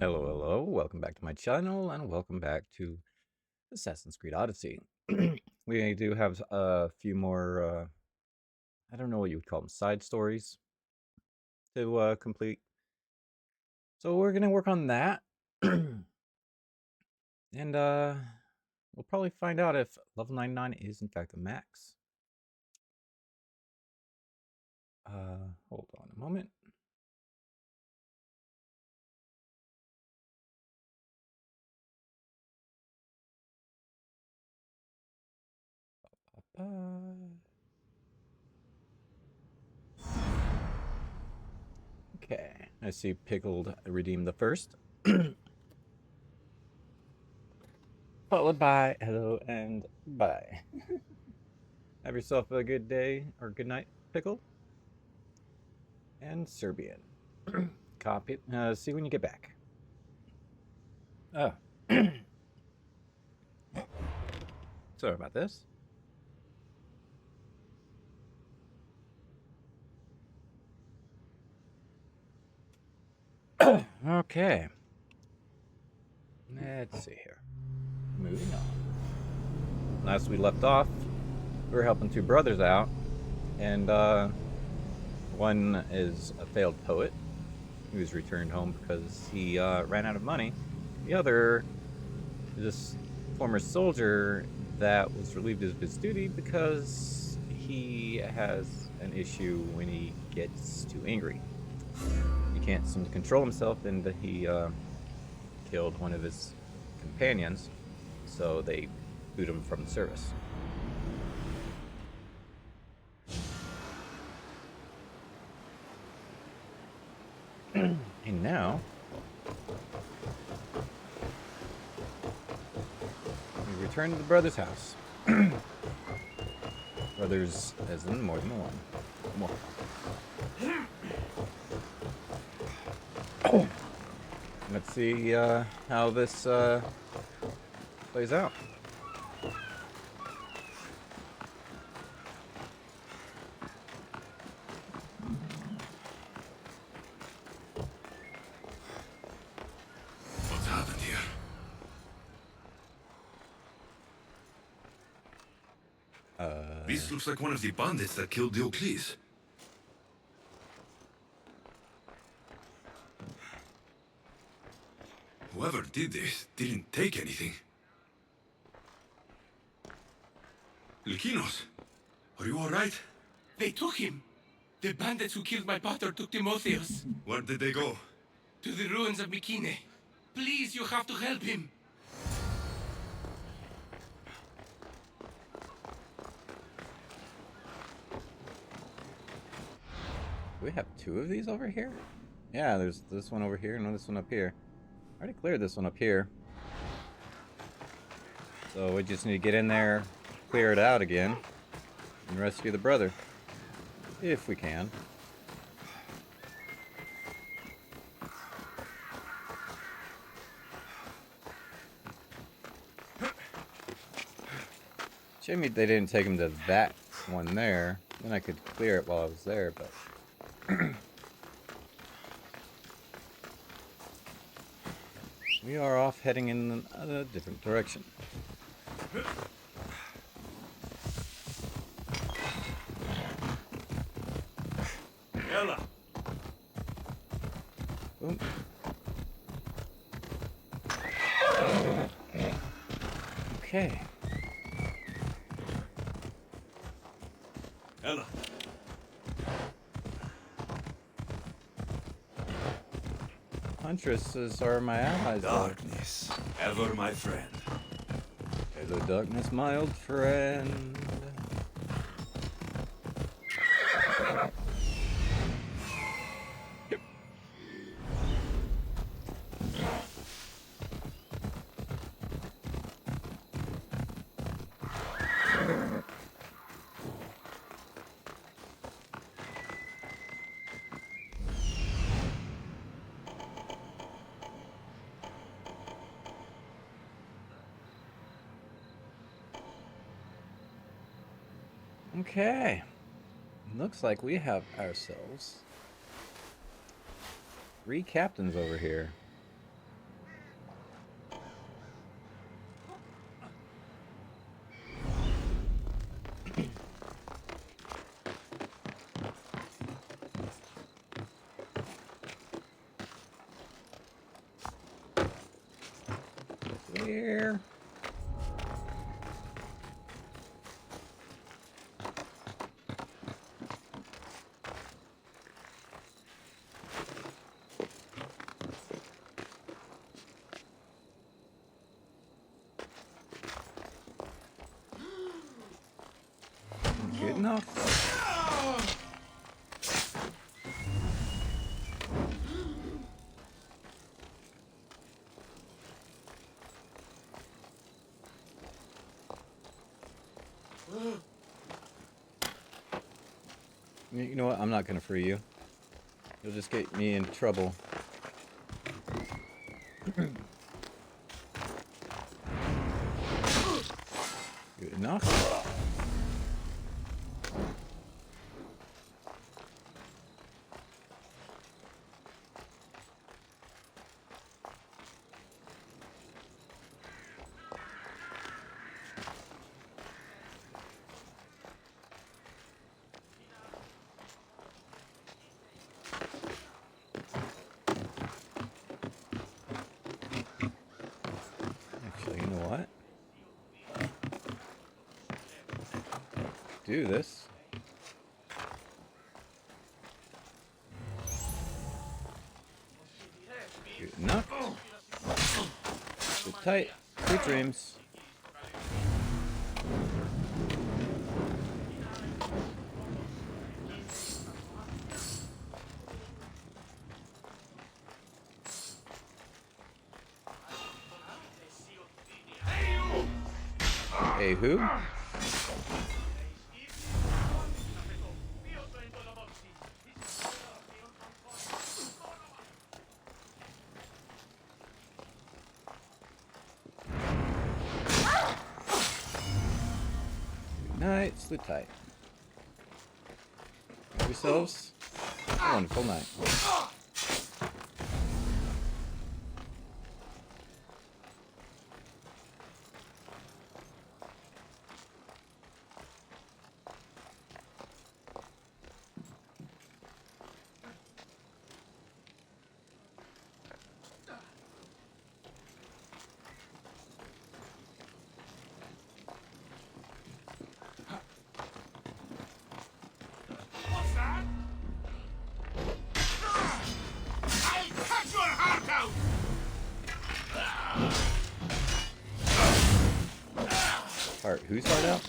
Hello, hello. Welcome back to my channel and welcome back to Assassin's Creed Odyssey. We do have a few more, I don't know what you would call them, side stories to complete. So we're going to work on that. And we'll probably find out if level 99 is in fact the max. Hold on a moment. Okay, I see Pickled redeemed the first. Followed by hello and bye. Have yourself a good day or good night, Pickle. And Serbian. Copy. See when you get back. Oh. Sorry about this. Okay. Let's see here. Moving on. Last we left off, we were helping two brothers out, and one is a failed poet who was returned home because he ran out of money. The other is this former soldier that was relieved of his duty because he has an issue when he gets too angry. He can't seem to control himself, and he killed one of his companions, so they boot him from the service. And now we return to the brother's house. Brothers, as in more than one. More. Let's see how this plays out. What's happened here? This looks like one of the bandits that killed Diocles. Whoever did this didn't take anything. Lykinos, are you alright? They took him. The bandits who killed my pater took Timotheus Where did they go? to the ruins of Mykine. Please, you have to help him. Do we have two of these over here? Yeah, there's this one over here and this one up here. I already cleared this one up here. So we just need to get in there, clear it out again, and rescue the brother. If we can. Shame they didn't take him to that one there. Then I could clear it while I was there, but... we are off heading in a different direction. Ella! Boom. Okay. Ella! Huntresses are my allies. Darkness, ever my friend. Hello, darkness, my old friend. Okay. Looks like we have ourselves 3 captains over here. here. Good enough. You know what? I'm not gonna free you. You'll just get me in trouble. Good enough. Actually, you know what? Do this. Good enough. Good tight. Sweet dreams. Hey, who? Night, sleep tight. Have yourselves a wonderful night. Heart, whose heart out?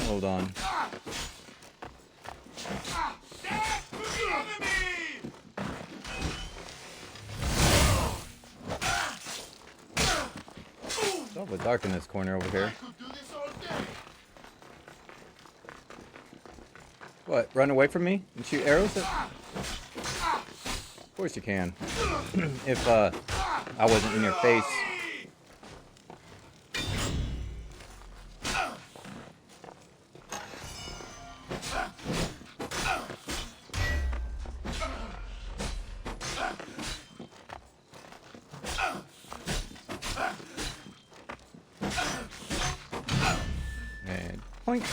Hold on. It's awfully dark in this corner over here. What, run away from me and shoot arrows at... Of course you can. If I wasn't in your face. And point.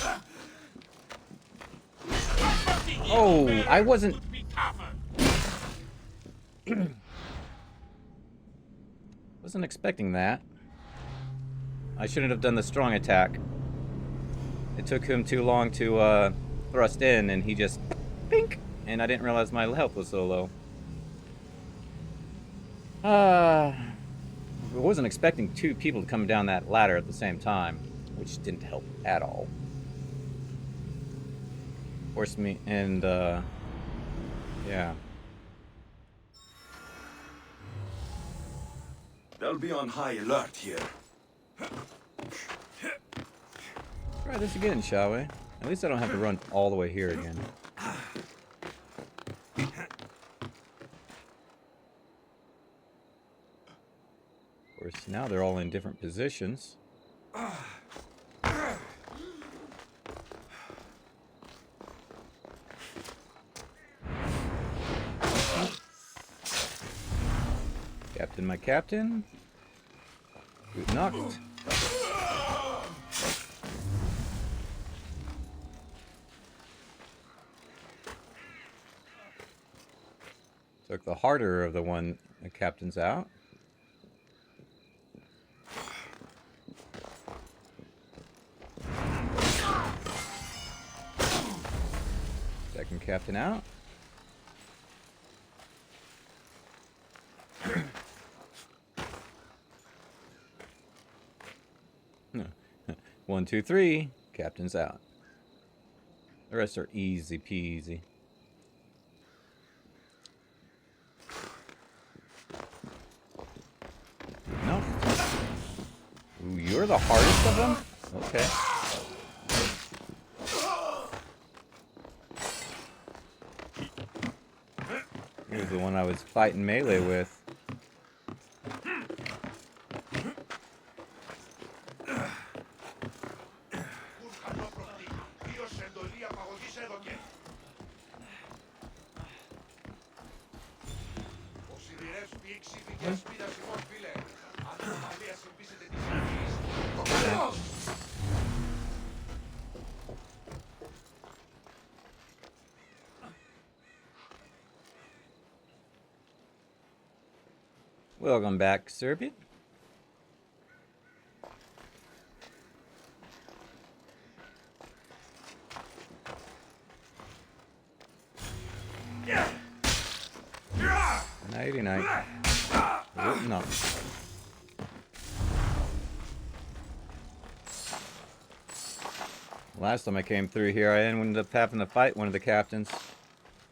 Oh, I wasn't... Wasn't expecting that. I shouldn't have done the strong attack. It took him too long to thrust in, and he just... Pink! And I didn't realize my health was so low. I wasn't expecting two people to come down that ladder at the same time, which didn't help at all. Forced me, and yeah. They'll be on high alert here. Try this again, shall we? At least I don't have to run all the way here again. Of course, now they're all in different positions. Captain, my captain. Good knocked. Took the harder of the one the captain's out. Second captain out. One, two, three. Captain's out. The rest are easy peasy. No. Ooh, you're the hardest of them? Okay. He was the one I was fighting melee with. Welcome back, Serbian. Nighty night. No. Last time I came through here, I ended up having to fight one of the captains.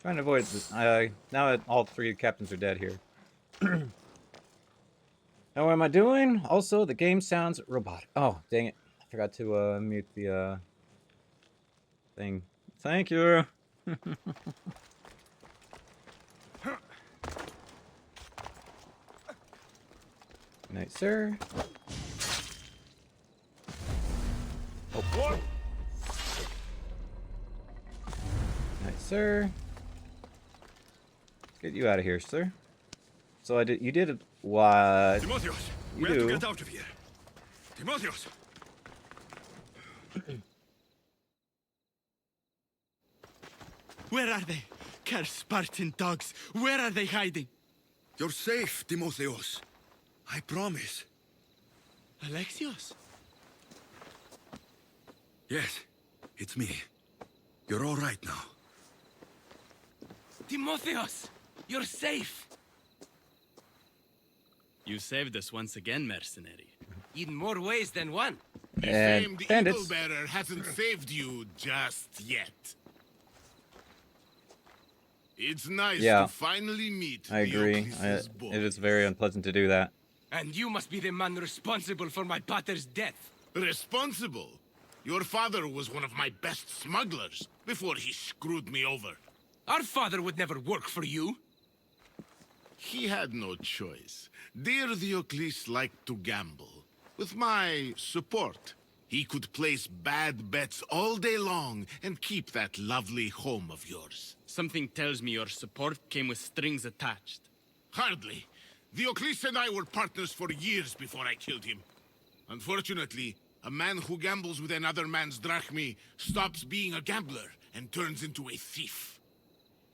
Trying to avoid this. Now all three captains are dead here. Now what am I doing? Also, the game sounds robotic. Oh, dang it. I forgot to mute the thing. Thank you. Good night, sir. Oh. Good night, sir. Let's get you out of here, sir. So you did what? Timotheus, you we have do. to get out of here. Timotheus! Where are they? Cursed Spartan dogs. Where are they hiding? You're safe, Timotheus. I promise. Alexios? Yes, it's me. You're all right now. Timotheos! You're safe! You saved us once again, mercenary. In more ways than one. And Famed bandits. Eagle-bearer hasn't saved you just yet. It's nice Yeah. to finally meet I agree. Diocles's It is boys. very unpleasant to do that. And you must be the man responsible for my pater's death. Responsible? Your father was one of my best smugglers before he screwed me over. Our father would never work for you. He had no choice. Dear Diocles liked to gamble. With my support, he could place bad bets all day long and keep that lovely home of yours. Something tells me your support came with strings attached. Hardly. Diocles and I were partners for years before I killed him. Unfortunately, a man who gambles with another man's drachmi stops being a gambler and turns into a thief.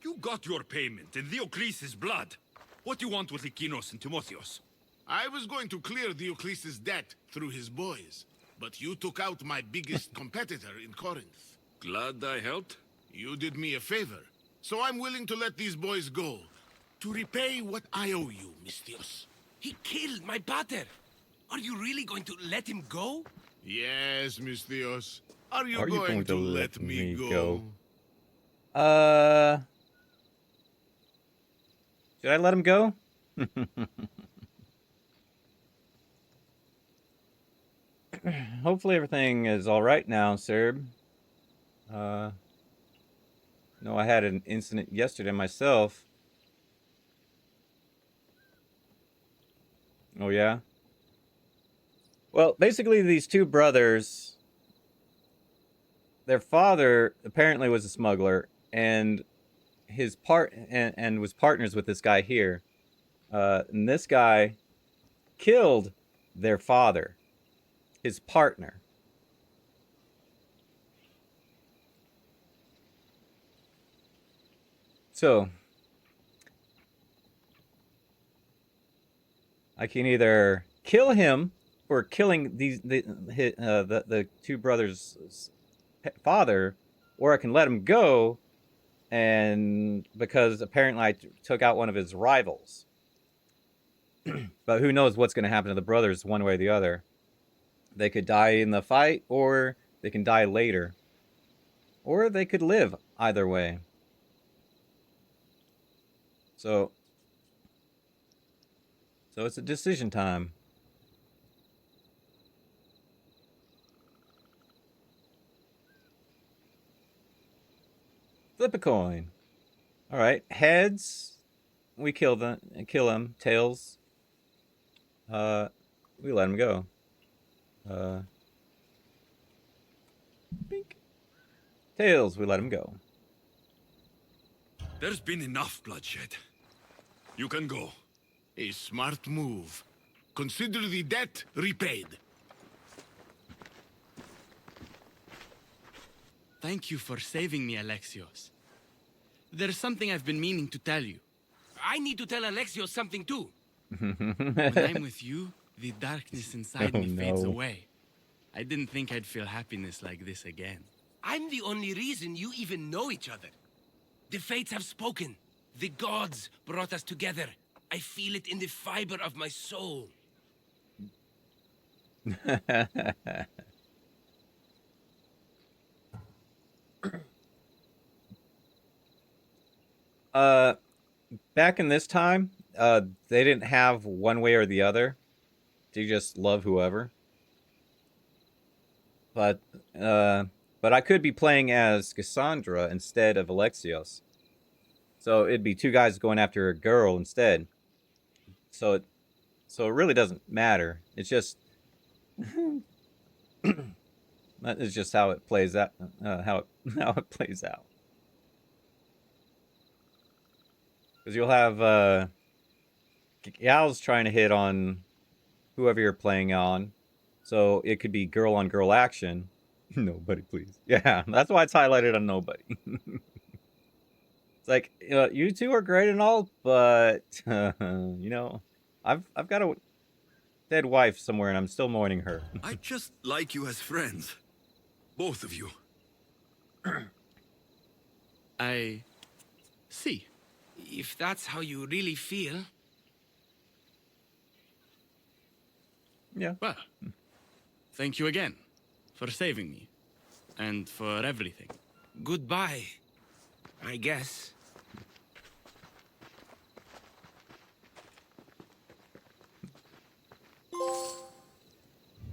You got your payment in Diocles' blood. What do you want with Lykinos and Timotheos? I was going to clear Diocles' debt through his boys, but you took out my biggest competitor in Corinth. Glad I helped. You did me a favor, so I'm willing to let these boys go, to repay what I owe you, Misthios. He killed my pater. Are you really going to let him go? Yes, Misthios. Are you Are you going to let me go? Should I let him go? Hopefully everything is all right now, Serb. No, I had an incident yesterday myself. Oh yeah? Well, basically, these two brothers, their father apparently was a smuggler, and and was partners with this guy here. And this guy killed their father, his partner. So I can either kill him for killing the two brothers' father, or I can let him go, and because apparently I took out one of his rivals. But who knows what's going to happen to the brothers one way or the other. They could die in the fight, or they can die later. Or they could live either way. So it's a decision time. Flip a coin. All right, heads, we kill him. Tails, we let him go. Bink. Tails, we let him go. There's been enough bloodshed. You can go. A smart move. Consider the debt repaid. Thank you for saving me, Alexios. There's something I've been meaning to tell you. I need to tell Alexios something too. When I'm with you, the darkness inside me fades away. I didn't think I'd feel happiness like this again. I'm the only reason you even know each other. The fates have spoken. The gods brought us together. I feel it in the fiber of my soul. Back in this time, they didn't have one way or the other. They just love whoever. But I could be playing as Cassandra instead of Alexios. So it'd be two guys going after a girl instead. So it really doesn't matter. It's just that is just how it plays out. How it plays out. Because you'll have gals trying to hit on whoever you're playing on. So it could be girl on girl action. Nobody, please. Yeah, that's why it's highlighted on nobody. It's like, you two are great and all, but you know, I've got a dead wife somewhere and I'm still mourning her. I just like you as friends. Both of you. I see. If that's how you really feel. Yeah. Well, thank you again for saving me and for everything. Goodbye, I guess.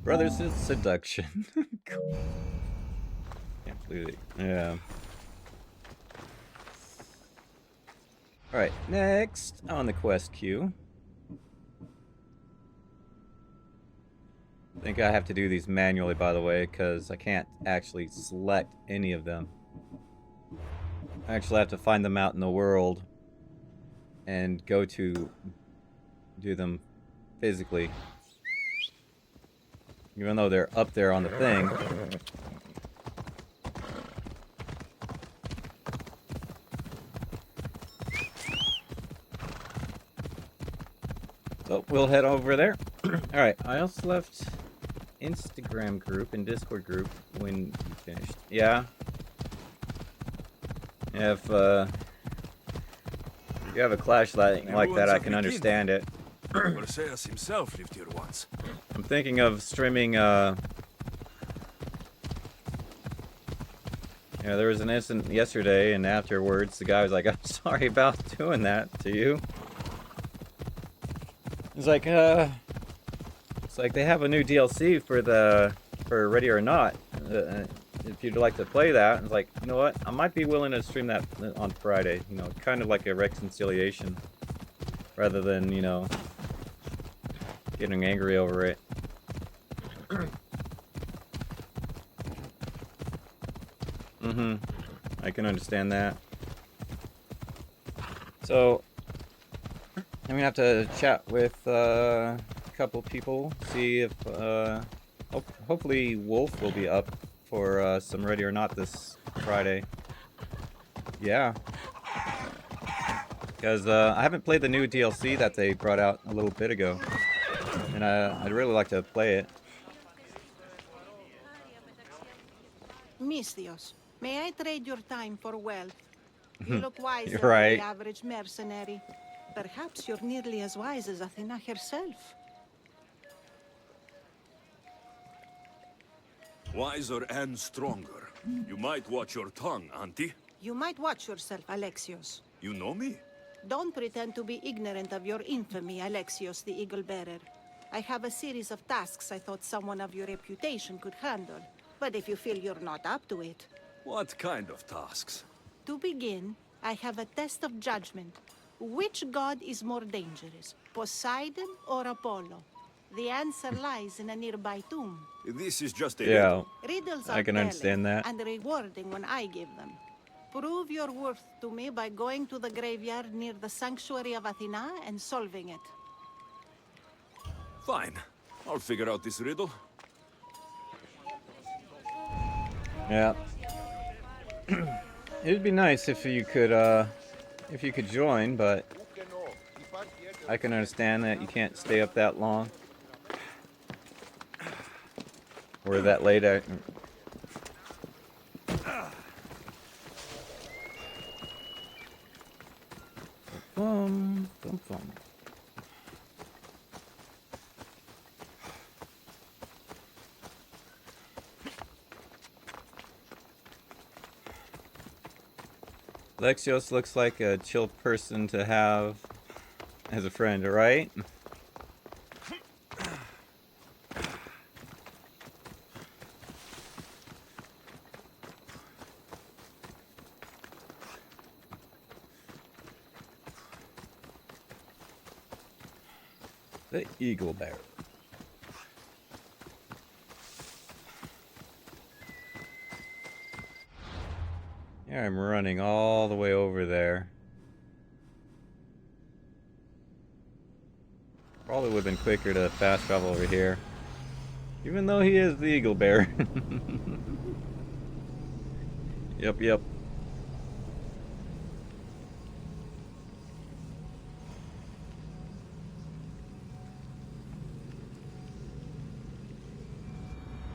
Brothers is seduction. Can't believe it. Yeah. Alright, next on the quest queue. I think I have to do these manually, by the way, because I can't actually select any of them. I actually have to find them out in the world and go to do them physically. Even though they're up there on the thing. So we'll head over there. Alright, I also left Instagram group and Discord group when you finished. Yeah. If you have a clash like that, I can understand it. Perseus himself lived here once. I'm thinking of streaming, yeah, there was an incident yesterday, and afterwards, the guy was like, I'm sorry about doing that to you. It's like they have a new DLC for Ready or Not. If you'd like to play that, it's like, you know what? I might be willing to stream that on Friday. You know, kind of like a reconciliation, rather than, you know, getting angry over it. Mm-hmm. I can understand that. So, I'm gonna have to chat with a couple people, see if hopefully Wolf will be up for some Ready or Not this Friday. Yeah, because I haven't played the new DLC that they brought out a little bit ago, and I'd really like to play it. Misthios, may I trade your time for wealth? You look wiser You're than the right. average mercenary. Perhaps you're nearly as wise as Athena herself. Wiser and stronger. You might watch your tongue, auntie. You might watch yourself, Alexios. You know me? Don't pretend to be ignorant of your infamy, Alexios the Eagle Bearer. I have a series of tasks I thought someone of your reputation could handle. But if you feel you're not up to it... What kind of tasks? To begin, I have a test of judgment. Which god is more dangerous, Poseidon or Apollo? The answer lies in a nearby tomb. This is just a Yeah, riddle. Riddles I are can understand telling that. and rewarding when I give them. Prove your worth to me by going to the graveyard near the sanctuary of Athena and solving it. Fine. I'll figure out this riddle. Yeah. It'd be nice if you could join, but I can understand that you can't stay up that long or that late. Bum, bum, bum. Lexios looks like a chill person to have as a friend, right? The Eagle Bear. Yeah, I'm running all the way over there. Probably would have been quicker to fast travel over here. Even though he is the Eagle Bear. Yep, yep.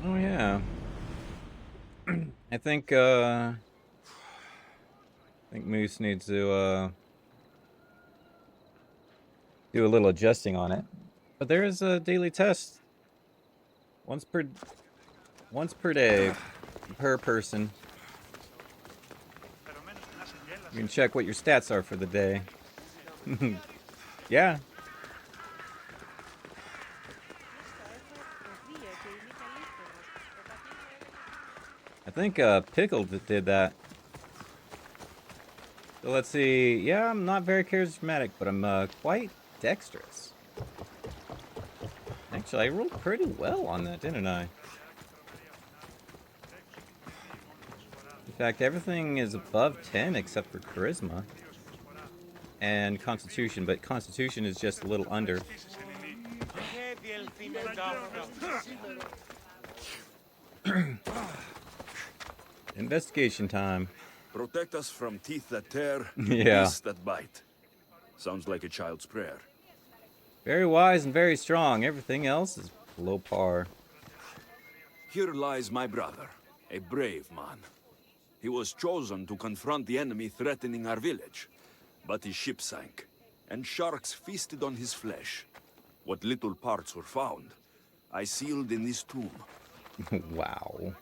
Oh yeah. I think Moose needs to do a little adjusting on it. But there is a daily test. Once per day per person. You can check what your stats are for the day. Yeah. I think Pickle did that. So let's see. Yeah, I'm not very charismatic, but I'm quite dexterous. Actually, I rolled pretty well on that, didn't I? In fact, everything is above 10 except for charisma and constitution, but constitution is just a little under. Investigation time. Protect us from teeth that tear, Yeah. beasts that bite. Sounds like a child's prayer. Very wise and very strong. Everything else is below par. Here lies my brother, a brave man. He was chosen to confront the enemy threatening our village, but his ship sank, and sharks feasted on his flesh. What little parts were found, I sealed in this tomb. Wow.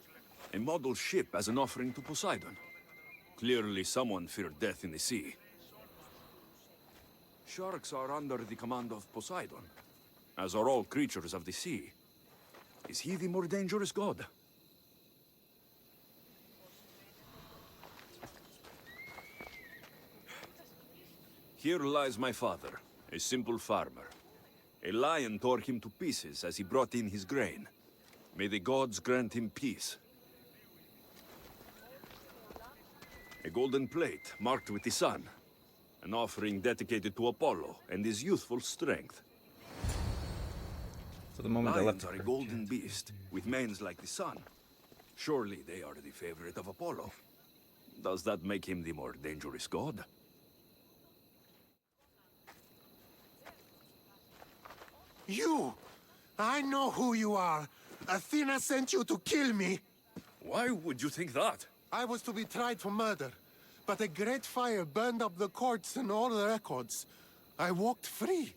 A model ship as an offering to Poseidon. Clearly someone feared death in the sea. Sharks are under the command of Poseidon, as are all creatures of the sea. Is he the more dangerous god? Here lies my father, a simple farmer. A lion tore him to pieces as he brought in his grain. May the gods grant him peace. A golden plate marked with the sun. An offering dedicated to Apollo and his youthful strength. So the moment I left Lions are a golden beast, with manes like the sun. Surely they are the favorite of Apollo. Does that make him the more dangerous god? You! I know who you are. Athena sent you to kill me. Why would you think that? I was to be tried for murder, but a great fire burned up the courts and all the records. I walked free.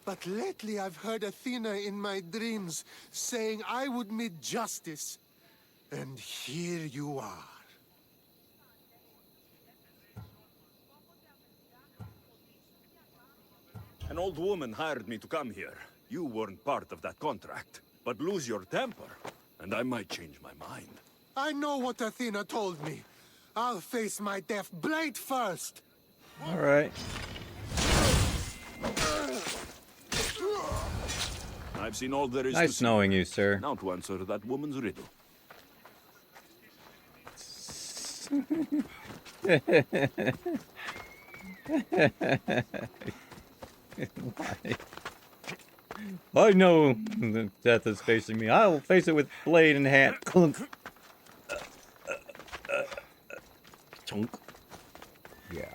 But lately I've heard Athena in my dreams saying I would meet justice. And here you are. An old woman hired me to come here. You weren't part of that contract. But lose your temper, and I might change my mind. I know what Athena told me. I'll face my death blade first. All right. I've seen all there is to Nice see. knowing you, sir. Now to answer that woman's riddle. Why? I know that death is facing me. I'll face it with blade in hand. Clunk. Chunk. Yeah.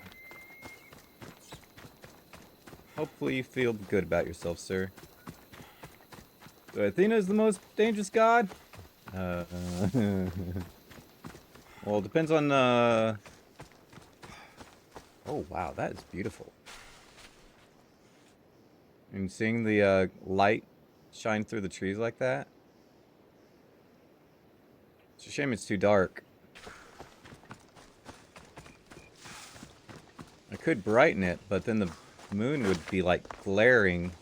Hopefully you feel good about yourself, sir. So Athena is the most dangerous god? Well, it depends on, Oh, wow, that is beautiful. And seeing the light shine through the trees like that. It's a shame it's too dark. I could brighten it, but then the moon would be like glaring.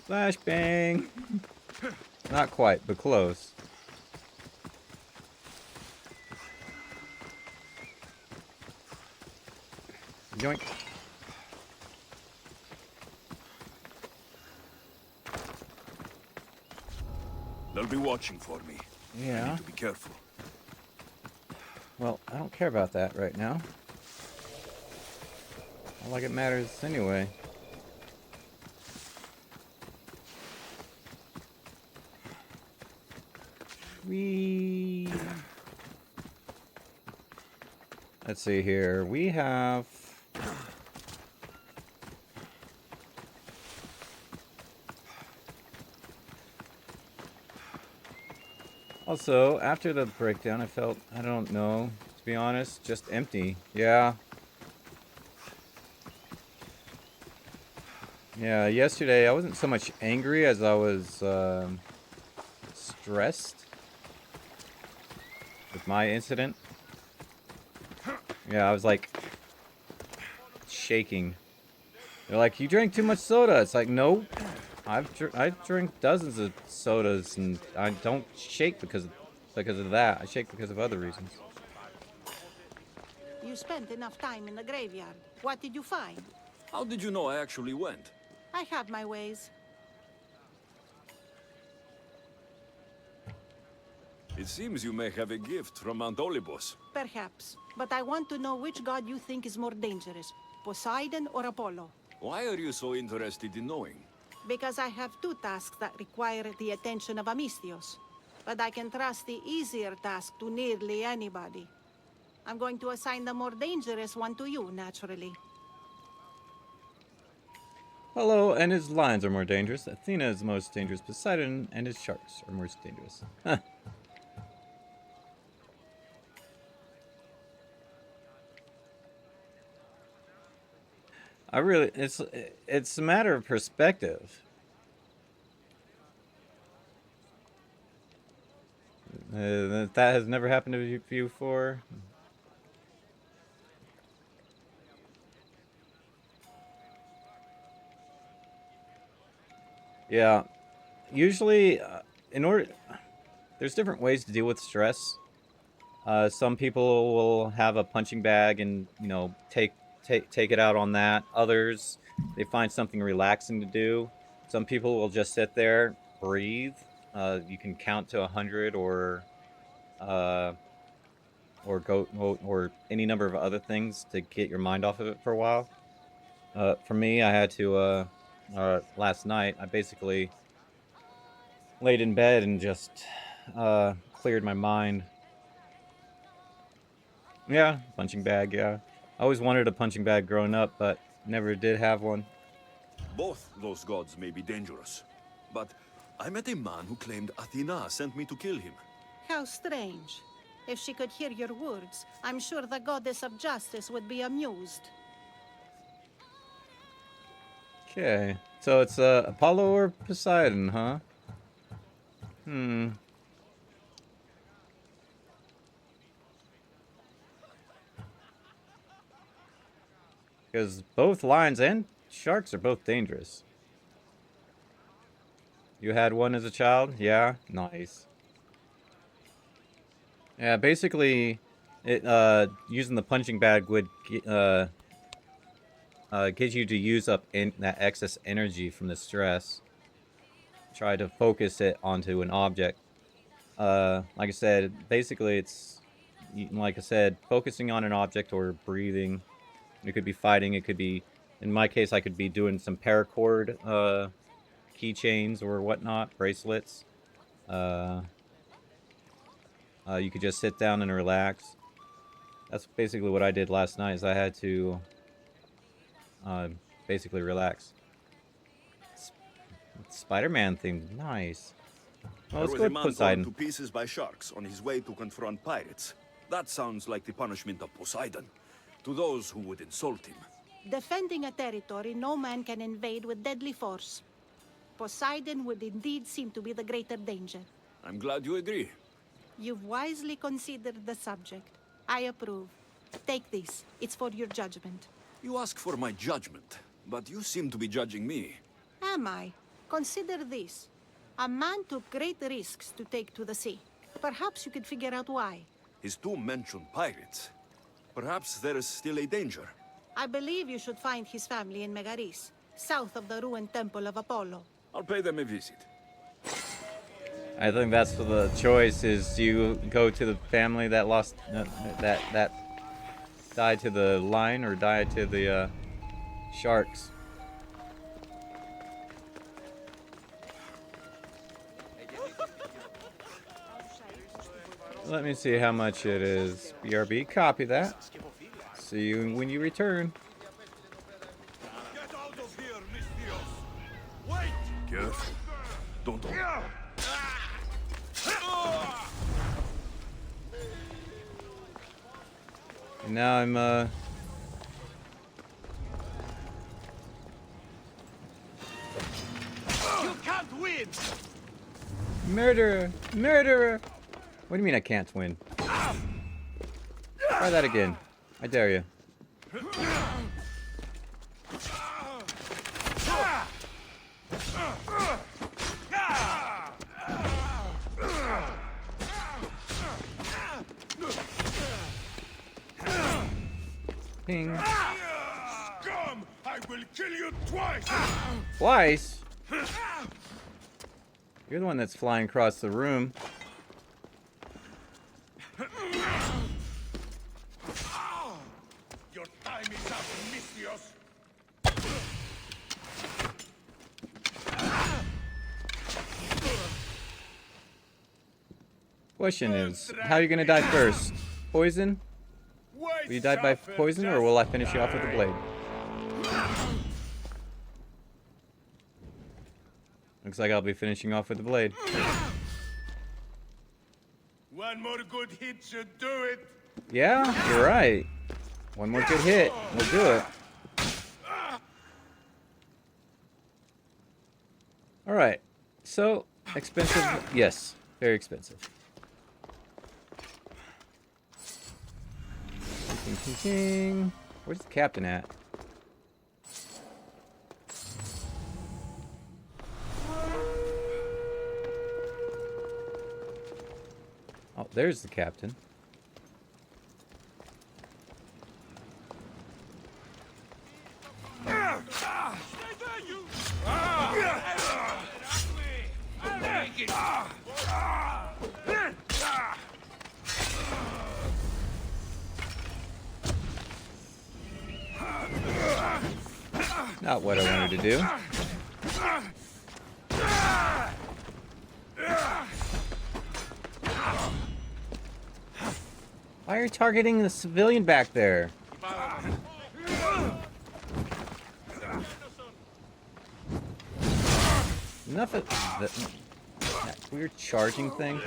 Flashbang! Not quite, but close. Yoink. They'll be watching for me. I Yeah. need to be careful. Well, I don't care about that right now. Not like it matters anyway. Let's see here. We have... Also, after the breakdown, I felt, I don't know, to be honest, just empty. Yeah. Yeah, yesterday I wasn't so much angry as I was stressed with my incident. Yeah, I was like shaking. They're like, you drank too much soda. It's like, no, I've drank dozens of sodas and I don't shake because of that. I shake because of other reasons. You spent enough time in the graveyard. What did you find? How did you know I actually went? I have my ways. It seems you may have a gift from Mount Olympus. Perhaps. But I want to know which god you think is more dangerous, Poseidon or Apollo. Why are you so interested in knowing? Because I have two tasks that require the attention of Amistios. But I can trust the easier task to nearly anybody. I'm going to assign the more dangerous one to you, naturally. Hello, and his lions are more dangerous. Athena is the most dangerous. Poseidon and his sharks are most dangerous. It's a matter of perspective. That has never happened to you before. Yeah, usually, there's different ways to deal with stress. Some people will have a punching bag and take it out on that. Others, they find something relaxing to do. Some people will just sit there, breathe. You can count to 100 or go or any number of other things to get your mind off of it for a while. For me, I had to last night. I basically laid in bed and just cleared my mind. Yeah, punching bag. Yeah, I always wanted a punching bag growing up, but never did have one. Both those gods may be dangerous, but I met a man who claimed Athena sent me to kill him. How strange. If she could hear your words, I'm sure the goddess of justice would be amused. Okay, so it's Apollo or Poseidon, huh? Because both lions and sharks are both dangerous. You had one as a child? Yeah? Nice. Yeah, basically, it using the punching bag would get you to use up that excess energy from the stress. Try to focus it onto an object. Like I said, basically it's, like I said, focusing on an object or breathing. It could be fighting. It could be, in my case, I could be doing some paracord keychains or whatnot, bracelets. You could just sit down and relax. That's basically what I did last night. Is I had to basically relax. Spider-Man theme, nice. Well, let's There go was a with man Poseidon. torn to pieces by sharks on his way to confront pirates. That sounds like the punishment of Poseidon to those who would insult him. Defending a territory no man can invade with deadly force. Poseidon would indeed seem to be the greater danger. I'm glad you agree. You've wisely considered the subject. I approve. Take this. It's for your judgment. You ask for my judgment, but you seem to be judging me. Am I? Consider this. A man took great risks to take to the sea. Perhaps you could figure out why. His tomb mentioned pirates. Perhaps there is still a danger. I believe you should find his family in Megaris, south of the ruined temple of Apollo. I'll pay them a visit. I think that's the choice: is you go to the family that lost that died to the lion or died to the sharks. Let me see how much it is. BRB, copy that. See you when you return. Get out of here, Mistios! Wait! Careful. Don't open. And now I'm You can't win! murderer! Murderer! What do you mean I can't win? Try that again. I dare you. Ping. Come! I will kill you twice! Twice? You're the one that's flying across the room. Your time is up, Mistios! Question is, how are you gonna die first? Poison? Will you die by poison, or will I finish you off with a blade? Looks like I'll be finishing off with the blade. One more good hit should do it! Yeah, you're right. One more good hit, we'll do it. Alright, so, expensive, yes, very expensive. King, king, king. Where's the captain at? Oh, there's the captain. Not what I wanted to do. Why are you targeting the civilian back there? Enough of that weird charging thing.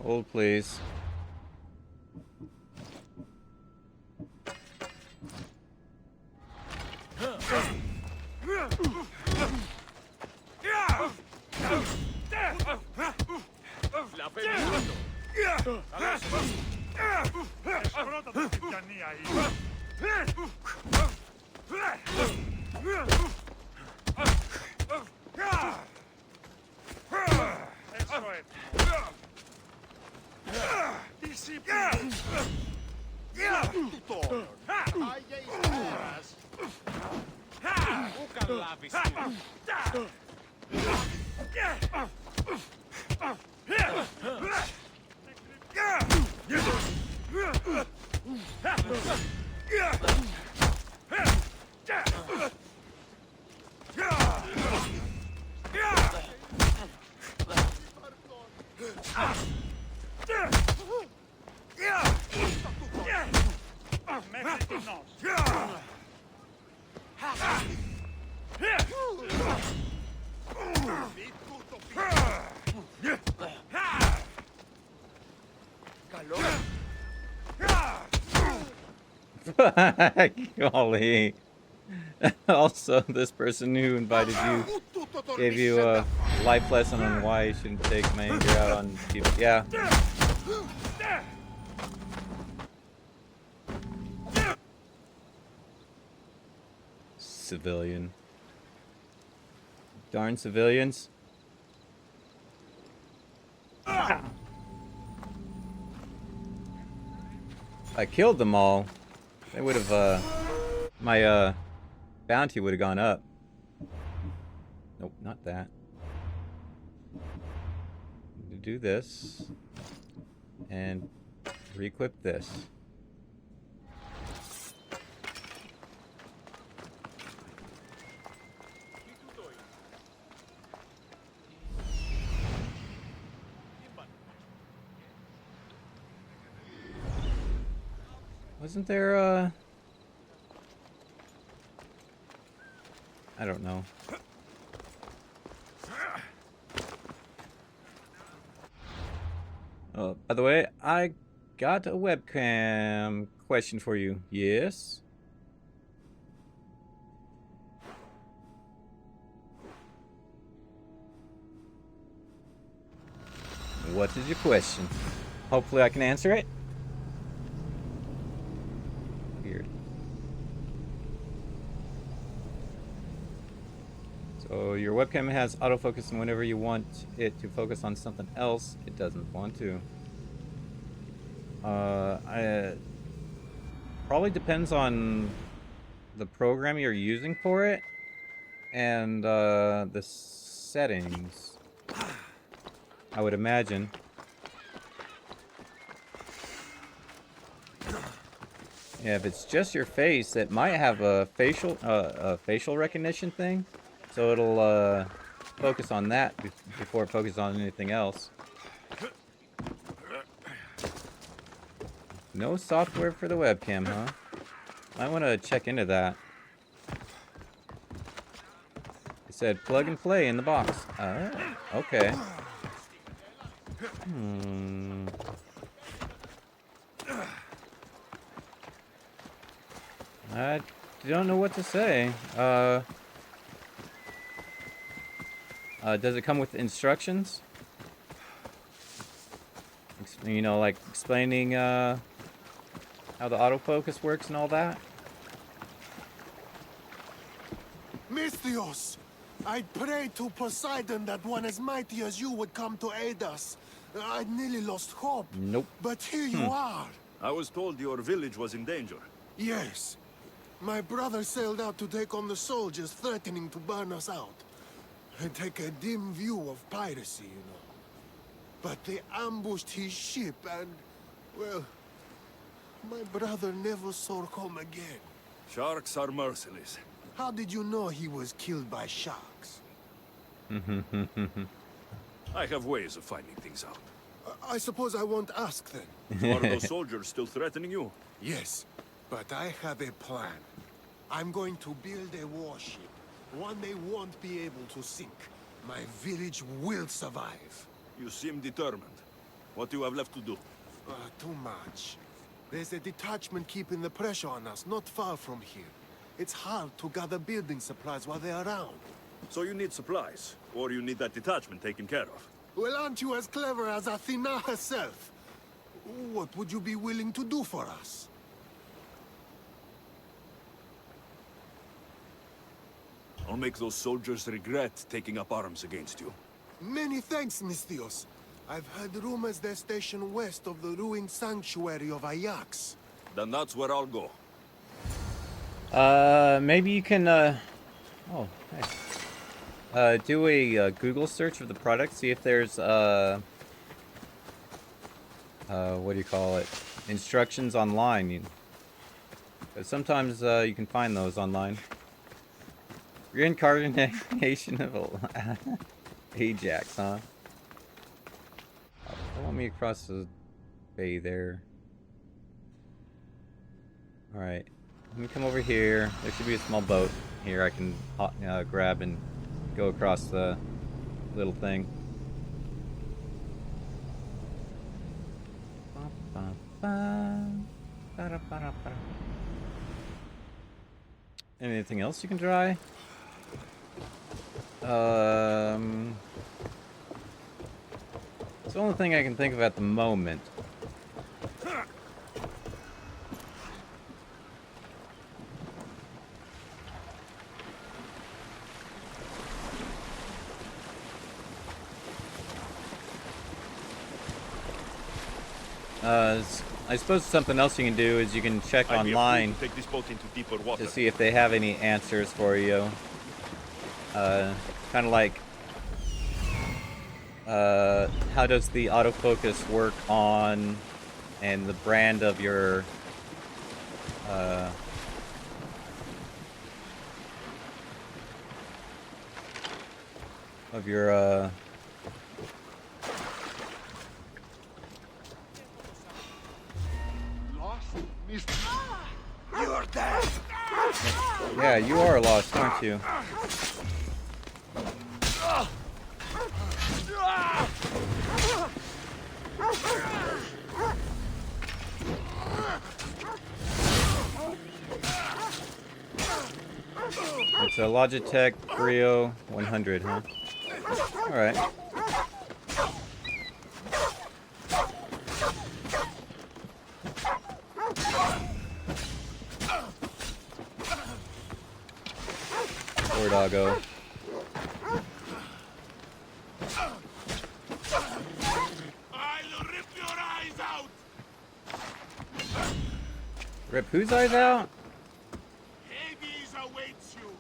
Hold, please. Golly. Also, this person who invited you gave you a life lesson on why you shouldn't take my anger out on people. Yeah. Civilian. Darn civilians. I killed them all. They would have, my, bounty would have gone up. Nope, not that. To do this. And re-equip this. Wasn't there, I don't know. Oh, by the way, I got a webcam question for you. Yes? What is your question? Hopefully I can answer it. Weird. So your webcam has autofocus, and whenever you want it to focus on something else, it doesn't want to. Probably depends on the program you're using for it and the settings, I would imagine. Yeah, if it's just your face, it might have a facial recognition thing, so it'll focus on that before it focuses on anything else. No software for the webcam, huh? Might want to check into that. It said plug and play in the box. Okay. I don't know what to say. Does it come with instructions? You know, like explaining how the autofocus works and all that? Misthios! I'd pray to Poseidon that one as mighty as you would come to aid us. I'd nearly lost hope. Nope. But here you are. I was told your village was in danger. Yes. My brother sailed out to take on the soldiers threatening to burn us out. I take a dim view of piracy, you know. But they ambushed his ship and, well, my brother never saw home again. Sharks are merciless. How did you know he was killed by sharks? I have ways of finding things out. I suppose I won't ask then. Are those soldiers still threatening you? Yes, but I have a plan. I'm going to build a warship. One they won't be able to sink. My village will survive. You seem determined. What do you have left to do? Too much. There's a detachment keeping the pressure on us, not far from here. It's hard to gather building supplies while they're around. So you need supplies, or you need that detachment taken care of. Well, aren't you as clever as Athena herself? What would you be willing to do for us? I'll make those soldiers regret taking up arms against you. Many thanks, Misthios. I've heard rumors they're stationed west of the ruined sanctuary of Ajax. Then that's where I'll go. Maybe you can, oh, nice. Do a Google search of the product, see if there's, what do you call it? Instructions online. 'Cause sometimes, you can find those online. Reincarnation of Ajax, huh? Follow me across the bay there. Alright. Let me come over here. There should be a small boat here I can grab and go across the little thing. Anything else you can try? It's the only thing I can think of at the moment. I suppose something else you can do is you can check online to take this boat into deeper water. to see if they have any answers for you. Kind of like, how does the autofocus work on, and the brand of your, You're dead! yeah, you are lost, aren't you? It's a Logitech Brio 100, huh? Alright. Poor doggo. I'll rip your eyes out! Rip whose eyes out? Hades awaits you!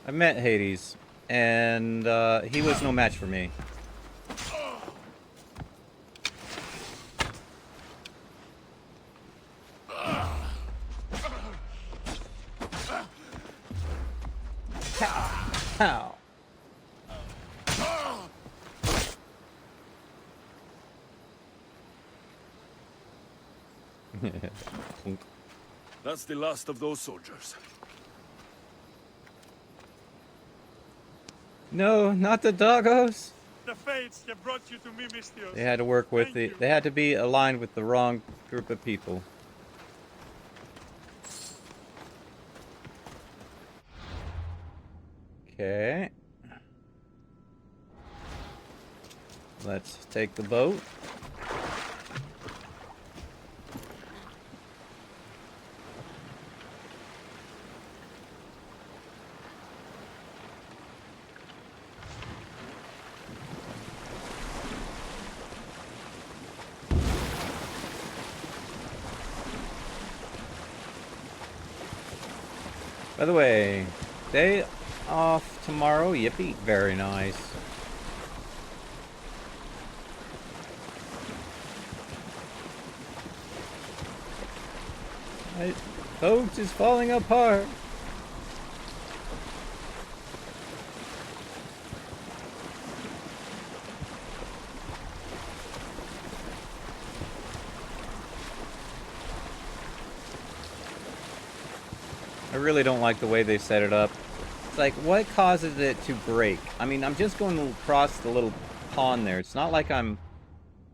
I met Hades, and he was no match for me. How? That's the last of those soldiers. No, not the doggos. The fates have brought you to me, Misthios. They had to work with Thank you. they had to be aligned with the wrong group of people. Okay. Let's take the boat. By the way, day off tomorrow. Yippee. Very nice. My boat is falling apart. I really don't like the way they set it up. It's like, what causes it to break? I mean, I'm just going across the little pond there. It's not like I'm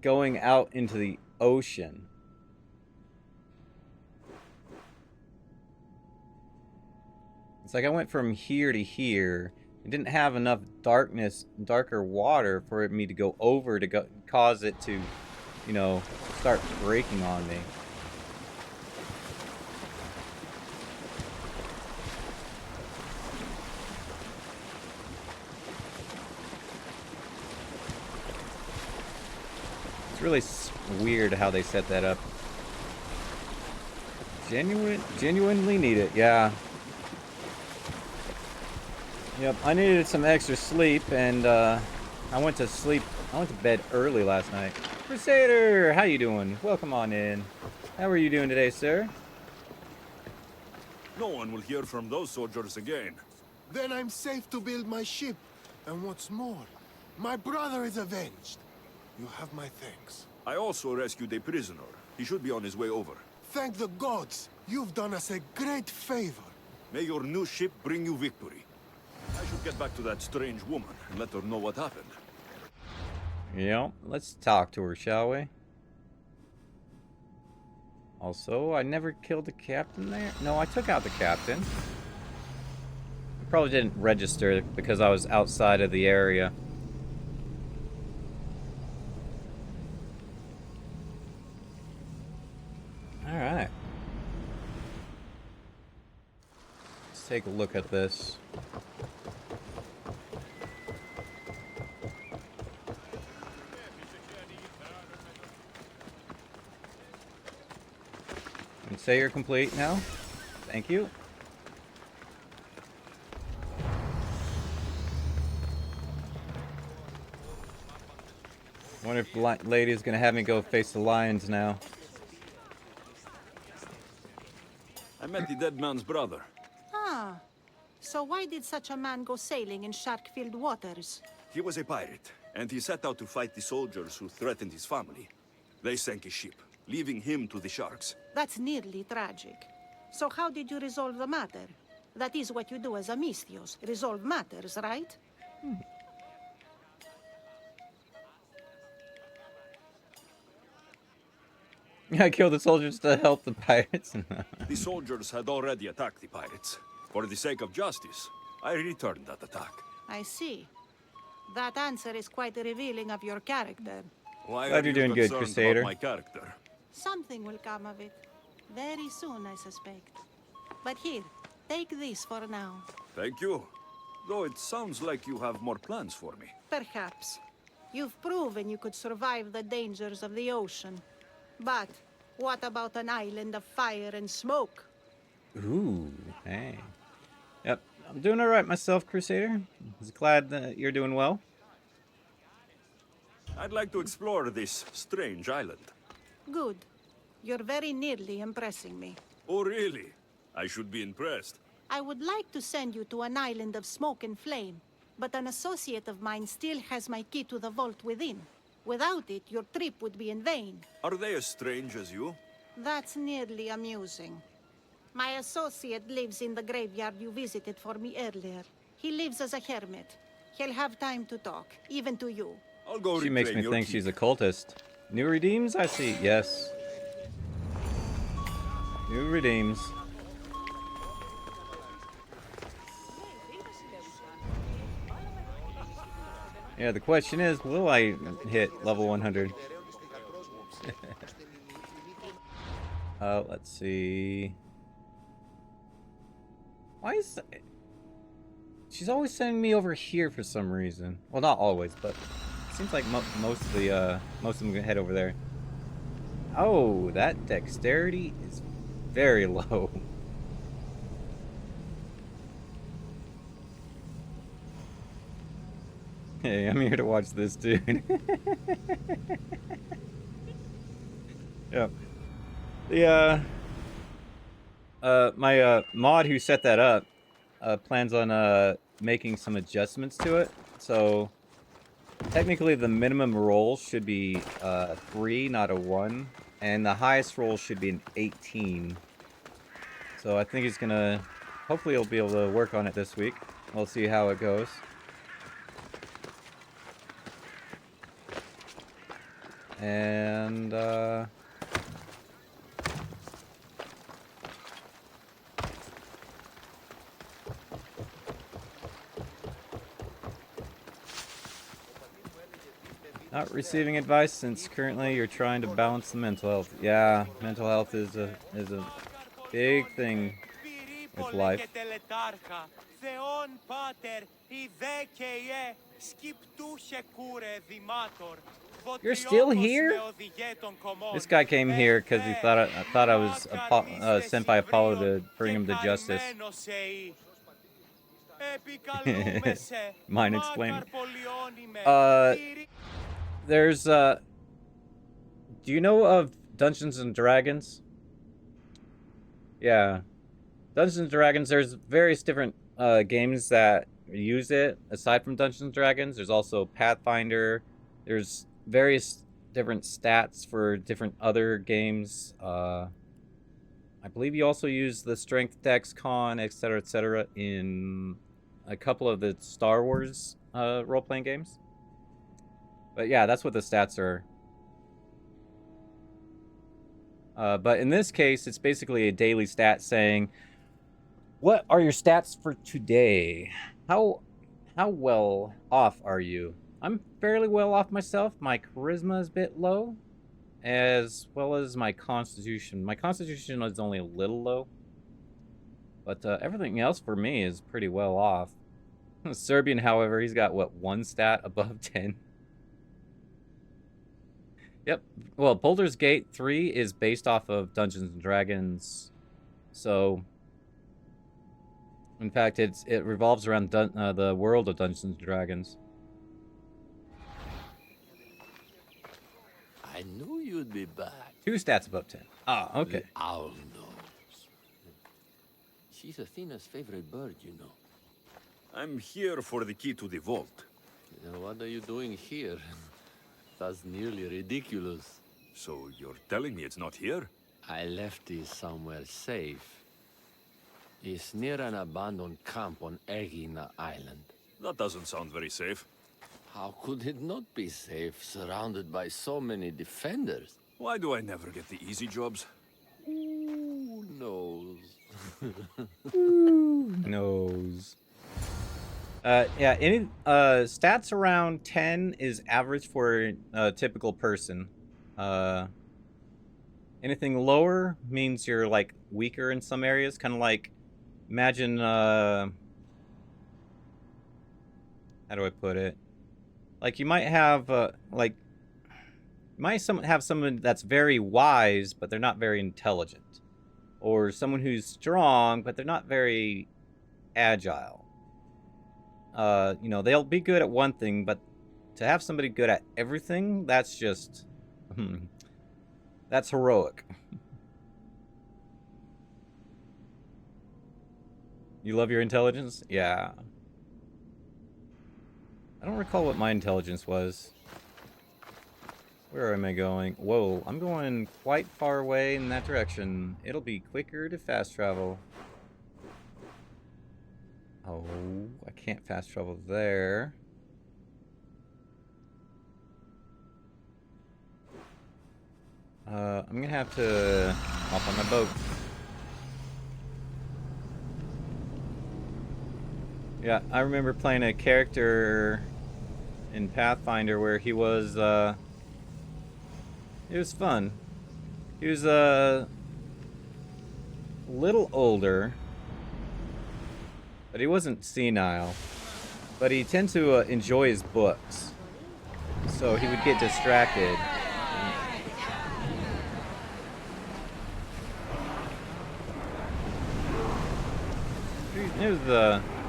going out into the ocean. It's like I went from here to here. It didn't have enough darker water for me to go over to cause it to, you know, start breaking on me. It's really weird how they set that up. Genuinely need it, yeah. Yep, I needed some extra sleep, and I went to bed early last night. Crusader, how you doing? Welcome on in. How are you doing today, sir? No one will hear from those soldiers again. Then I'm safe to build my ship. And what's more, my brother is avenged. You have my thanks. I also rescued a prisoner. He should be on his way over. Thank the gods. You've done us a great favor. May your new ship bring you victory. I should get back to that strange woman and let her know what happened. Yeah, let's talk to her, shall we? Also, I never killed the captain there. No, I took out the captain. I probably didn't register because I was outside of the area. Alright. Let's take a look at this. And say you're complete now. Thank you. Wonder if the lady is gonna have me go face the lions now. I met the dead man's brother. Ah, so why did such a man go sailing in shark-filled waters? He was a pirate, and he set out to fight the soldiers who threatened his family. They sank his ship, leaving him to the sharks. That's nearly tragic. So how did you resolve the matter? That is what you do as a Misthios, resolve matters, right? I killed the soldiers to help the pirates. The soldiers had already attacked the pirates. For the sake of justice, I returned that attack. I see. That answer is quite revealing of your character. Why Glad are you're you doing good, concerned Crusader. about my character? Something will come of it. Very soon, I suspect. But here, take this for now. Thank you. Though it sounds like you have more plans for me. Perhaps. You've proven you could survive the dangers of the ocean. But what about an island of fire and smoke? Ooh, hey. Yep, I'm doing alright myself, Crusader. I was glad that you're doing well. I'd like to explore this strange island. Good. You're very nearly impressing me. Oh, really? I should be impressed. I would like to send you to an island of smoke and flame, but an associate of mine still has my key to the vault within. Without it, your trip would be in vain. Are they as strange as you? That's nearly amusing. My associate lives in the graveyard you visited for me earlier. He lives as a hermit. He'll have time to talk, even to you. I'll go She makes reclaim me your think key. she's a cultist. New redeems? I see. Yes. New redeems. Yeah, the question is, will I hit level 100? Let's see. Why is that? She's always sending me over here for some reason. Well, not always, but it seems like most of them head over there. Oh, that dexterity is very low. Hey, I'm here to watch this, dude. Yep. My mod who set that up plans on making some adjustments to it. So technically, the minimum roll should be 3, not a 1, and the highest roll should be an 18. So I think he's gonna. Hopefully, he'll be able to work on it this week. We'll see how it goes. And not receiving advice since currently you're trying to balance the mental health. Yeah, mental health is a big thing with life. You're still here? This guy came here because he thought I was sent by Apollo to bring him to justice. Mind explaining. There's do you know of Dungeons and Dragons? Yeah. Dungeons and Dragons, there's various different games that use it aside from Dungeons and Dragons. There's also Pathfinder. There's various different stats for different other games. I believe you also use the Strength, Dex, Con, etc., in a couple of the Star Wars role-playing games. But yeah, that's what the stats are. But in this case, it's basically a daily stat saying, what are your stats for today? How well off are you? I'm fairly well off myself. My charisma is a bit low, as well as my constitution. My constitution is only a little low, but everything else for me is pretty well off. Serbian, however, he's got, what, 1 stat above 10? Yep. Well, Baldur's Gate 3 is based off of Dungeons and Dragons, so in fact, it revolves around the world of Dungeons and Dragons. I knew you'd be back. 2 stats above 10. Ah, okay. The owl knows. She's Athena's favorite bird, you know. I'm here for the key to the vault. What are you doing here? That's nearly ridiculous. So you're telling me it's not here? I left it somewhere safe. It's near an abandoned camp on Egina Island. That doesn't sound very safe. How could it not be safe, surrounded by so many defenders? Why do I never get the easy jobs? Who knows? Who knows? Yeah, any stats around 10 is average for a typical person. Anything lower means you're like weaker in some areas, kind of like imagine how do I put it? Like you might have have someone that's very wise, but they're not very intelligent, or someone who's strong, but they're not very agile. You know, they'll be good at one thing, but to have somebody good at everything, that's just that's heroic. You love your intelligence? Yeah. I don't recall what my intelligence was. Where am I going? Whoa, I'm going quite far away in that direction. It'll be quicker to fast travel. Oh, I can't fast travel there. I'm gonna have to hop on my boat. Yeah, I remember playing a character in Pathfinder where he was, it was fun. He was a little older, but he wasn't senile. But he tended to enjoy his books, so he would get distracted.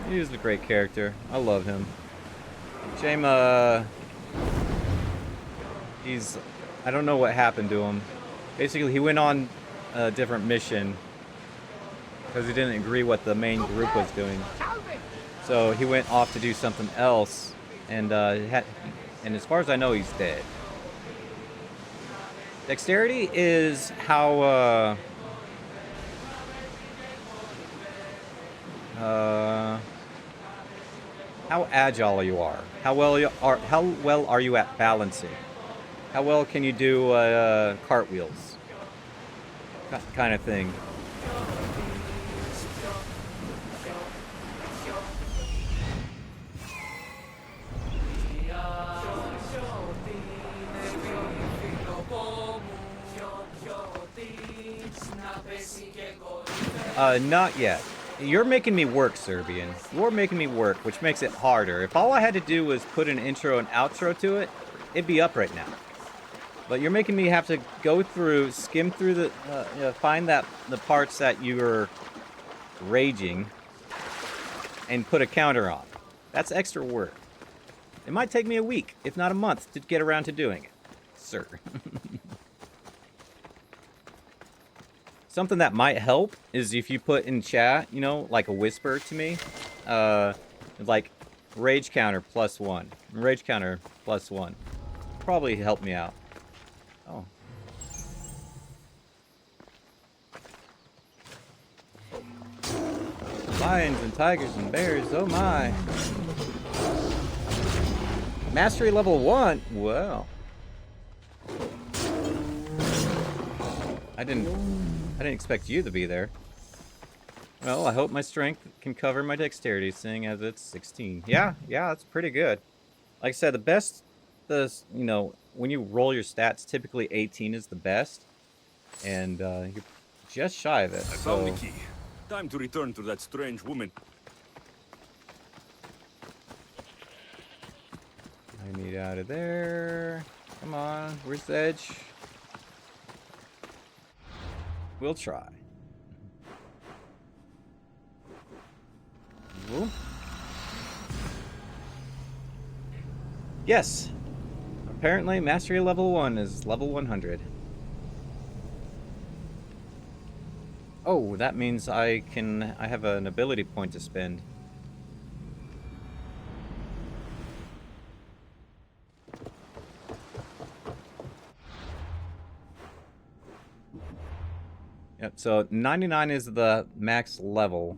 He was a great character. I love him. Shame, he's... I don't know what happened to him. Basically, he went on a different mission because he didn't agree what the main group was doing. So he went off to do something else, and and as far as I know, he's dead. Dexterity is how agile you are. How well are you at balancing? How well can you do cartwheels? Kind of thing. Not yet. You're making me work, Serbian. You're making me work, which makes it harder. If all I had to do was put an intro and outro to it, it'd be up right now. But you're making me have to go through, skim through the, find the parts that you're raging, and put a counter on. That's extra work. It might take me a week, if not a month, to get around to doing it, sir. Something that might help is if you put in chat, you know, like a whisper to me, like rage counter +1, rage counter +1. Probably help me out. Oh. Lions and tigers and bears, oh my. Mastery level 1? Well. I didn't expect you to be there. Well, I hope my strength can cover my dexterity, seeing as it's 16. Yeah, that's pretty good. Like I said, you know, when you roll your stats, typically 18 is the best. And you're just shy of it. I found the key. Time to return to that strange woman. I need out of there. Come on, where's the edge? We'll try. Ooh. Yes. Apparently, mastery level 1 is level 100. Oh, that means I have an ability point to spend. Yep, so 99 is the max level.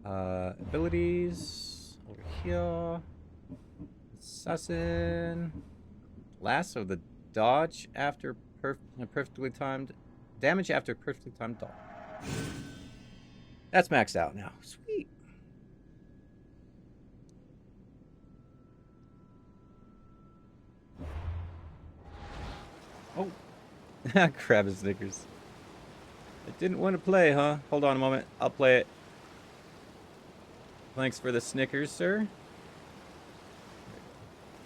Abilities over here. Assassin. Lasso the dodge after perfectly timed damage after perfectly timed dodge. That's maxed out now. Sweet. Oh. Crab and Snickers. I didn't want to play, huh? Hold on a moment. I'll play it. Thanks for the Snickers, sir.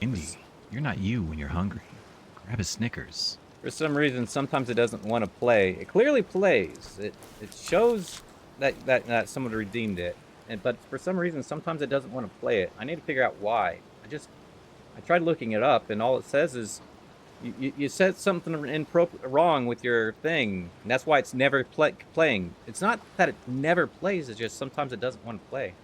Indy, you're not you when you're hungry. Grab a Snickers. For some reason, sometimes it doesn't want to play. It clearly plays. It shows that someone redeemed it. But for some reason, sometimes it doesn't want to play it. I need to figure out why. I tried looking it up, and all it says is you said something wrong with your thing, and that's why it's never playing. It's not that it never plays, it's just sometimes it doesn't want to play.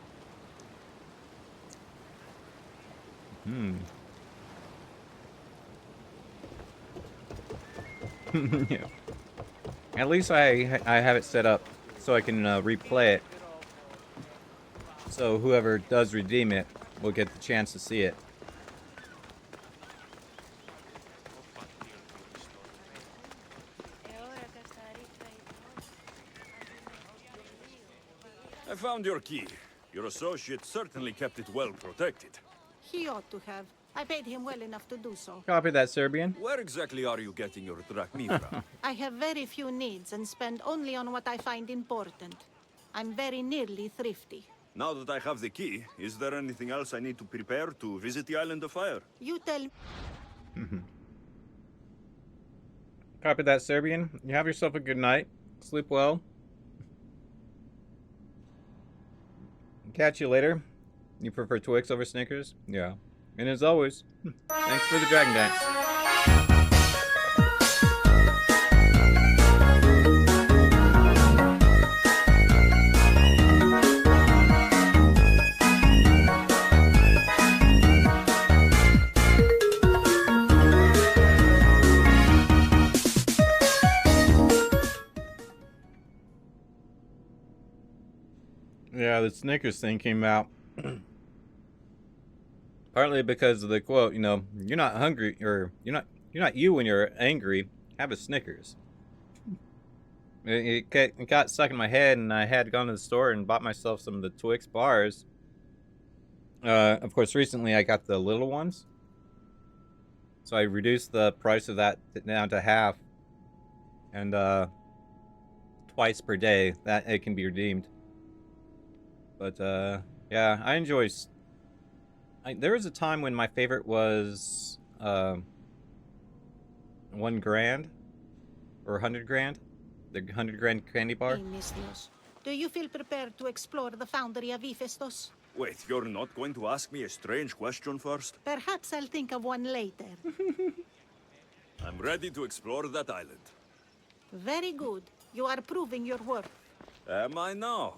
Yeah. At least I have it set up so I can replay it. So whoever does redeem it will get the chance to see it. I found your key. Your associate certainly kept it well protected. He ought to have. I paid him well enough to do so. Copy that, Serbian. Where exactly are you getting your drachmi from? I have very few needs and spend only on what I find important. I'm very nearly thrifty. Now that I have the key, is there anything else I need to prepare to visit the Island of Fire? You tell me. Copy that, Serbian. You have yourself a good night. Sleep well. Catch you later. You prefer Twix over Snickers? Yeah. And as always, thanks for the Dragon Dance. Yeah, the Snickers thing came out partly because of the quote, you know, you're not hungry, or you're not you when you're angry, have a Snickers. It got stuck in my head, and I had gone to the store and bought myself some of the Twix bars. Of course, recently I got the little ones, so I reduced the price of that down to half, and twice per day that it can be redeemed. But yeah, I enjoy. There was a time when my favorite was $1 grand or 100 grand, the 100 grand candy bar. Misthios, do you feel prepared to explore the foundry of Hephaestus? Wait, you're not going to ask me a strange question first? Perhaps I'll think of one later. I'm ready to explore that island. Very good. You are proving your worth. Am I now?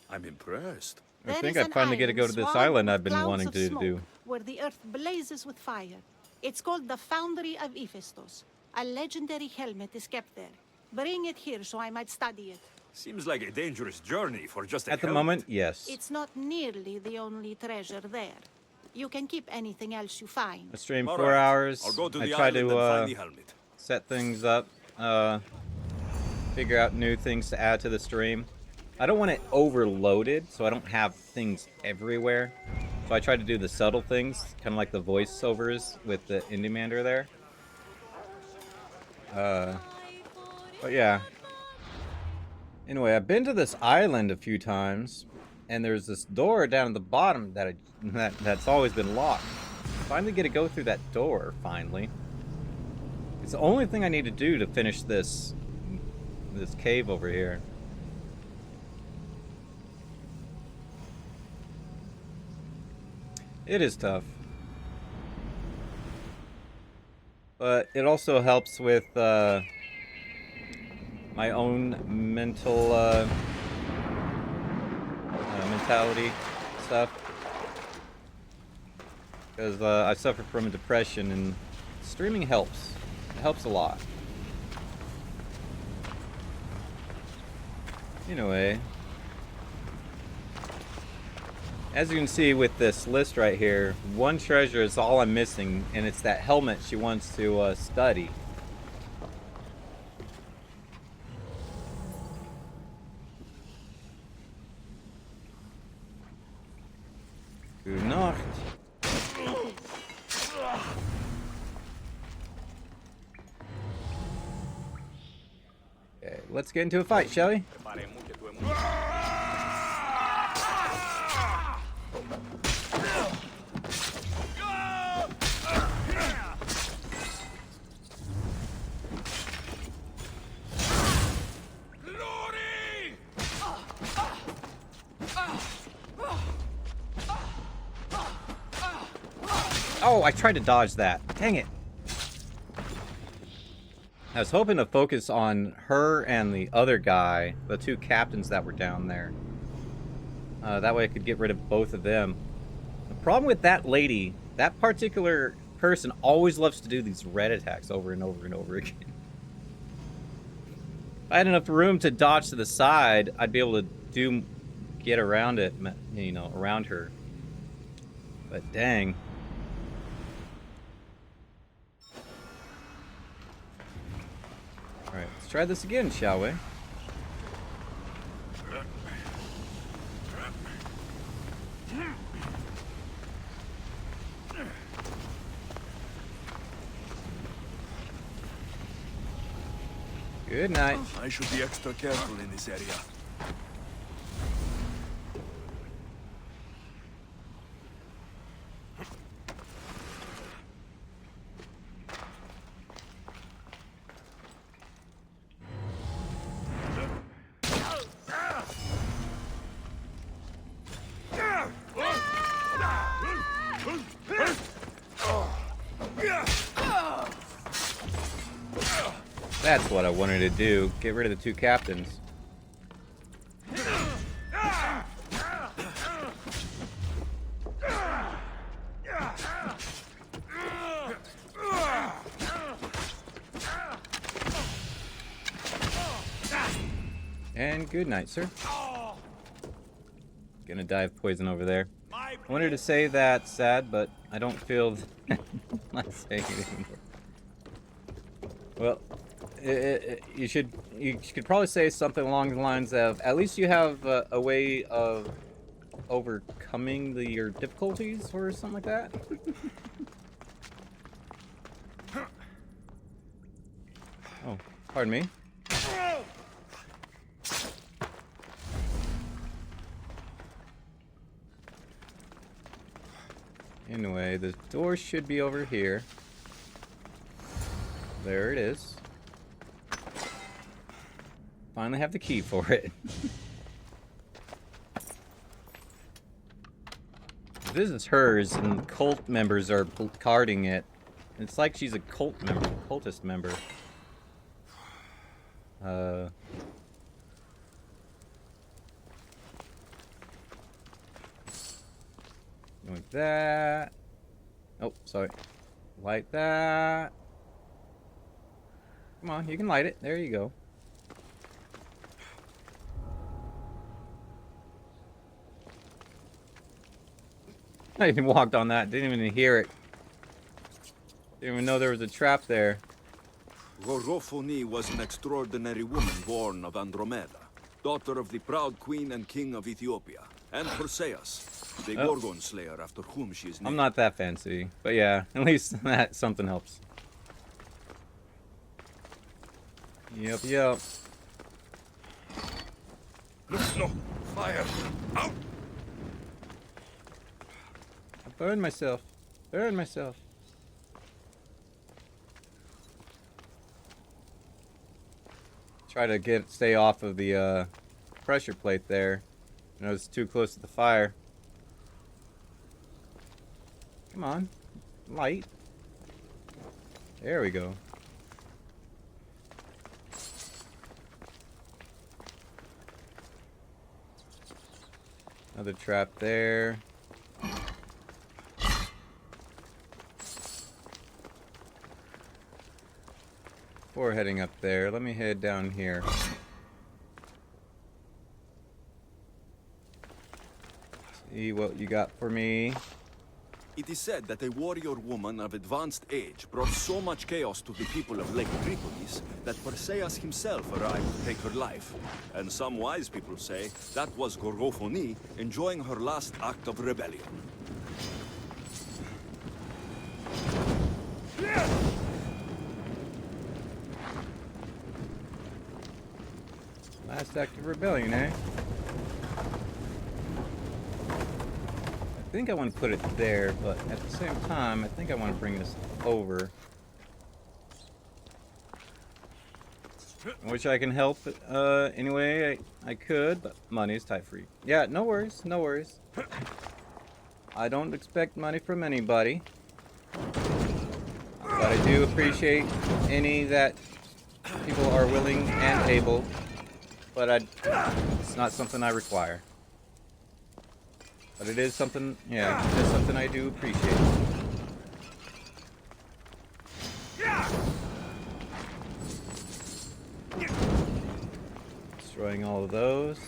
I'm impressed. I think I finally get to go to this island I've been wanting to do. Where the earth blazes with fire. It's called the Foundry of Hephaestus. A legendary helmet is kept there. Bring it here so I might study it. Seems like a dangerous journey for just a At the helmet. moment, yes. It's not nearly the only treasure there. You can keep anything else you find. I stream All 4 right. hours. I'll go to I the try island and find the to helmet. set things up, figure out new things to add to the stream. I don't want it overloaded, so I don't have things everywhere. So I try to do the subtle things, kind of like the voiceovers with the Indiemander there. But yeah. Anyway, I've been to this island a few times, and there's this door down at the bottom that's always been locked. Finally get to go through that door, finally. It's the only thing I need to do to finish this cave over here. It is tough. But it also helps with my own mentality stuff. Because I suffer from depression, and streaming helps. It helps a lot. Anyway. As you can see with this list right here, one treasure is all I'm missing, and it's that helmet she wants to study. Good Nacht. Okay, let's get into a fight, shall we? Oh, I tried to dodge that. Dang it. I was hoping to focus on her and the other guy, the two captains that were down there. That way I could get rid of both of them. The problem with that lady, that particular person always loves to do these red attacks over and over and over again. If I had enough room to dodge to the side, I'd be able to get around it, you know, around her. But dang. Alright, let's try this again, shall we? Good night. I should be extra careful in this area. That's what I wanted to do. Get rid of the two captains. And good night, sir. Gonna die of poison over there. I wanted to say that sad, but I don't feel like saying it anymore. Well, you could probably say something along the lines of, at least you have a way of overcoming your difficulties or something like that. Oh, pardon me. Anyway, the door should be over here. There it is. Finally have the key for it. This is hers, and cult members are guarding it. It's like she's a cultist member. Like that. Oh, sorry. Light that. Come on, you can light it. There you go. I even walked on that. Didn't even hear it. Didn't even know there was a trap there. Gorgophony was an extraordinary woman born of Andromeda, daughter of the proud queen and king of Ethiopia, and Perseus, the Gorgon slayer after whom she is named. I'm not that fancy, but yeah, at least that something helps. Yep. No, fire! Out! I burned myself. Try to stay off of the pressure plate there. You know, it's too close to the fire. Come on, light. There we go. Another trap there. Before heading up there, let me head down here. See what you got for me. It is said that a warrior woman of advanced age brought so much chaos to the people of Lake Tripolis that Perseus himself arrived to take her life. And some wise people say that was Gorgophony enjoying her last act of rebellion. Last act of rebellion, eh? I think I want to put it there, but at the same time, I think I want to bring this over. I wish I can help anyway I could, but money is tight for you. Yeah, no worries. I don't expect money from anybody. But I do appreciate any that people are willing and able. But it's not something I require. But it is something, yeah, it is something I do appreciate. Destroying all of those.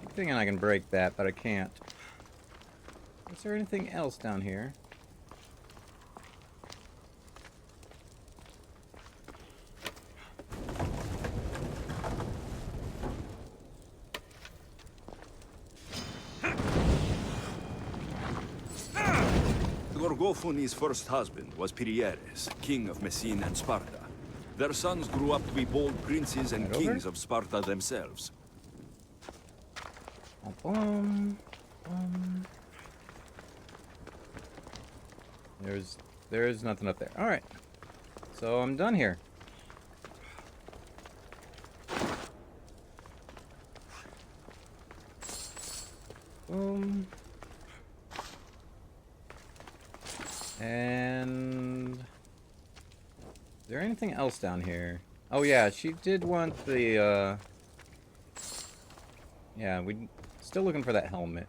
Keep thinking I can break that, but I can't. Is there anything else down here? Gorgophony's first husband was Pirieres, king of Messene and Sparta. Their sons grew up to be bold princes and kings of Sparta themselves. There's nothing up there. All right, so I'm done here. something else down here. Oh yeah, she did want the, yeah, we still looking for that helmet.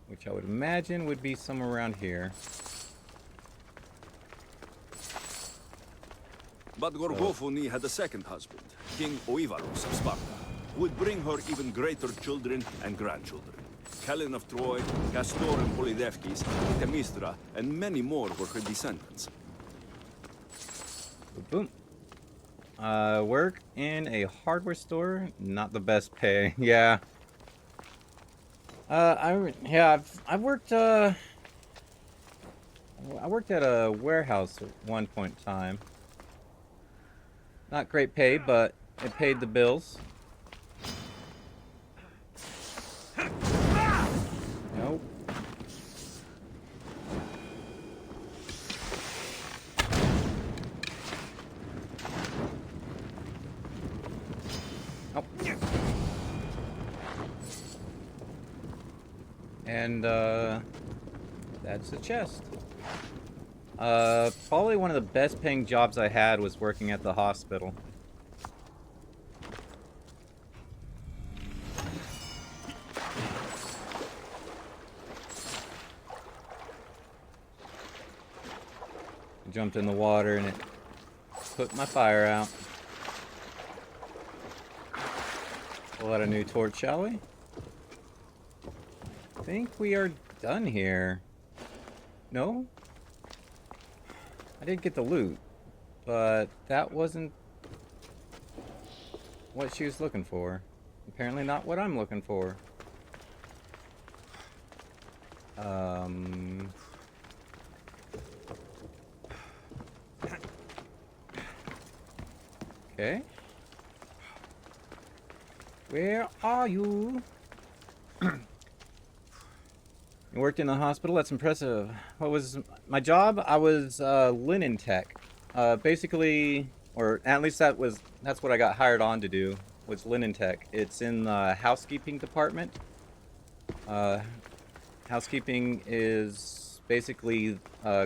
Which I would imagine would be somewhere around here. But Gorgofuni had a second husband, King Oivaros of Sparta, who would bring her even greater children and grandchildren. Helen of Troy, Castor and Polydevkis, Themystra, and many more were her descendants. Boom. Work in a hardware store, not the best pay. Yeah. I've worked I worked at a warehouse at one point in time. Not great pay, but it paid the bills. Nope. Oh. And, that's the chest. Probably one of the best paying jobs I had was working at the hospital. I jumped in the water and it put my fire out. Pull out a new torch, shall we? I think we are done here. No? I did get the loot, but that wasn't what she was looking for. Apparently not what I'm looking for. Okay. Where are you? You worked in the hospital? That's impressive. What was my job? I was linen tech. Basically, or at least that's what I got hired on to do, was linen tech. It's in the housekeeping department. Housekeeping is basically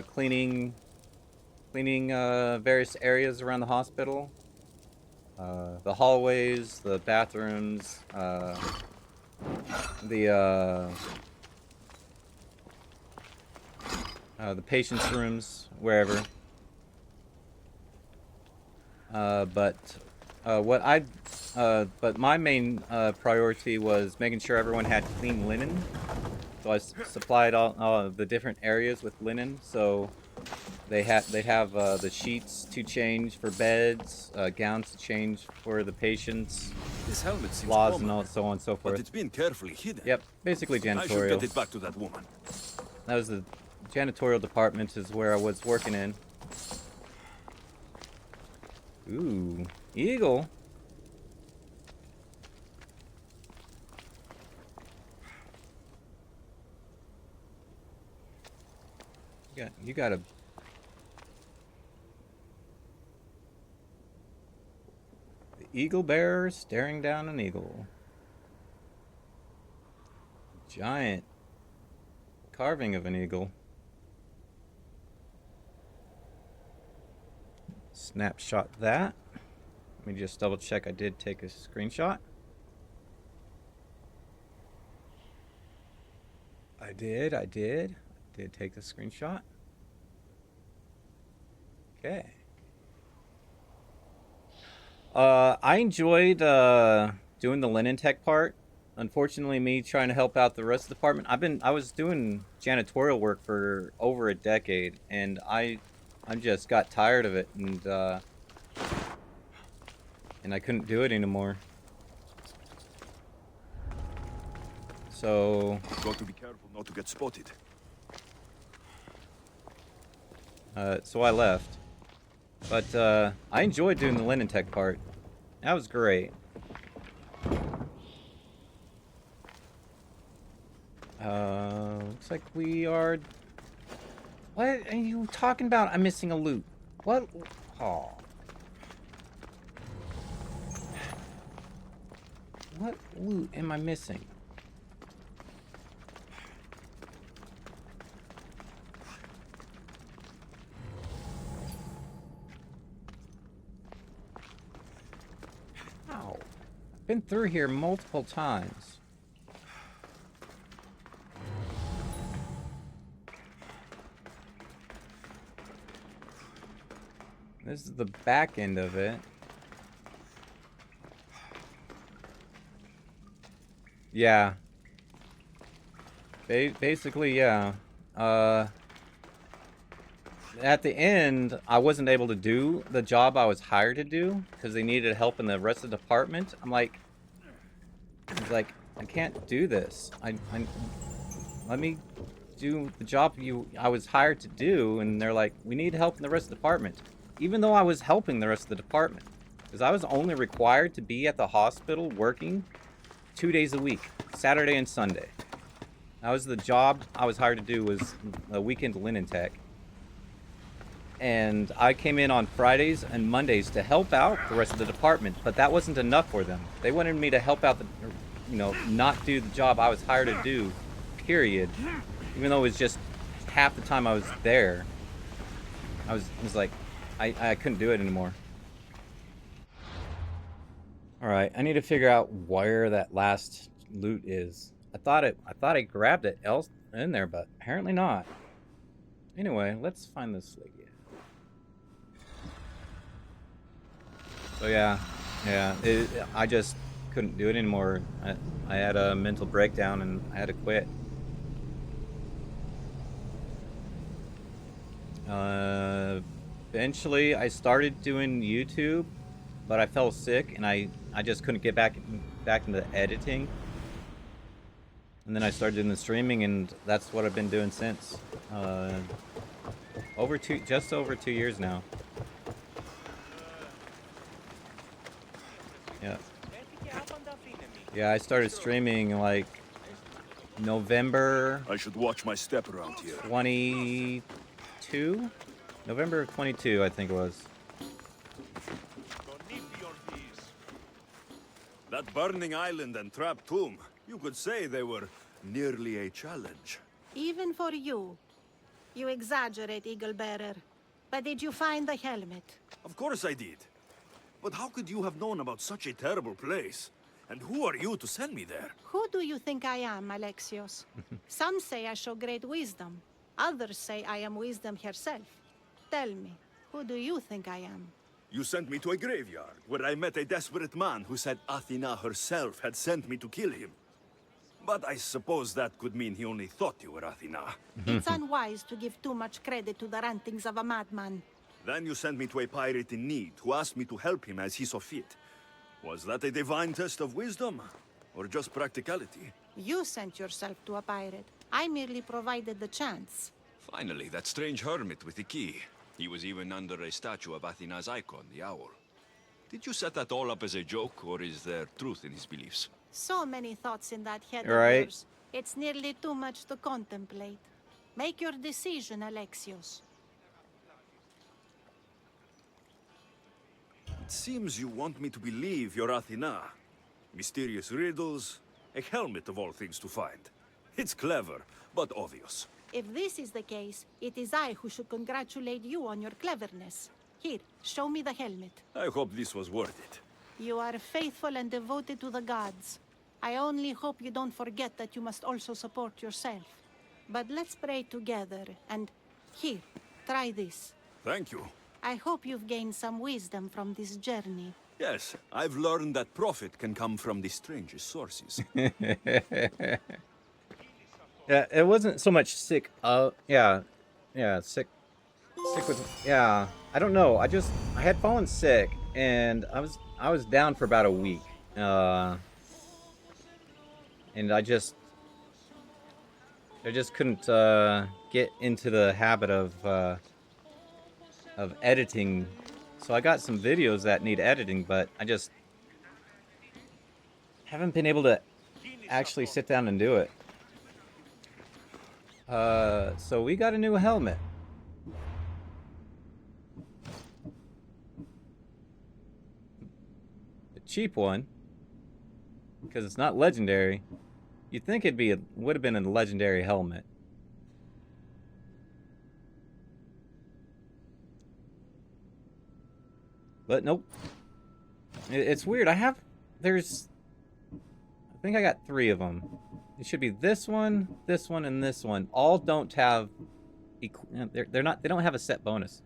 cleaning various areas around the hospital. The hallways, the bathrooms, the patients' rooms, wherever. But my main priority was making sure everyone had clean linen. So I supplied all of the different areas with linen. So they'd have the sheets to change for beds, gowns to change for the patients, This helmet seems cloths common, and so on and so forth. but it's been carefully hidden. Yep, basically I should janitorial. get it back to that woman. That was the janitorial department is where I was working in. Ooh, eagle. You got a the eagle bearer staring down an eagle. Giant carving of an eagle. Snapshot that. Let me just double check I did take a screenshot. I did take the screenshot. Okay. I enjoyed doing the linen tech part. Unfortunately, me trying to help out the rest of the department. I was doing janitorial work for over a decade, and I just got tired of it, and I couldn't do it anymore. So Got to be careful not to get spotted. so I left. But I enjoyed doing the linen tech part. That was great. Looks like we are... What are you talking about? I'm missing a loot. What? Oh. What loot am I missing? Been through here multiple times. This is the back end of it. Yeah. Basically, yeah. At the end, I wasn't able to do the job I was hired to do because they needed help in the rest of the department. I was like, I can't do this. Let me do the job I was hired to do, and they're like, we need help in the rest of the department. Even though I was helping the rest of the department. Because I was only required to be at the hospital working 2 days a week, Saturday and Sunday. That was the job I was hired to do, was a weekend linen tech. And I came in on Fridays and Mondays to help out the rest of the department, but that wasn't enough for them. They wanted me to help out not do the job I was hired to do, period. Even though it was just half the time I was there. I was like, I couldn't do it anymore. Alright, I need to figure out where that last loot is. I thought I grabbed it else in there, but apparently not. Anyway, let's find this lady. So yeah, I just couldn't do it anymore. I had a mental breakdown and I had to quit. Eventually, I started doing YouTube, but I fell sick and I just couldn't get back into editing. And then I started doing the streaming, and that's what I've been doing since. Just over 2 years now. Yeah. Yeah, I started streaming like November. I should watch my step around here. 22? November of 22, I think it was. That burning island and trapped tomb, you could say they were nearly a challenge. Even for you. You exaggerate, Eagle Bearer. But did you find the helmet? Of course I did. But how could you have known about such a terrible place? And who are you to send me there? Who do you think I am, Alexios? Some say I show great wisdom. Others say I am wisdom herself. Tell me, who do you think I am? You sent me to a graveyard, where I met a desperate man who said Athena herself had sent me to kill him. But I suppose that could mean he only thought you were Athena. It's unwise to give too much credit to the rantings of a madman. Then you sent me to a pirate in need, who asked me to help him as he saw fit. Was that a divine test of wisdom, or just practicality? You sent yourself to a pirate. I merely provided the chance. Finally, that strange hermit with the key. He was even under a statue of Athena's icon, the owl. Did you set that all up as a joke, or is there truth in his beliefs? So many thoughts in that head Right. of yours. It's nearly too much to contemplate. Make your decision, Alexios. It seems you want me to believe you're Athena. Mysterious riddles, a helmet of all things to find. It's clever, but obvious. If this is the case, it is I who should congratulate you on your cleverness. Here, show me the helmet. I hope this was worth it. You are faithful and devoted to the gods. I only hope you don't forget that you must also support yourself. But let's pray together, and here, try this. Thank you. I hope you've gained some wisdom from this journey. Yes, I've learned that profit can come from the strangest sources. Yeah, it wasn't so much sick. Sick with. Yeah, I don't know. I had fallen sick, and I was down for about a week. And I just couldn't get into the habit of editing. So I got some videos that need editing, but I just haven't been able to actually sit down and do it. So we got a new helmet. A cheap one, because it's not legendary. You'd think would have been a legendary helmet. But nope. It's weird. There's I think I got 3 of them. It should be this one, and this one. All don't have... They're not... They don't have a set bonus.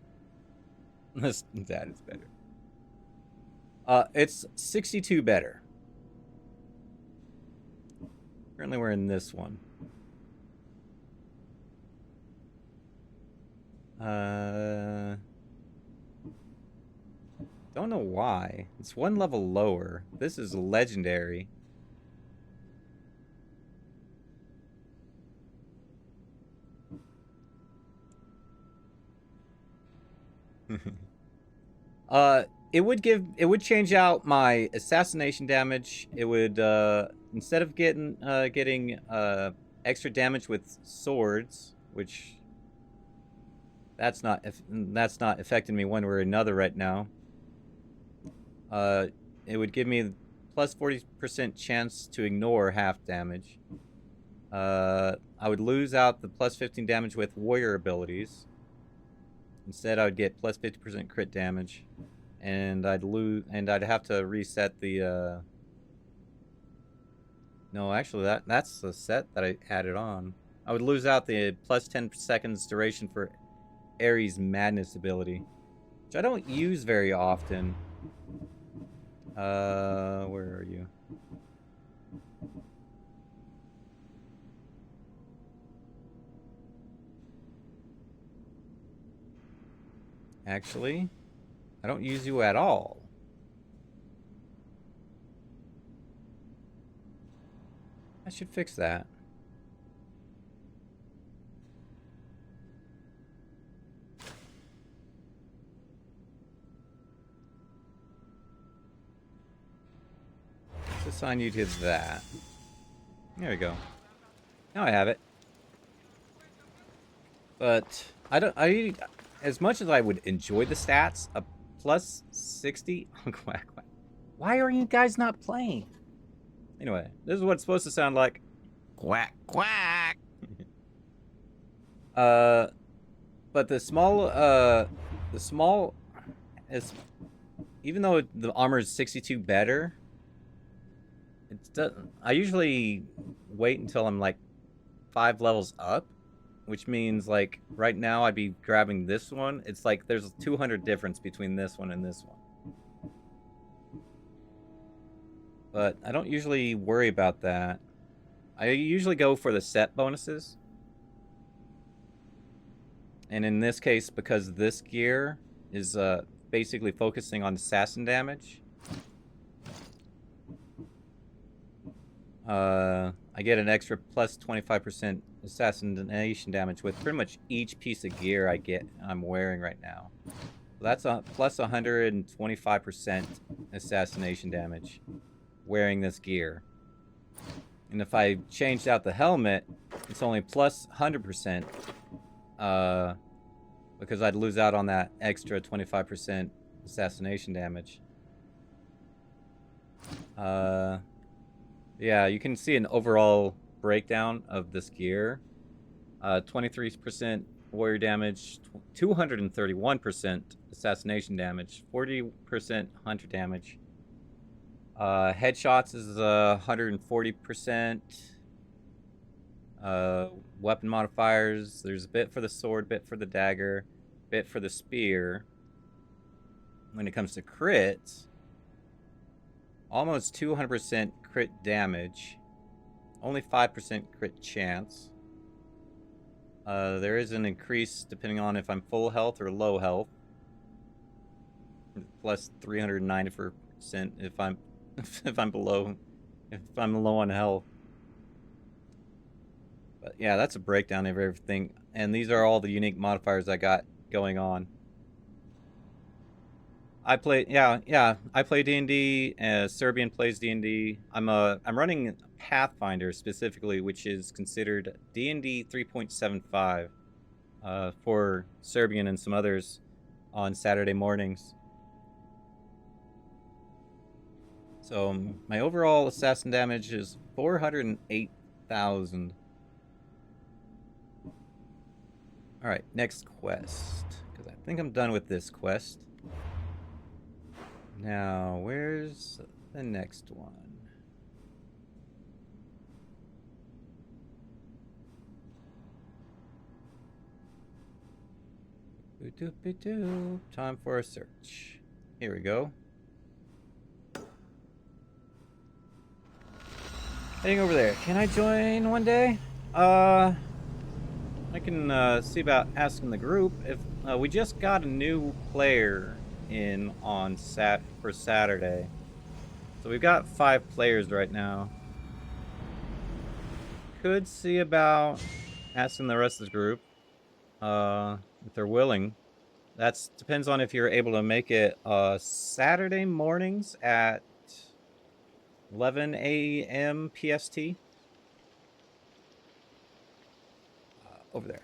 That is better. It's 62 better. Currently we're in this one. Don't know why. It's 1 level lower. This is legendary. It would change out my assassination damage. It would instead of getting extra damage with swords, which that's not affecting me one way or another right now. It would give me plus 40% chance to ignore half damage. I would lose out the plus 15 damage with warrior abilities. Instead, I would get plus 50% crit damage, and I'd have to reset the. No, actually, that's the set that I added on. I would lose out the plus 10 seconds duration for Ares' Madness ability, which I don't use very often. Where are you? Actually, I don't use you at all. I should fix that. Let's assign you to that. There we go. Now I have it. But as much as I would enjoy the stats, a plus 60... Why are you guys not playing? Anyway, this is what it's supposed to sound like. Quack, quack! But the small is... Even though the armor is 62 better, I usually wait until I'm like 5 levels up. Which means, like, right now I'd be grabbing this one. It's like there's 200 difference between this one and this one. But I don't usually worry about that. I usually go for the set bonuses. And in this case, because this gear is basically focusing on assassin damage, I get an extra plus 25% assassination damage with pretty much each piece of gear I'm wearing right now. So that's a plus 125% assassination damage wearing this gear. And if I changed out the helmet, it's only plus 100%, because I'd lose out on that extra 25% assassination damage. Yeah, you can see an overall breakdown of this gear. 23% warrior damage, 231% assassination damage, 40% hunter damage. Headshots is 140%. Weapon modifiers, there's a bit for the sword, bit for the dagger, bit for the spear. When it comes to crits, almost 200% crit damage, only 5% crit chance. There is an increase depending on if I'm full health or low health. Plus 390% if I'm low on health. But yeah, that's a breakdown of everything. And these are all the unique modifiers I got going on. I play D&D. Serbian plays D&D. I'm running Pathfinder specifically, which is considered D&D 3.75 for Serbian and some others on Saturday mornings. So my overall assassin damage is 408,000. All right, next quest, because I think I'm done with this quest. Now, where's the next one? Boo-doo-boo-doo. Time for a search. Here we go. Heading over there. Can I join one day? I can see about asking the group if we just got a new player in on for Saturday. So we've got 5 players right now. Could see about asking the rest of the group if they're willing. That depends on if you're able to make it Saturday mornings at 11 a.m. PST. Over there.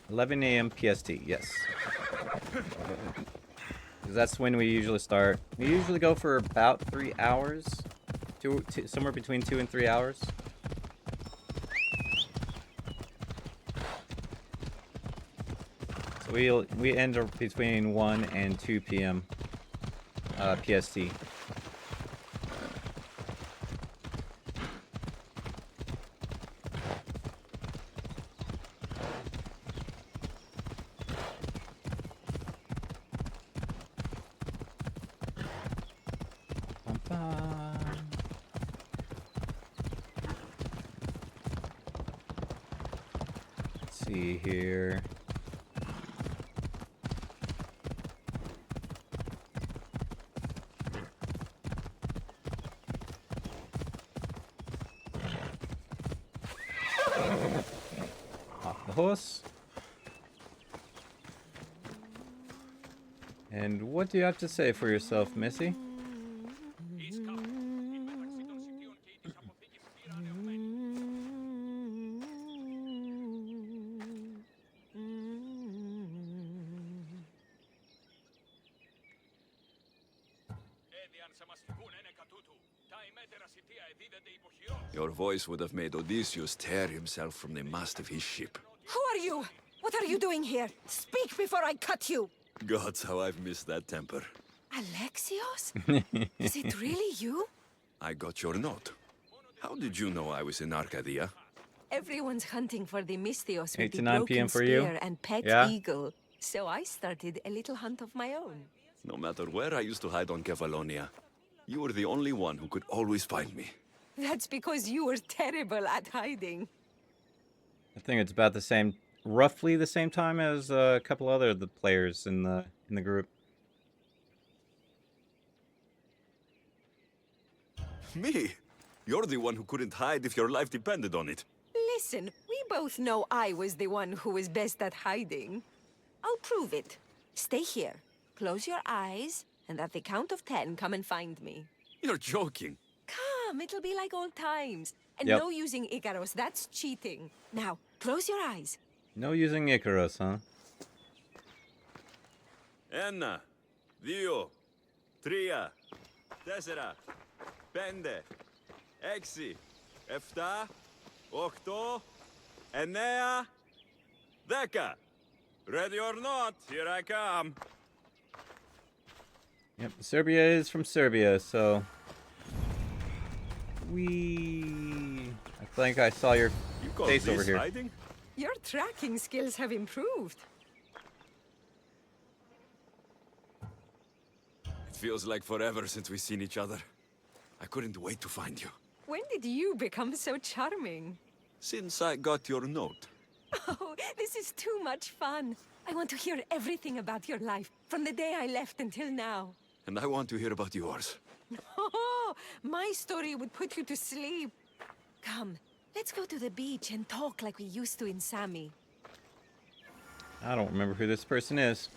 11 a.m. PST, yes. Because that's when we usually start. We usually go for about 3 hours. Somewhere between 2 and 3 hours. So we end up between 1 and 2 p.m. PST. Let's see here. Off the horse. And what do you have to say for yourself, Missy? Your voice would have made Odysseus tear himself from the mast of his ship. Who are you? What are you doing here? Speak before I cut you! Gods, how I've missed that temper. Alexios? Is it really you? I got your note. How did you know I was in Arcadia? Everyone's hunting for the Misthios 8 with to the 9 broken p.m. for you? spear and pet Yeah. eagle. So I started a little hunt of my own. No matter where I used to hide on Kefalonia, you were the only one who could always find me. That's because you were terrible at hiding. I think it's about the same, roughly the same time as a couple other the players in the group. Me? You're the one who couldn't hide if your life depended on it. Listen, we both know I was the one who was best at hiding. I'll prove it. Stay here, close your eyes, and at the count of 10, come and find me. You're joking. Come, it'll be like old times. And Yep. no using Icaros, that's cheating. Now, close your eyes. No using Icaros, huh? Enna, Dio, Tria, Tessera, Pende, Exi, Efta, Octo, Enea, Deca. Ready or not, here I come. Yep, Serbia is from Serbia, so I think I saw your You call face this over here. hiding? Your tracking skills have improved. It feels like forever since we've seen each other. I couldn't wait to find you. When did you become so charming? Since I got your note. Oh, this is too much fun. I want to hear everything about your life, from the day I left until now. And I want to hear about yours. Oh, my story would put you to sleep. Come, let's go to the beach and talk like we used to in Sami. I don't remember who this person is.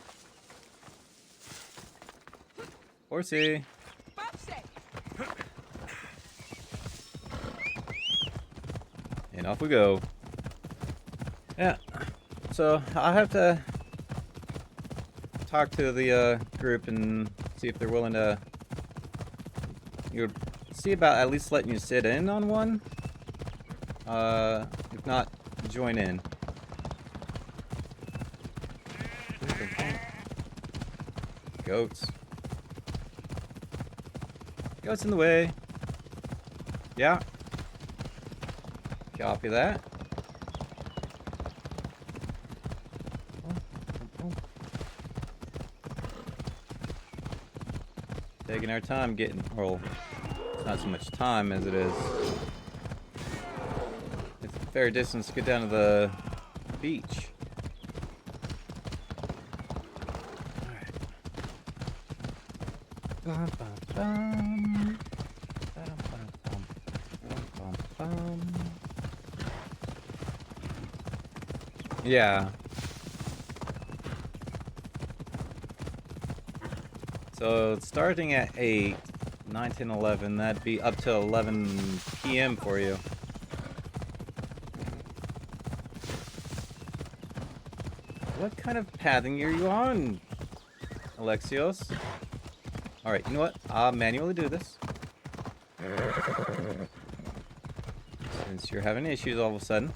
Horsey. And off we go. Yeah. So I'll have to talk to the group and see if they're willing to see about at least letting you sit in on one. If not, join in. Goats. Goats in the way. Yeah. Copy that. Taking our time getting, well, it's not so much time as it is. It's a fair distance to get down to the beach. Yeah. So starting at 8, 9, 10, 11, that'd be up to 11 p.m. for you. What kind of pathing are you on, Alexios? Alright, you know what? I'll manually do this. Since you're having issues all of a sudden.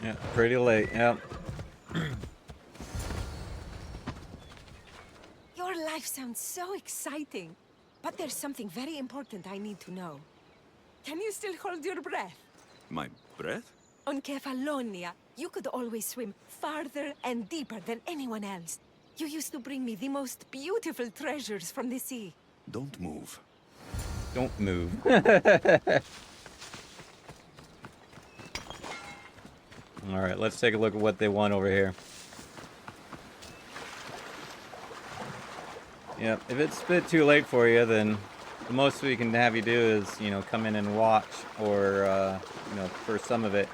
Yeah, pretty late, yep. Your life sounds so exciting. But there's something very important I need to know. Can you still hold your breath? My breath? On Kefalonia, you could always swim farther and deeper than anyone else. You used to bring me the most beautiful treasures from the sea. Don't move. Don't move. Alright, let's take a look at what they want over here. Yep, if it's a bit too late for you, then the most we can have you do is, you know, come in and watch, or, you know, for some of it.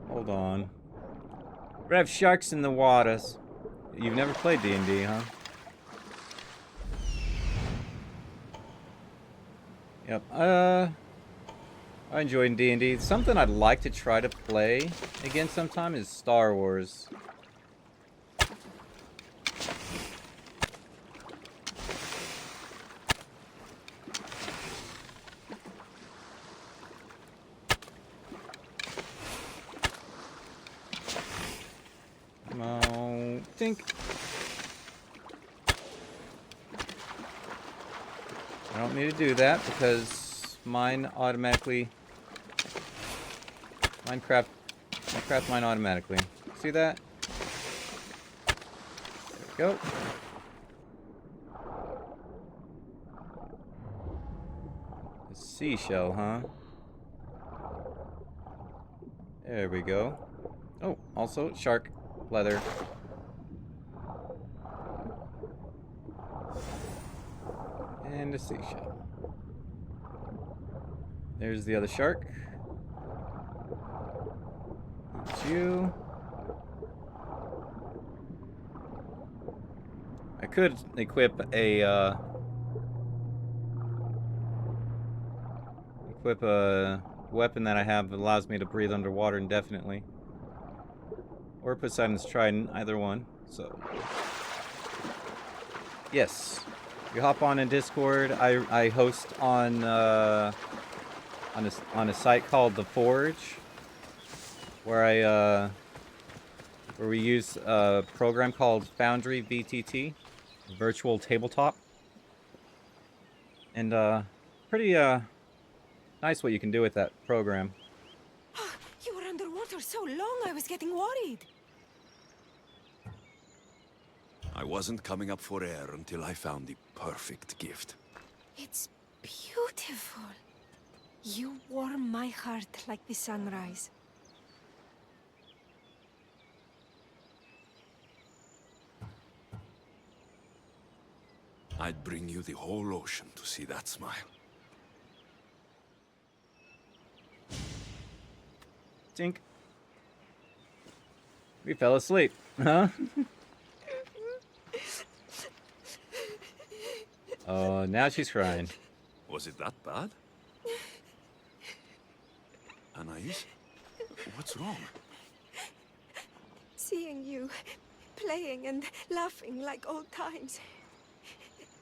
Hold on. We have sharks in the waters. You've never played D&D, huh? Yep. I enjoy D&D. Something I'd like to try to play again sometime is Star Wars. Come on, think. I don't need to do that because mine automatically. Minecraft. I craft mine automatically. See that? There we go. A seashell, huh? There we go. Oh, also shark leather. And a seashell. There's the other shark. That's you. I could equip a weapon that I have that allows me to breathe underwater indefinitely. Or Poseidon's Trident, either one. So yes. You hop on in Discord. I host on a site called The Forge, where we use a program called Foundry VTT, virtual tabletop, and pretty nice what you can do with that program. You were underwater so long, I was getting worried. I wasn't coming up for air until I found the perfect gift. It's beautiful. You warm my heart like the sunrise. I'd bring you the whole ocean to see that smile. Tink. We fell asleep, huh? Oh, now she's crying. Was it that bad? Anais? Achilles? What's wrong? Seeing you playing and laughing like old times.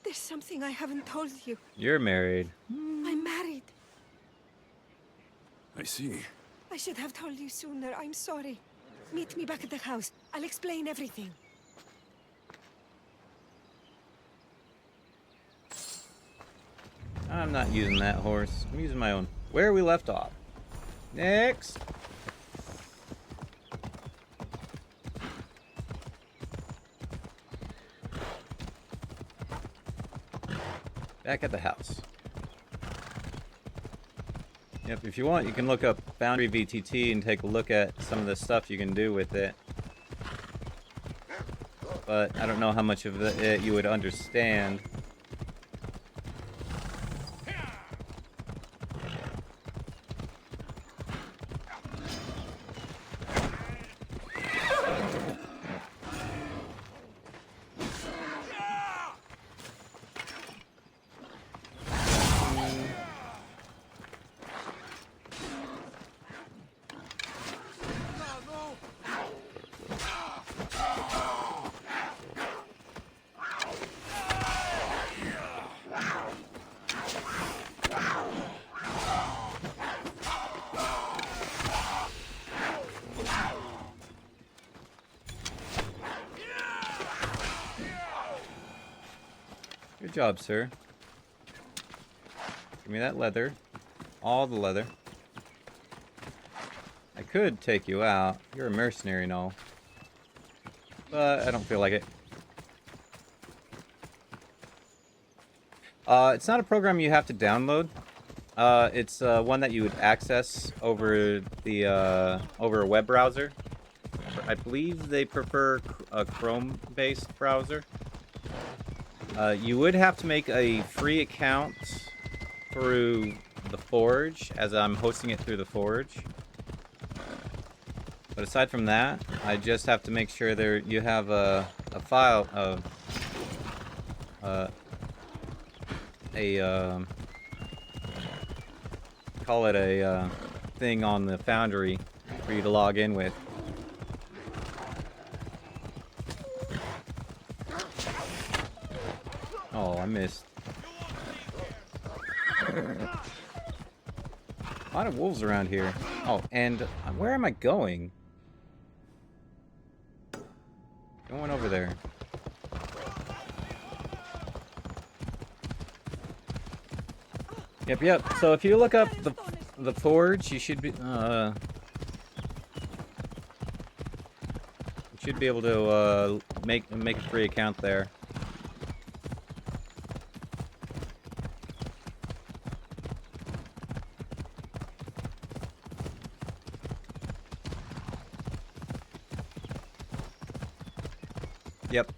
There's something I haven't told you. You're married. I'm married. I see. I should have told you sooner. I'm sorry. Meet me back at the house. I'll explain everything. I'm not using that horse. I'm using my own. Where we left off. Next. Back at the house. Yep, if you want, you can look up Foundry VTT and take a look at some of the stuff you can do with it. But I don't know how much of it you would understand. Good job, sir. Give me that leather. All the leather. I could take you out. You're a mercenary and all. But I don't feel like it. It's not a program you have to download. It's one that you would access over the over a web browser. I believe they prefer a Chrome-based browser. You would have to make a free account through the Forge, as I'm hosting it through the Forge. But aside from that, I just have to make sure there you have a file of call it a thing on the Foundry for you to log in with. Oh, I missed. A lot of wolves around here. Oh, and where am I going? Going over there. Yep. So if you look up the Forge, you should be able to make a free account there. Yep.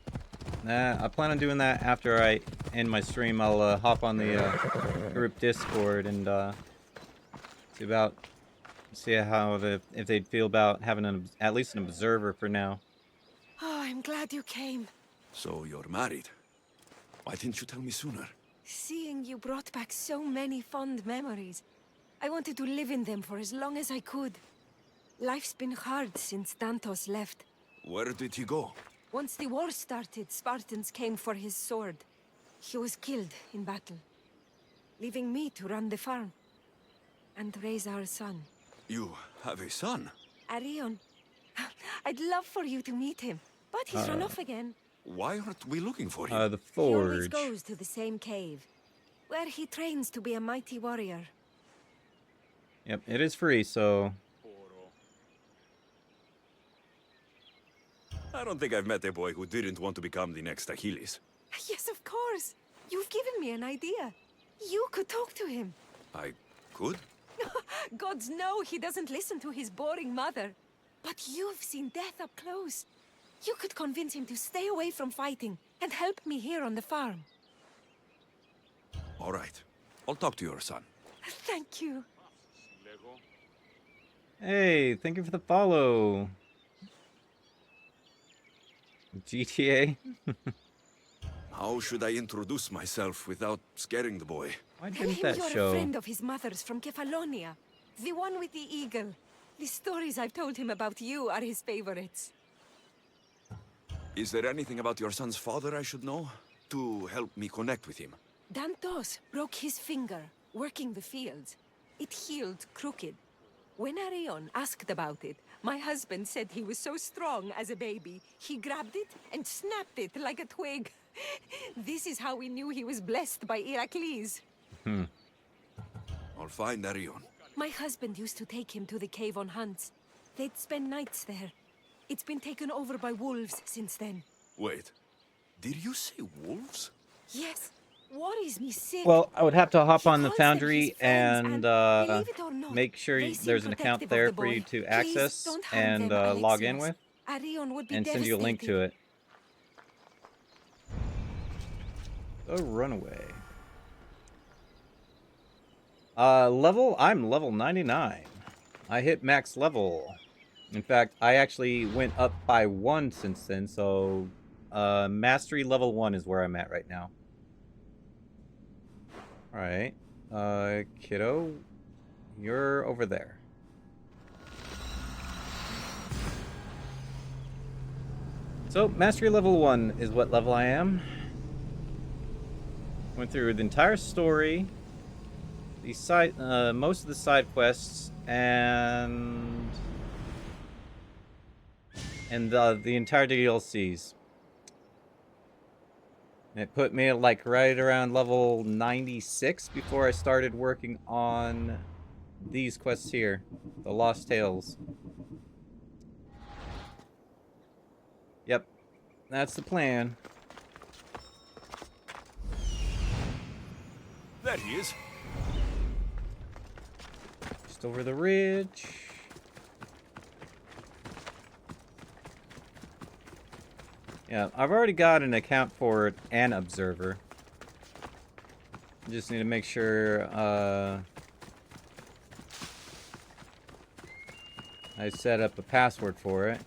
I plan on doing that after I end my stream. I'll hop on the group Discord and see how if they'd feel about having at least an observer for now. Oh, I'm glad you came. So you're married. Why didn't you tell me sooner? Seeing you brought back so many fond memories. I wanted to live in them for as long as I could. Life's been hard since Dantos left. Where did he go? Once the war started, Spartans came for his sword. He was killed in battle, leaving me to run the farm and raise our son. You have a son? Arion. I'd love for you to meet him, but he's run off again. Why aren't we looking for him? The He always Forge. goes to the same cave, where he trains to be a mighty warrior. Yep, it is free, so... I don't think I've met a boy who didn't want to become the next Achilles. Yes, of course. You've given me an idea. You could talk to him. I could? Gods know he doesn't listen to his boring mother. But you've seen death up close. You could convince him to stay away from fighting and help me here on the farm. All right. I'll talk to your son. Thank you. Hey, thank you for the follow. GTA? How should I introduce myself without scaring the boy? Why Tell didn't him that you're a show? friend of his mother's from Kefalonia. The one with the eagle. The stories I've told him about you are his favorites. Is there anything about your son's father I should know? To help me connect with him? Dantos broke his finger, working the fields. It healed crooked. When Arion asked about it, my husband said he was so strong as a baby, he grabbed it and snapped it like a twig. This is how we knew he was blessed by Heracles. I'll find Arion. My husband used to take him to the cave on hunts. They'd spend nights there. It's been taken over by wolves since then. Wait, did you say wolves? Yes. Worries me sick. Well, I would have to hop He on the calls them foundry his friends, and believe it or not, make sure they seem there's an account protective of there the for you boy. to Please access don't harm and them, log in Alexios. with, Arion would be and send you a link to devastated. it. A runaway. I'm level 99. I hit max level. In fact, I actually went up by 1 since then, so mastery level 1 is where I'm at right now. Alright. Kiddo, you're over there. So, mastery level 1 is what level I am. Went through the entire story, the side, most of the side quests, and the entire DLCs. And it put me like right around level 96 before I started working on these quests here, the Lost Tales. Yep, that's the plan. There he is. Just over the ridge. Yeah, I've already got an account for it and observer. Just need to make sure I set up a password for it.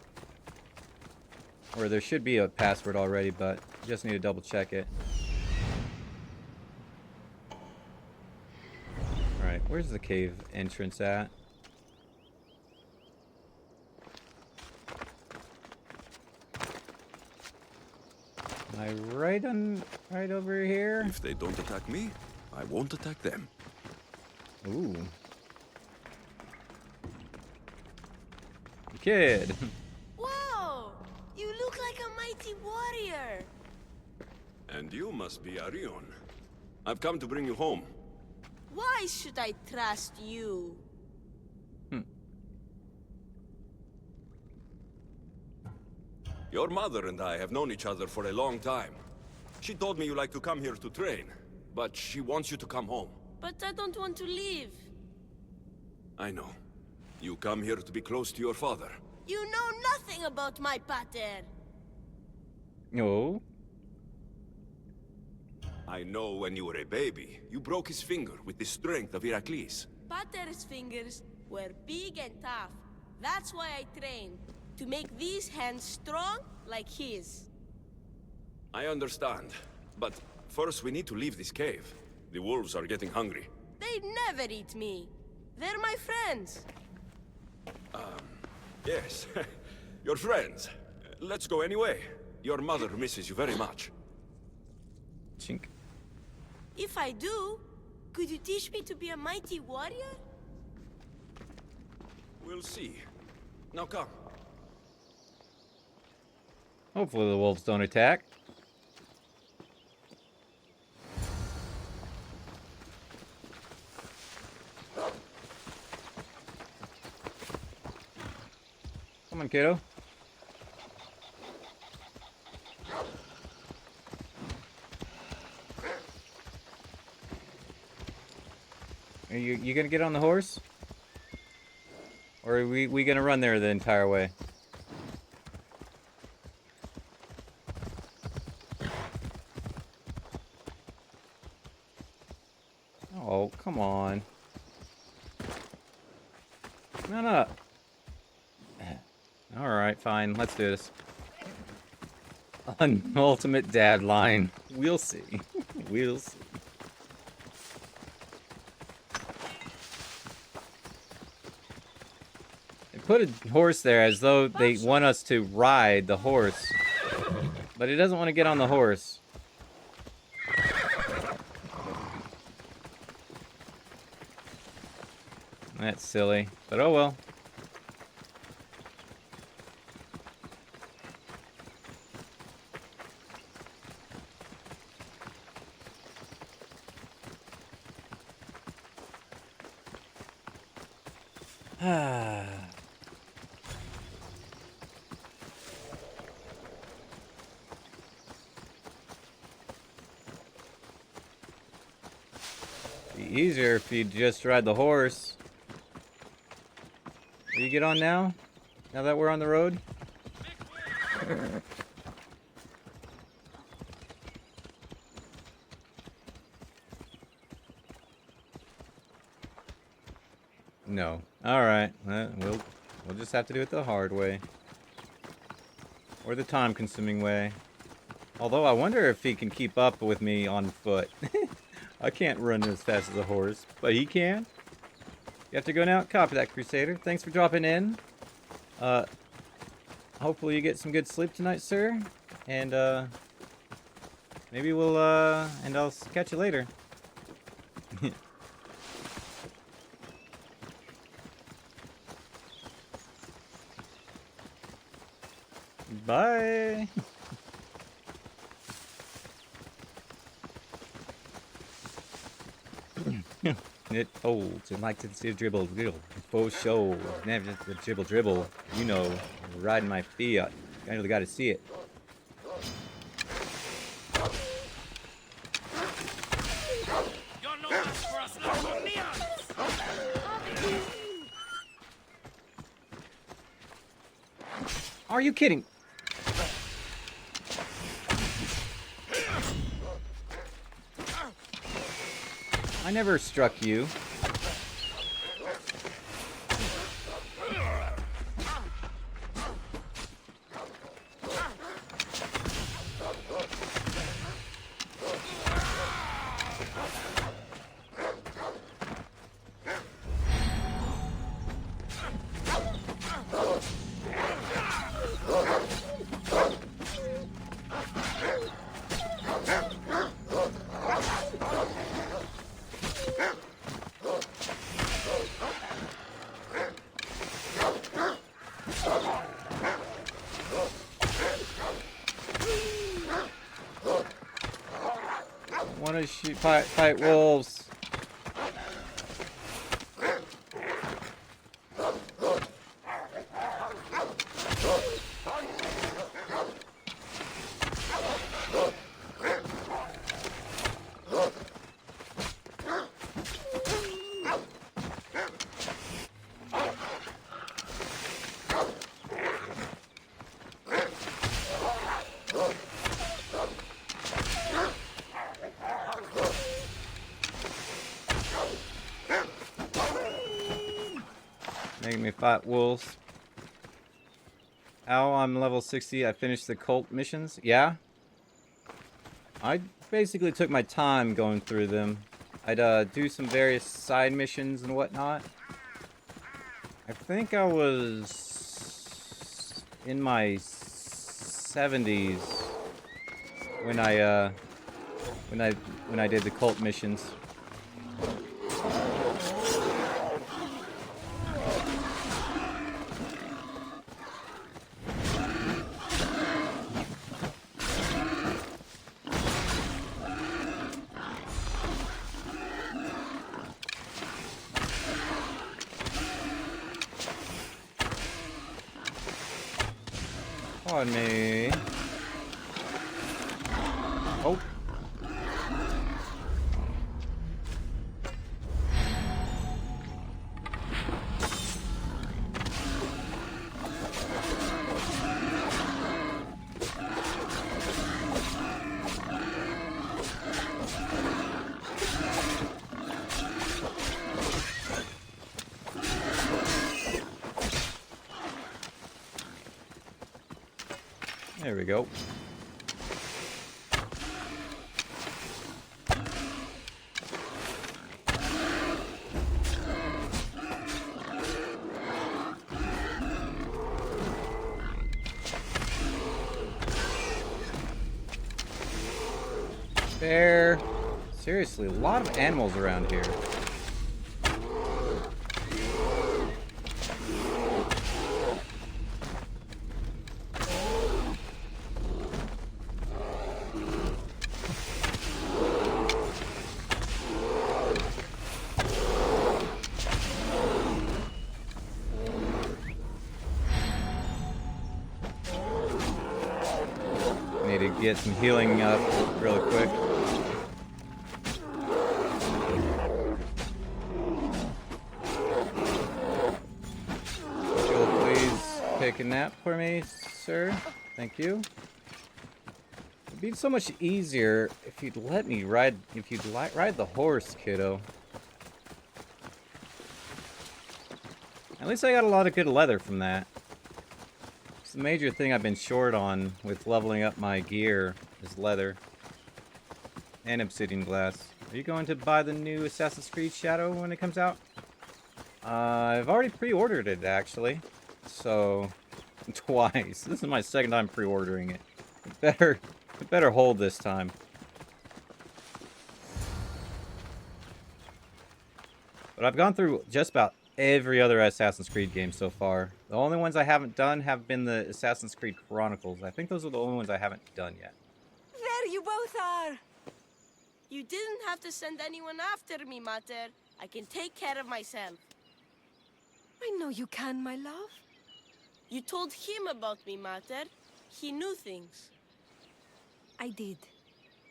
Or there should be a password already, but just need to double check it. Alright, where's the cave entrance at? Am I right over here? If they don't attack me, I won't attack them. Ooh. Kid. Whoa! You look like a mighty warrior. And you must be Arion. I've come to bring you home. Why should I trust you? Your mother and I have known each other for a long time. She told me you like to come here to train, but she wants you to come home. But I don't want to leave. I know. You come here to be close to your father. You know nothing about my pater. No. I know when you were a baby, you broke his finger with the strength of Heracles. Pater's fingers were big and tough. That's why I trained. To make these hands strong like his. I understand, but first we need to leave this cave. The wolves are getting hungry. They never eat me. They're my friends. Yes, your friends. Let's go anyway. Your mother misses you very much. Chink. If I do, could you teach me to be a mighty warrior? We'll see. Now come. Hopefully the wolves don't attack. Come on, kiddo. Are you gonna get on the horse? Or are we gonna run there the entire way? Oh, come on. No. Alright, fine. Let's do this. An ultimate dad line. We'll see. We'll see. put a horse there as though they want us to ride the horse. But he doesn't want to get on the horse. That's silly, but oh well. Be easier if you just ride the horse. Will you get on now? Now that we're on the road? No. Alright. We'll just have to do it the hard way. Or the time-consuming way. Although I wonder if he can keep up with me on foot. I can't run as fast as a horse, but he can. You have to go now? Copy that, Crusader. Thanks for dropping in. Hopefully you get some good sleep tonight, sir. And, maybe we'll, and I'll catch you later. Bye. It folds and like to see a dribble. For show. Never just a dribble. You know, riding my feet. I really got to see it. You're no match for us, local neons! Are you kidding? I never struck you. Want to fight wolves. Making me fight wolves. Ow, I'm level 60. I finished the cult missions. Yeah? I basically took my time going through them. I'd do some various side missions and whatnot. I think I was in my 70s when I did the cult missions. On me. Oh. There we go. Bear. Seriously, a lot of animals around here. Need to get some healing up really quick. Would you please take a nap for me, sir? Thank you. It'd be so much easier if you'd let me ride. If you'd ride the horse, kiddo. At least I got a lot of good leather from that. The major thing I've been short on with leveling up my gear is leather and obsidian glass. Are you going to buy the new Assassin's Creed Shadow when it comes out? I've already pre-ordered it, actually. So, twice. This is my second time pre-ordering it. It better hold this time. But I've gone through just about every other Assassin's Creed game so far. The only ones I haven't done have been the Assassin's Creed Chronicles. I think those are the only ones I haven't done yet. There you both are! You didn't have to send anyone after me, Mater. I can take care of myself. I know you can, my love. You told him about me, Mater. He knew things. I did.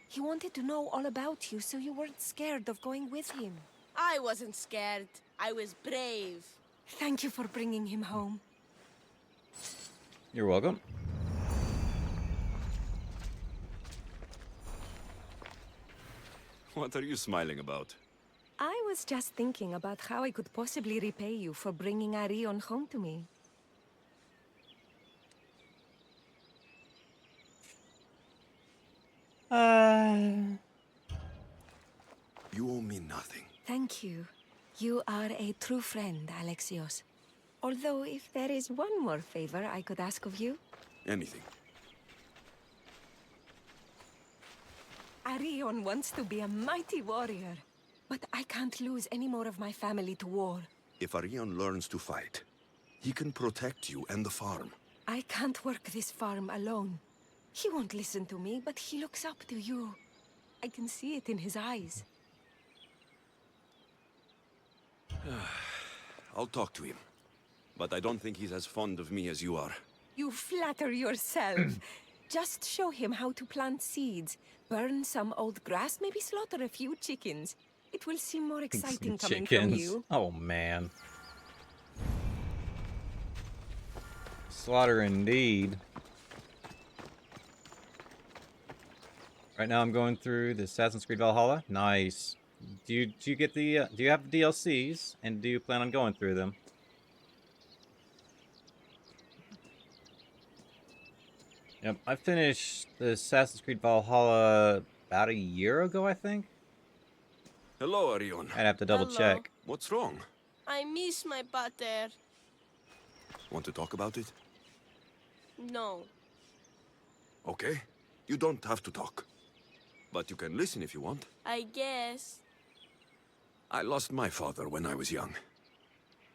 He wanted to know all about you, so you weren't scared of going with him. I wasn't scared. I was brave. Thank you for bringing him home. You're welcome. What are you smiling about? I was just thinking about how I could possibly repay you for bringing Arion home to me. You owe me nothing. Thank you. You are a true friend, Alexios. Although, if there is one more favor I could ask of you... Anything. Arion wants to be a mighty warrior. But I can't lose any more of my family to war. If Arion learns to fight, he can protect you and the farm. I can't work this farm alone. He won't listen to me, but he looks up to you. I can see it in his eyes. I'll talk to him. But I don't think he's as fond of me as you are. You flatter yourself. Just show him how to plant seeds, burn some old grass, maybe slaughter a few chickens. It will seem more exciting coming from you. Oh, man. Slaughter indeed. Right now I'm going through the Assassin's Creed Valhalla. Nice. Do you get the do you have the DLCs, and do you plan on going through them? Yep, I finished the Assassin's Creed Valhalla about a year ago, I think. Hello, Arion. I'd have to double check. What's wrong? I miss my pater. Want to talk about it? No. Okay. You don't have to talk. But you can listen if you want. I guess. I lost my father when I was young.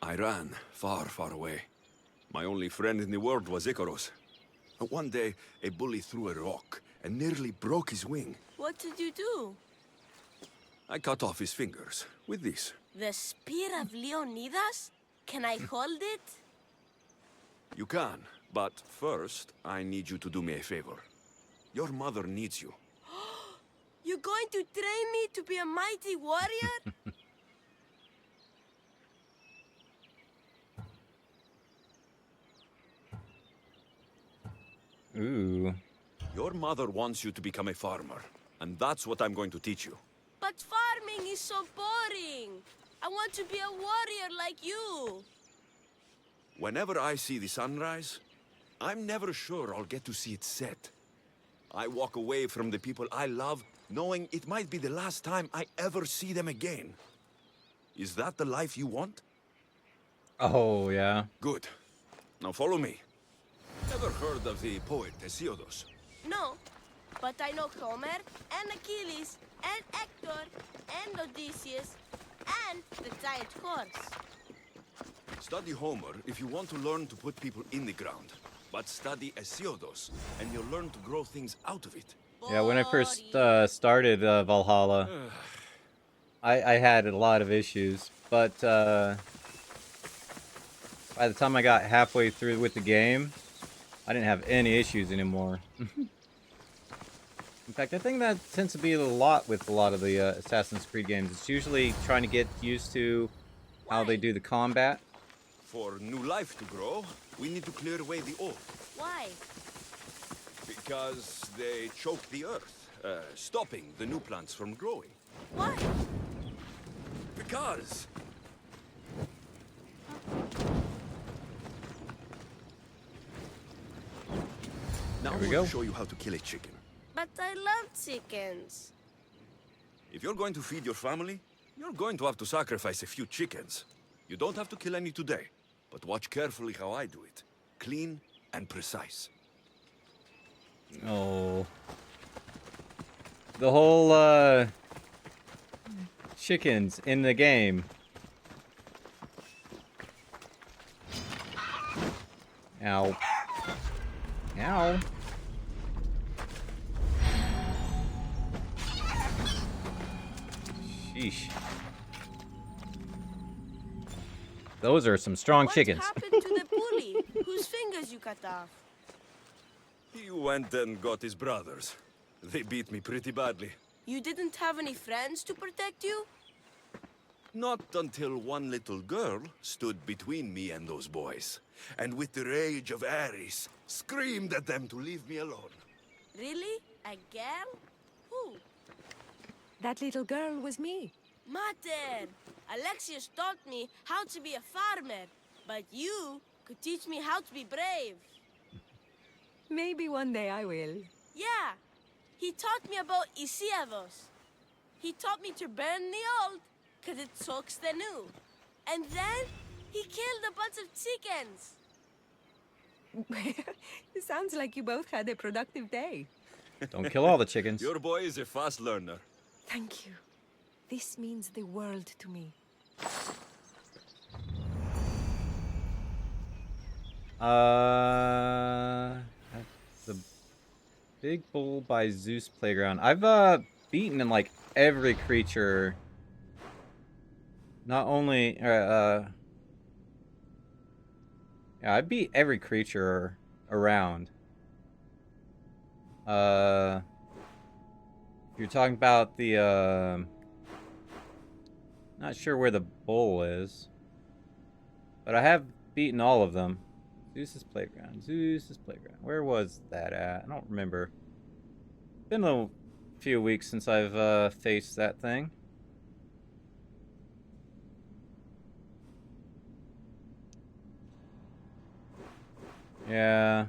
I ran far, far away. My only friend in the world was Icaros. But one day, a bully threw a rock and nearly broke his wing. What did you do? I cut off his fingers with this. The spear of Leonidas? Can I hold it? You can, but first, I need you to do me a favor. Your mother needs you. You're going to train me to be a mighty warrior? Ooh. Your mother wants you to become a farmer, and that's what I'm going to teach you. But farming is so boring. I want to be a warrior like you. Whenever I see the sunrise, I'm never sure I'll get to see it set. I walk away from the people I love, knowing it might be the last time I ever see them again. Is that the life you want? Oh, yeah. Good. Now follow me. Ever heard of the poet Hesiodos? No. but I know Homer and Achilles and Hector and Odysseus and the giant horse. Study Homer if you want to learn to put people in the ground. But study Hesiodos, and you'll learn to grow things out of it. Yeah, when I first started Valhalla, I had a lot of issues, but by the time I got halfway through with the game, I didn't have any issues anymore. In fact, I think that tends to be a lot with a lot of the Assassin's Creed games. It's usually trying to get used to how they do the combat. For new life to grow, we need to clear away the old. Why? Because they choke the earth, stopping the new plants from growing. Why? Because... Now There we I'm go. going to show you how to kill a chicken. But I love chickens. If you're going to feed your family, you're going to have to sacrifice a few chickens. You don't have to kill any today, but watch carefully how I do it. Clean and precise. Oh. The whole, chickens in the game. Ow. Ow. Sheesh. Those are some strong chickens. What happened to the bully whose fingers you cut off? He went and got his brothers. They beat me pretty badly. You didn't have any friends to protect you? Not until one little girl stood between me and those boys, and with the rage of Ares, screamed at them to leave me alone. Really? A girl? Who? That little girl was me. Mater! Alexius taught me how to be a farmer, but you could teach me how to be brave. Maybe one day I will. Yeah, he taught me about Hesiodos. He taught me to burn the old, because it soaks the new. And then he killed a bunch of chickens. It sounds like you both had a productive day. Don't kill all the chickens. Your boy is a fast learner. Thank you. This means the world to me. The Big Bull by Zeus Playground. I've beaten in like every creature. Not only yeah, I beat every creature around. You're talking about the not sure where the bull is, but I have beaten all of them. Zeus's Playground. Zeus's Playground. Where was that at? I don't remember. Been a few weeks since I've faced that thing. Yeah.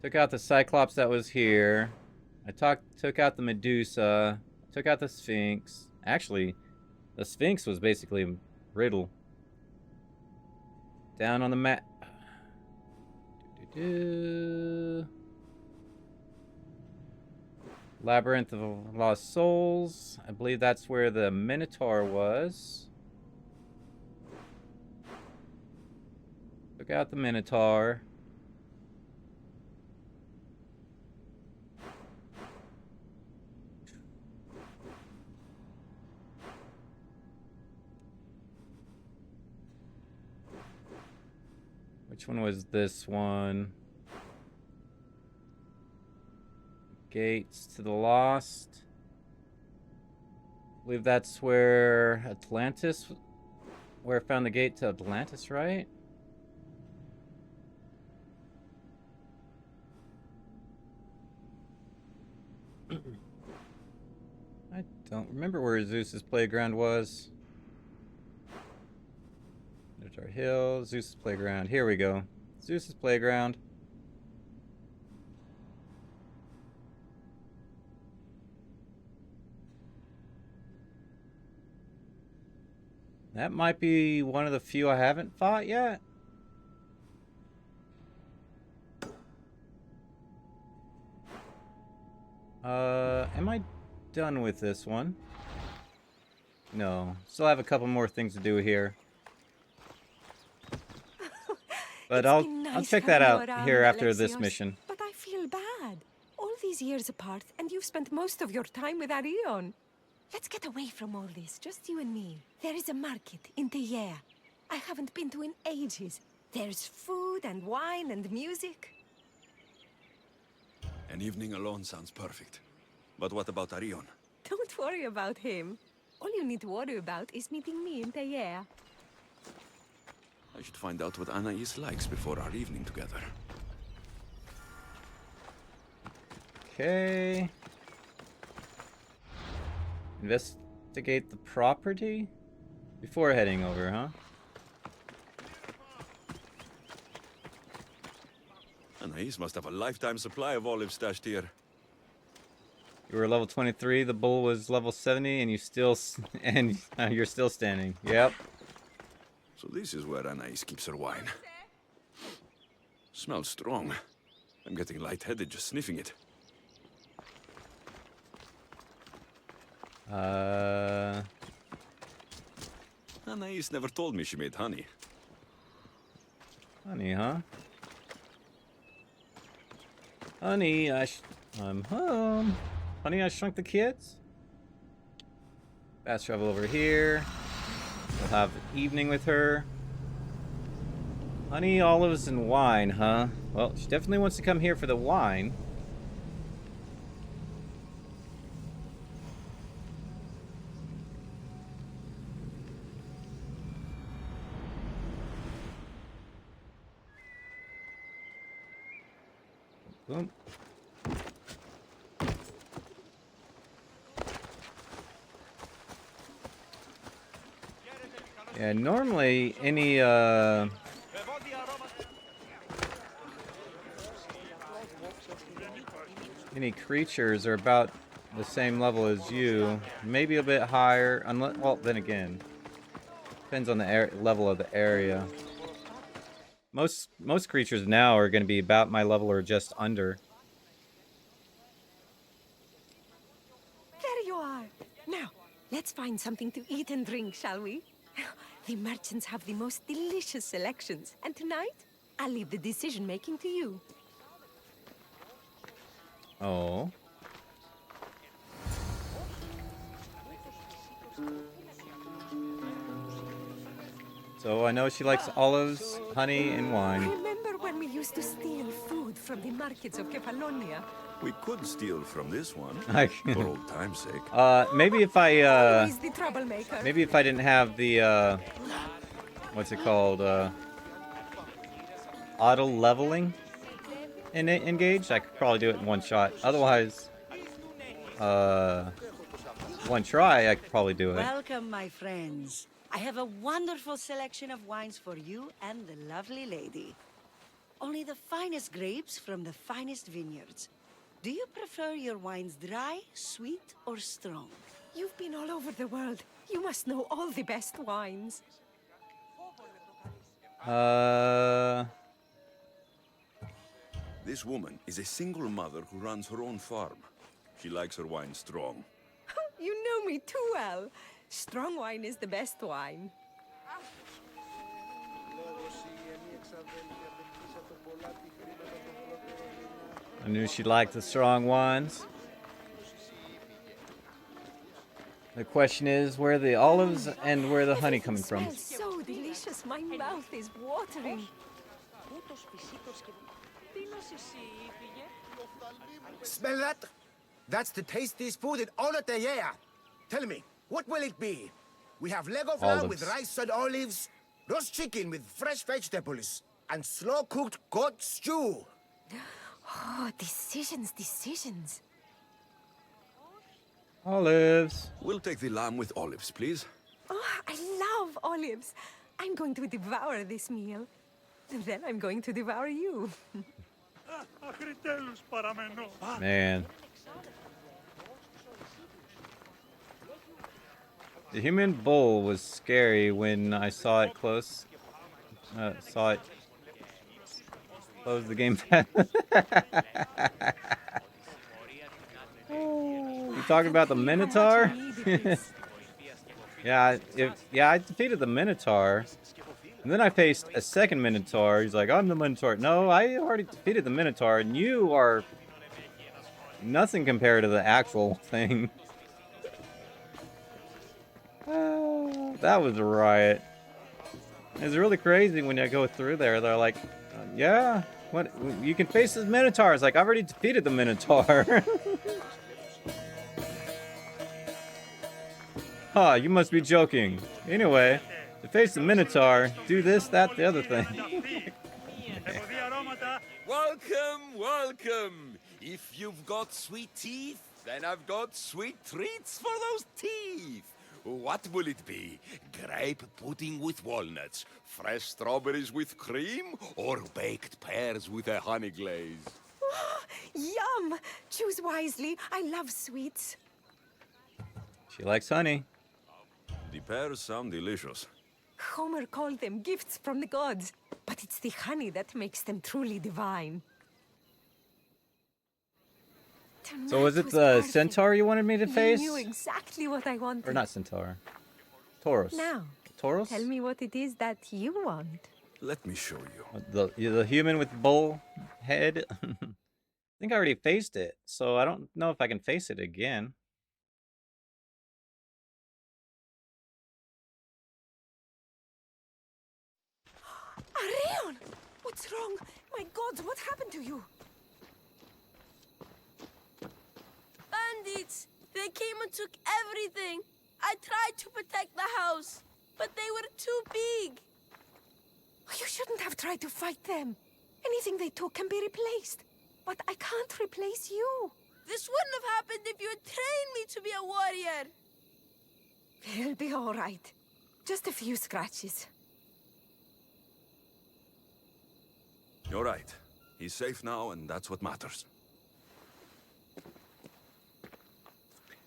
Took out the Cyclops that was here. I took out the Medusa. Took out the Sphinx. Actually, the Sphinx was basically a riddle. Down on the map. Labyrinth of Lost Souls. I believe that's where the Minotaur was. Took out the Minotaur. Which one was this one? Gates to the Lost. I believe that's where Atlantis, where I found the gate to Atlantis, right? I don't remember where Zeus's Playground was. There's our hill, Zeus's Playground. Here we go. Zeus's Playground. That might be one of the few I haven't fought yet. Am I done with this one? No. Still have a couple more things to do here. But I'll check that out here after this mission. But I feel bad. All these years apart, and you've spent most of your time with Arion. Let's get away from all this, just you and me. There is a market in Teia I haven't been to in ages. There's food and wine and music. An evening alone sounds perfect. But what about Arion? Don't worry about him. All you need to worry about is meeting me in Teia. I should find out what Anais likes before our evening together. Okay. Investigate the property before heading over, huh? Anais must have a lifetime supply of olives stashed here. You were level 23, the bull was level 70, and you're still standing. Yep. So this is where Anais keeps her wine. Smells strong. I'm getting lightheaded just sniffing it. Anais never told me she made honey. Honey, huh? Honey, I'm home. Honey, I Shrunk the Kids. Fast travel over here. We'll have evening with her. Honey, olives, and wine, huh? Well, she definitely wants to come here for the wine. Boom. Yeah, normally any creatures are about the same level as you, maybe a bit higher. Unless, well, then again, depends on the level of the area. Most creatures now are going to be about my level or just under. There you are. Now, let's find something to eat and drink, shall we? The merchants have the most delicious selections, and tonight, I'll leave the decision-making to you. Oh. So I know she likes olives, honey, and wine. Remember when we used to steal food from the markets of Kefalonia? We could steal from this one, I- for old time's sake. Maybe if I, Always the troublemaker. maybe if I didn't have the, what's it called, auto leveling engaged, I could probably do it in one shot. Otherwise, one try, I could probably do it. Welcome, my friends. I have a wonderful selection of wines for you and the lovely lady. Only the finest grapes from the finest vineyards. Do you prefer your wines dry, sweet, or strong? You've been all over the world. You must know all the best wines. This woman is a single mother who runs her own farm. She likes her wine strong. You know me too well. Strong wine is the best wine. I knew she liked the strong wines. The question is, where are the olives and where are the honey coming from? Smells so delicious. My mouth is watering. Smell that? That's the tastiest food in all of the year. Tell me, what will it be? We have Lego flour with rice and olives, roast chicken with fresh vegetables, and slow-cooked goat stew. Oh, decisions. Olives. We'll take the lamb with olives, please. Oh, I love olives. I'm going to devour this meal. And then I'm going to devour you. Man. The human bull was scary when I saw it close. Close the game. talking about the Minotaur? Yeah, I defeated the Minotaur. And then I faced a second Minotaur. He's like, I'm the Minotaur. No, I already defeated the Minotaur, and you are nothing compared to the actual thing. That was a riot. It's really crazy when you go through there. They're like, yeah, what? You can face this Minotaur. It's like, I've already defeated the Minotaur. Huh, you must be joking. Anyway, to face the Minotaur, do this, that, the other thing. Welcome, welcome. If you've got sweet teeth, then I've got sweet treats for those teeth. What will it be? Grape pudding with walnuts, fresh strawberries with cream, or baked pears with a honey glaze? Yum! Choose wisely. I love sweets. She likes honey. The pears sound delicious. Homer called them gifts from the gods, but it's the honey that makes them truly divine. So was it the centaur you wanted me to face? You knew exactly what I wanted. Or not centaur. Tauros. Now, Tauros? tell me what it is that you want. Let me show you. The human with bull head? I think I already faced it, so I don't know if I can face it again. Arion! What's wrong? My gods, what happened to you? Bandits! They came and took everything. I tried to protect the house, but they were too big. You shouldn't have tried to fight them. Anything they took can be replaced. But I can't replace you. This wouldn't have happened if you had trained me to be a warrior. It'll be all right. Just a few scratches. You're right. He's safe now, and that's what matters.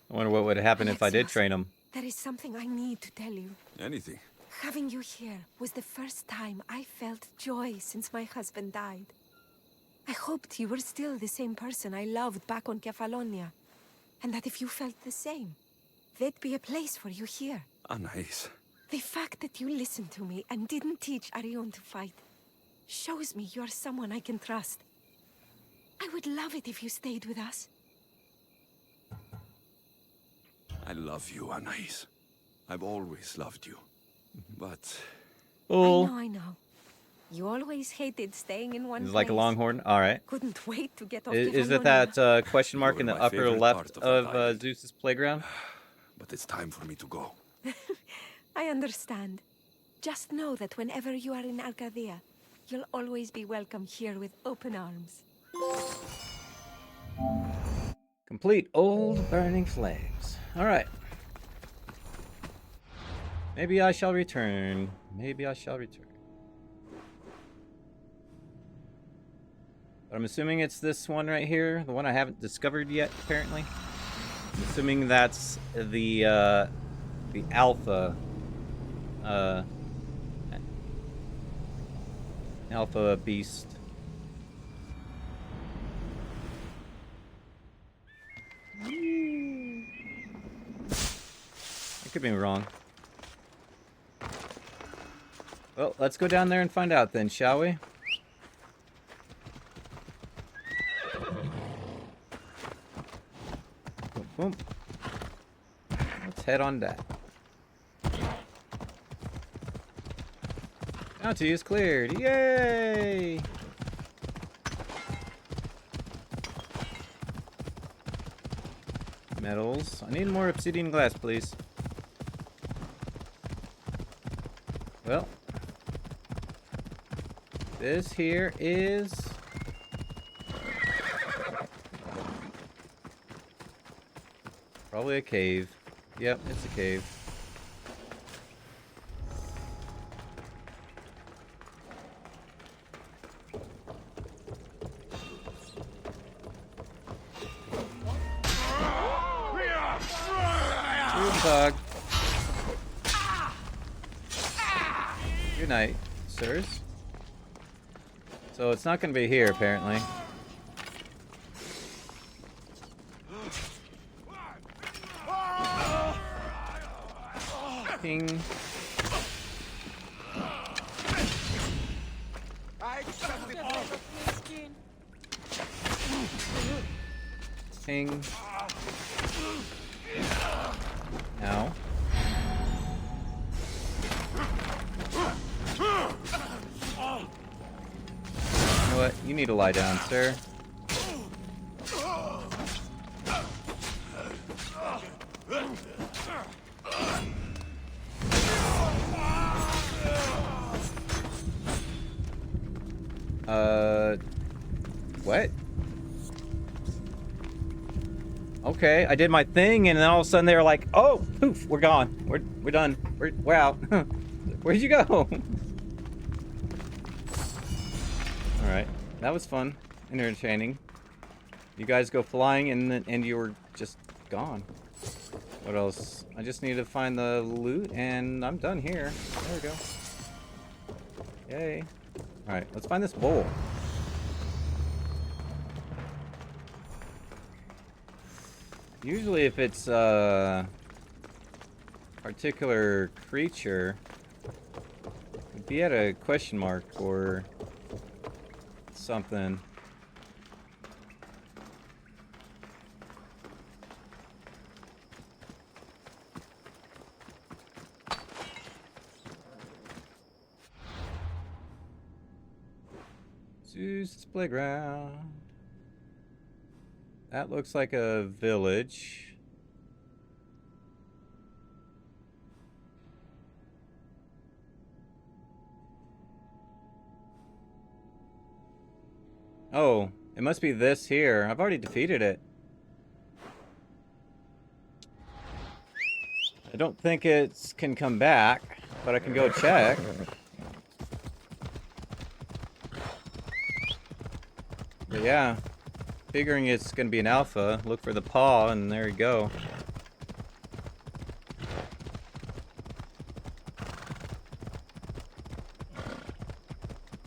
I wonder what would happen if I did train him. There is something I need to tell you. Anything. Having you here was the first time I felt joy since my husband died. I hoped you were still the same person I loved back on Kefalonia. And that if you felt the same, there'd be a place for you here. Anais. The fact that you listened to me and didn't teach Arion to fight shows me you're someone I can trust. I would love it if you stayed with us. I love you, Anais. I've always loved you. But... Oh. I know. You always hated staying in one It's place. like a longhorn? Alright. Couldn't wait to get off Is it Kefalonia. that question mark in the my upper favorite left part of that of Zeus's playground? But it's time for me to go. I understand. Just know that whenever you are in Arcadia, you'll always be welcome here with open arms. Complete old burning flames. Alright. Maybe I shall return. Maybe I shall return. But I'm assuming it's this one right here. The one I haven't discovered yet, apparently. I'm assuming that's the alpha. Alpha beast. I could be wrong. Well, let's go down there and find out then, shall we? Boom, boom. Let's head on down. Bounty is cleared. Yay! Metals. I need more obsidian glass, please. Well, this here is probably a cave. Yep, it's a cave. Dog. Good night, sirs. So it's not going to be here, apparently. Ping. Ping. Ow. You know what? You need to lie down, sir. What? Okay, I did my thing, and then all of a sudden they were like, "Oh, poof, we're gone. We're done. We're out." Where'd you go? All right, that was fun and entertaining. You guys go flying, and you were just gone. What else? I just need to find the loot, and I'm done here. There we go. Yay! All right, let's find this bowl. Usually if it's a particular creature, it'd be at a question mark or something. Zeus's playground. That looks like a village. Oh, it must be this here. I've already defeated it. I don't think it can come back, but I can go check. But yeah. Figuring it's gonna be an alpha, look for the paw, and there you go.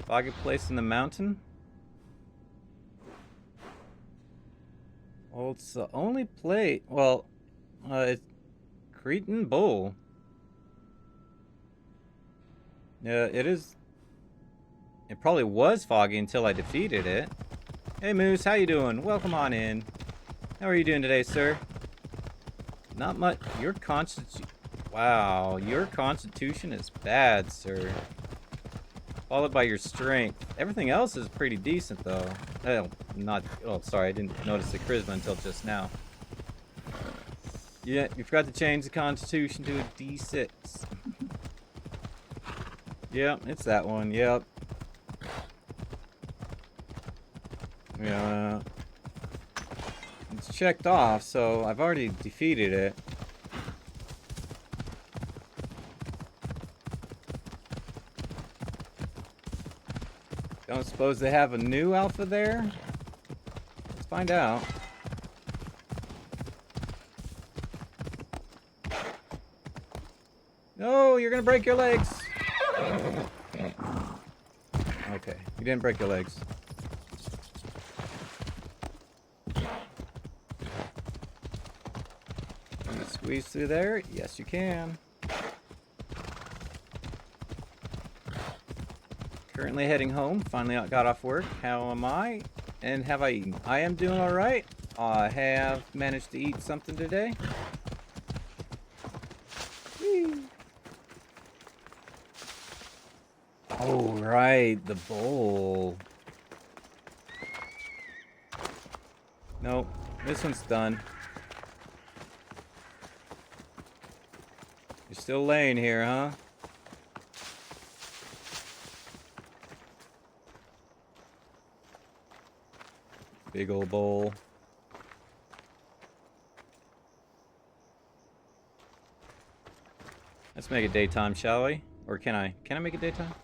Foggy place in the mountain? Well, it's the only place. Well, it's Cretan Bull. Yeah, it is. It probably was foggy until I defeated it. Hey Moose, how you doing? Welcome on in. How are you doing today, sir? Not much. Your constitution. Wow, your constitution is bad, sir. Followed by your strength. Everything else is pretty decent, though. Oh, not. Oh, sorry, I didn't notice the charisma until just now. Yeah, you forgot to change the constitution to a D6. Yep, it's that one. Yep. Yeah, it's checked off, so I've already defeated it. Don't suppose they have a new alpha there? Let's find out. No, you're gonna break your legs. Okay, you didn't break your legs. Squeeze through there? Yes, you can. Currently heading home. Finally got off work. How am I? And have I eaten? I am doing alright. I have managed to eat something today. Whee. Oh, right. The bowl. Nope. This one's done. You're still laying here, huh? Big old bowl. Let's make it daytime, shall we? Or can I? Can I make it daytime?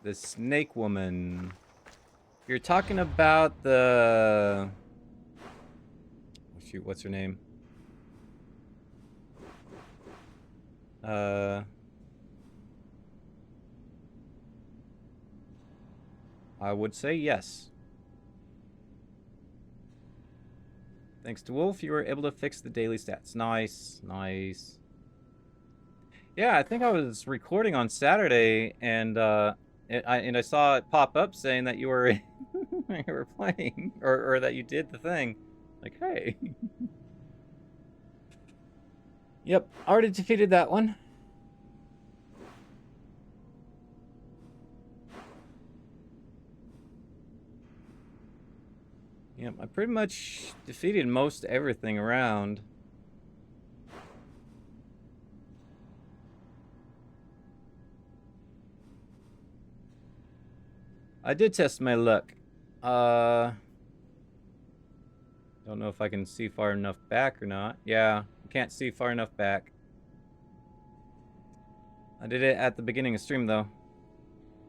The snake woman. You're talking about the... Oh, shoot, what's her name? I would say yes. Thanks to Wolf, you were able to fix the daily stats. Nice, nice. Yeah, I think I was recording on Saturday, and I saw it pop up saying that you were you were playing, or that you did the thing. Like, hey. Yep, already defeated that one. Yep, I pretty much defeated most everything around. I did test my luck. Don't know if I can see far enough back or not. Yeah, I can't see far enough back. I did it at the beginning of stream, though.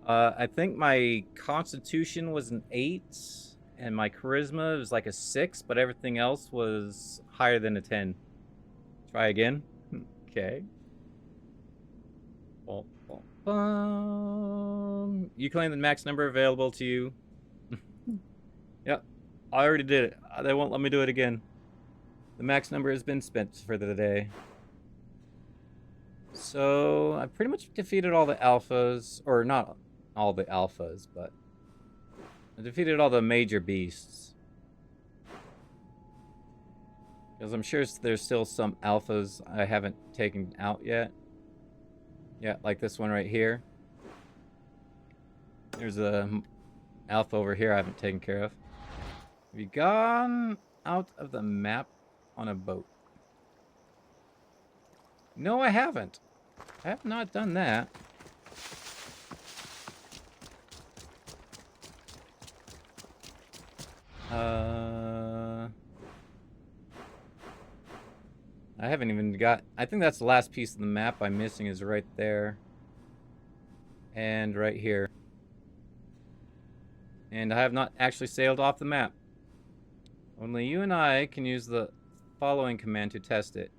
I think my Constitution was an 8, and my Charisma was like a 6, but everything else was higher than a 10. Try again. Okay. You claim the max number available to you. Yep, I already did it. They won't let me do it again. The max number has been spent for the day. So I pretty much defeated all the alphas, or not all the alphas, but I defeated all the major beasts. Because I'm sure there's still some alphas I haven't taken out yet. Yeah, like this one right here. There's a alpha over here I haven't taken care of. Have you gone out of the map on a boat? No, I haven't. I have not done that. I haven't even got... I think that's the last piece of the map I'm missing is right there. And right here. And I have not actually sailed off the map. Only you and I can use the following command to test it.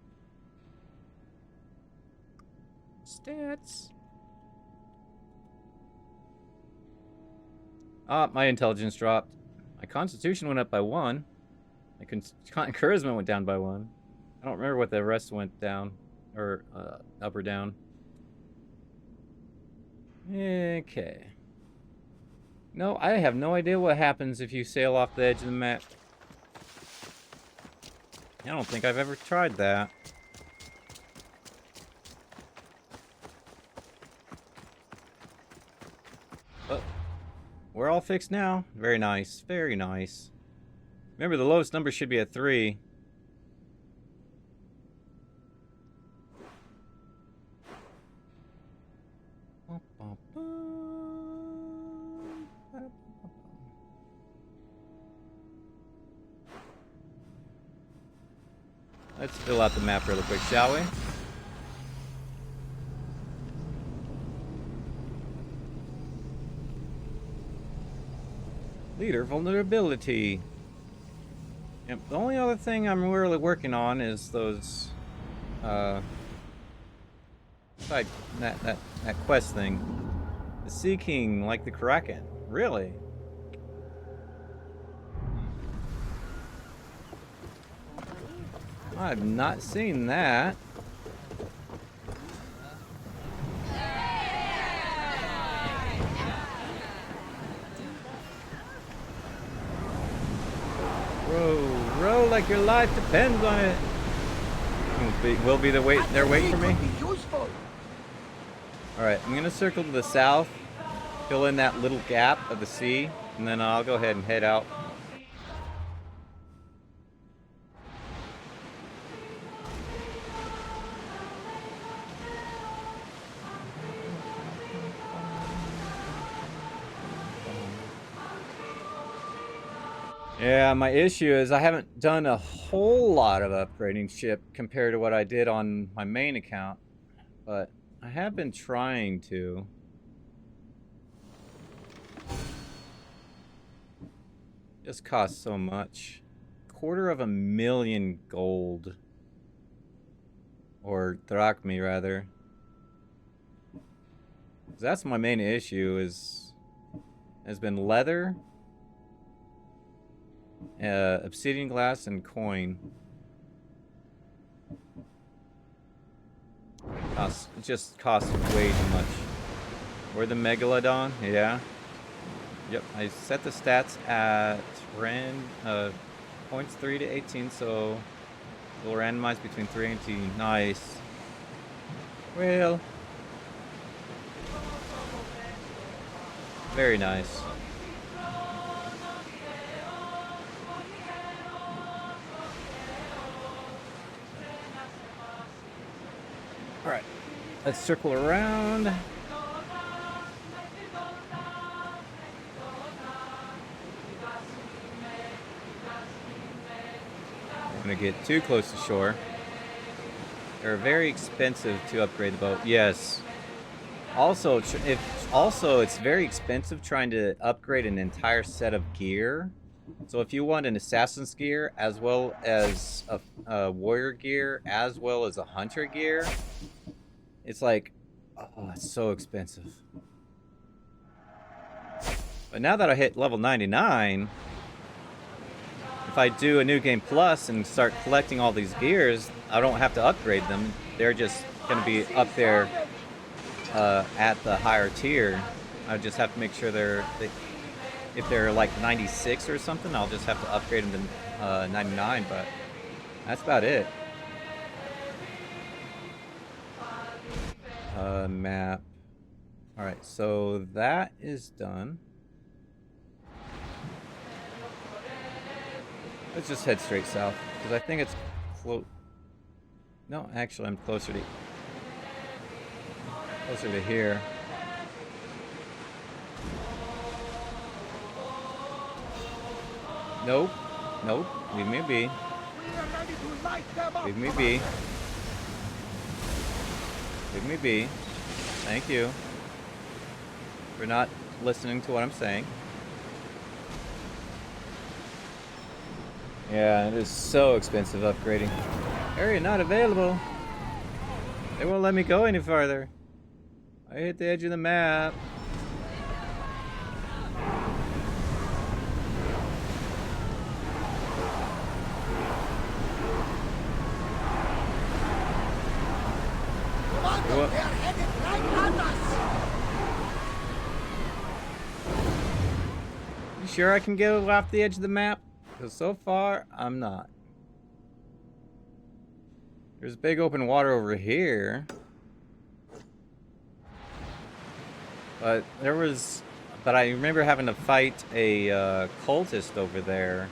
Stats. Ah, my intelligence dropped. My constitution went up by 1. My charisma went down by 1. I don't remember what the rest went down. Or up or down. Okay. No, I have no idea what happens if you sail off the edge of the map. I don't think I've ever tried that. But we're all fixed now. Very nice. Very nice. Remember, the lowest number should be a 3. Let's fill out the map really quick, shall we? Leader vulnerability. Yep, the only other thing I'm really working on is those side that quest thing. The Sea King, like the Kraken. Really? I've not seen that. Row like your life depends on it. Will be the wait. They're waiting for me. All right, I'm gonna circle to the south, fill in that little gap of the sea, and then I'll go ahead and head out. Yeah, my issue is I haven't done a whole lot of upgrading ship compared to what I did on my main account, but I have been trying to. Just costs so much. $250,000 gold. Or drachmi, rather. That's my main issue has been leather. Obsidian glass and coin. It just costs way too much. Or the Megalodon, yeah. Yep, I set the stats at points 3 to 18, so we'll randomize between 3 and 18. Nice. Well, very nice. All right, let's circle around. I'm gonna get too close to shore. They're very expensive to upgrade the boat. Yes. Also, it's very expensive trying to upgrade an entire set of gear. So if you want an assassin's gear, as well as a warrior gear, as well as a hunter gear, it's like, oh, it's so expensive. But now that I hit level 99, if I do a new game plus and start collecting all these gears, I don't have to upgrade them. They're just going to be up there at the higher tier. I just have to make sure if they're like 96 or something, I'll just have to upgrade them to 99, but that's about it. Map. Alright, so that is done. Let's just head straight south, because I think it's close. No, actually, I'm closer to here. Nope. Nope. Leave me be. Leave me be. Leave me be. Thank you for not listening to what I'm saying. Yeah, it is so expensive upgrading. Area not available. They won't let me go any farther. I hit the edge of the map. Commander, they are headed right at us! You sure I can get off the edge of the map? Because so far, I'm not. There's big open water over here. But I remember having to fight a cultist over there.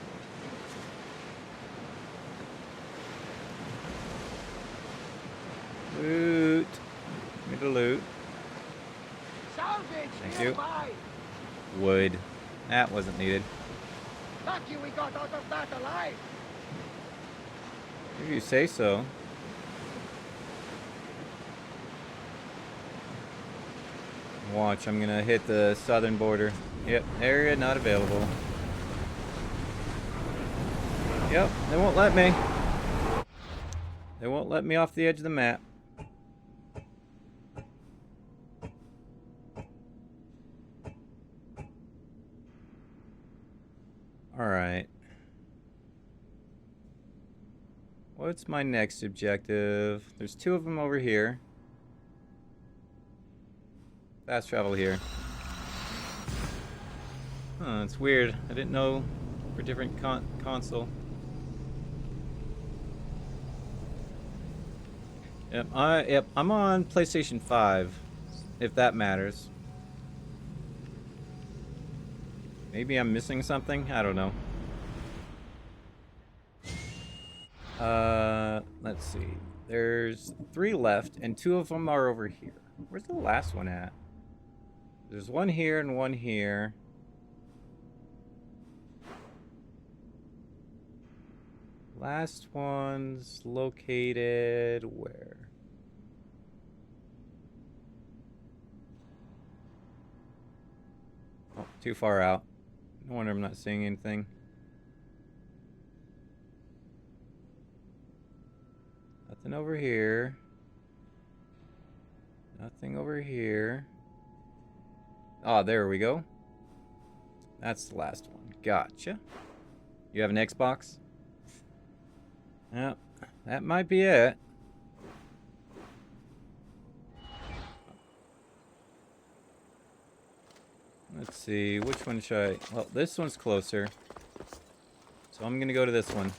Loot. Give me the loot. Salvage Thank you. nearby. Wood. That wasn't needed. Lucky we got out of that alive. If you say so. Watch, I'm gonna hit the southern border. Yep, area not available. Yep, they won't let me. They won't let me off the edge of the map. Alright. What's my next objective? There's 2 of them over here. Fast travel here. Huh, it's weird. I didn't know for different console. Yep, I'm on PlayStation 5, if that matters. Maybe I'm missing something? I don't know. Let's see. There's 3 left, and 2 of them are over here. Where's the last one at? There's one here and one here. Last one's located where? Oh, too far out. No wonder I'm not seeing anything. Nothing over here. Nothing over here. Oh, there we go. That's the last one. Gotcha. You have an Xbox? Yeah, that might be it. Let's see, which one should I... Well, this one's closer. So I'm gonna go to this one.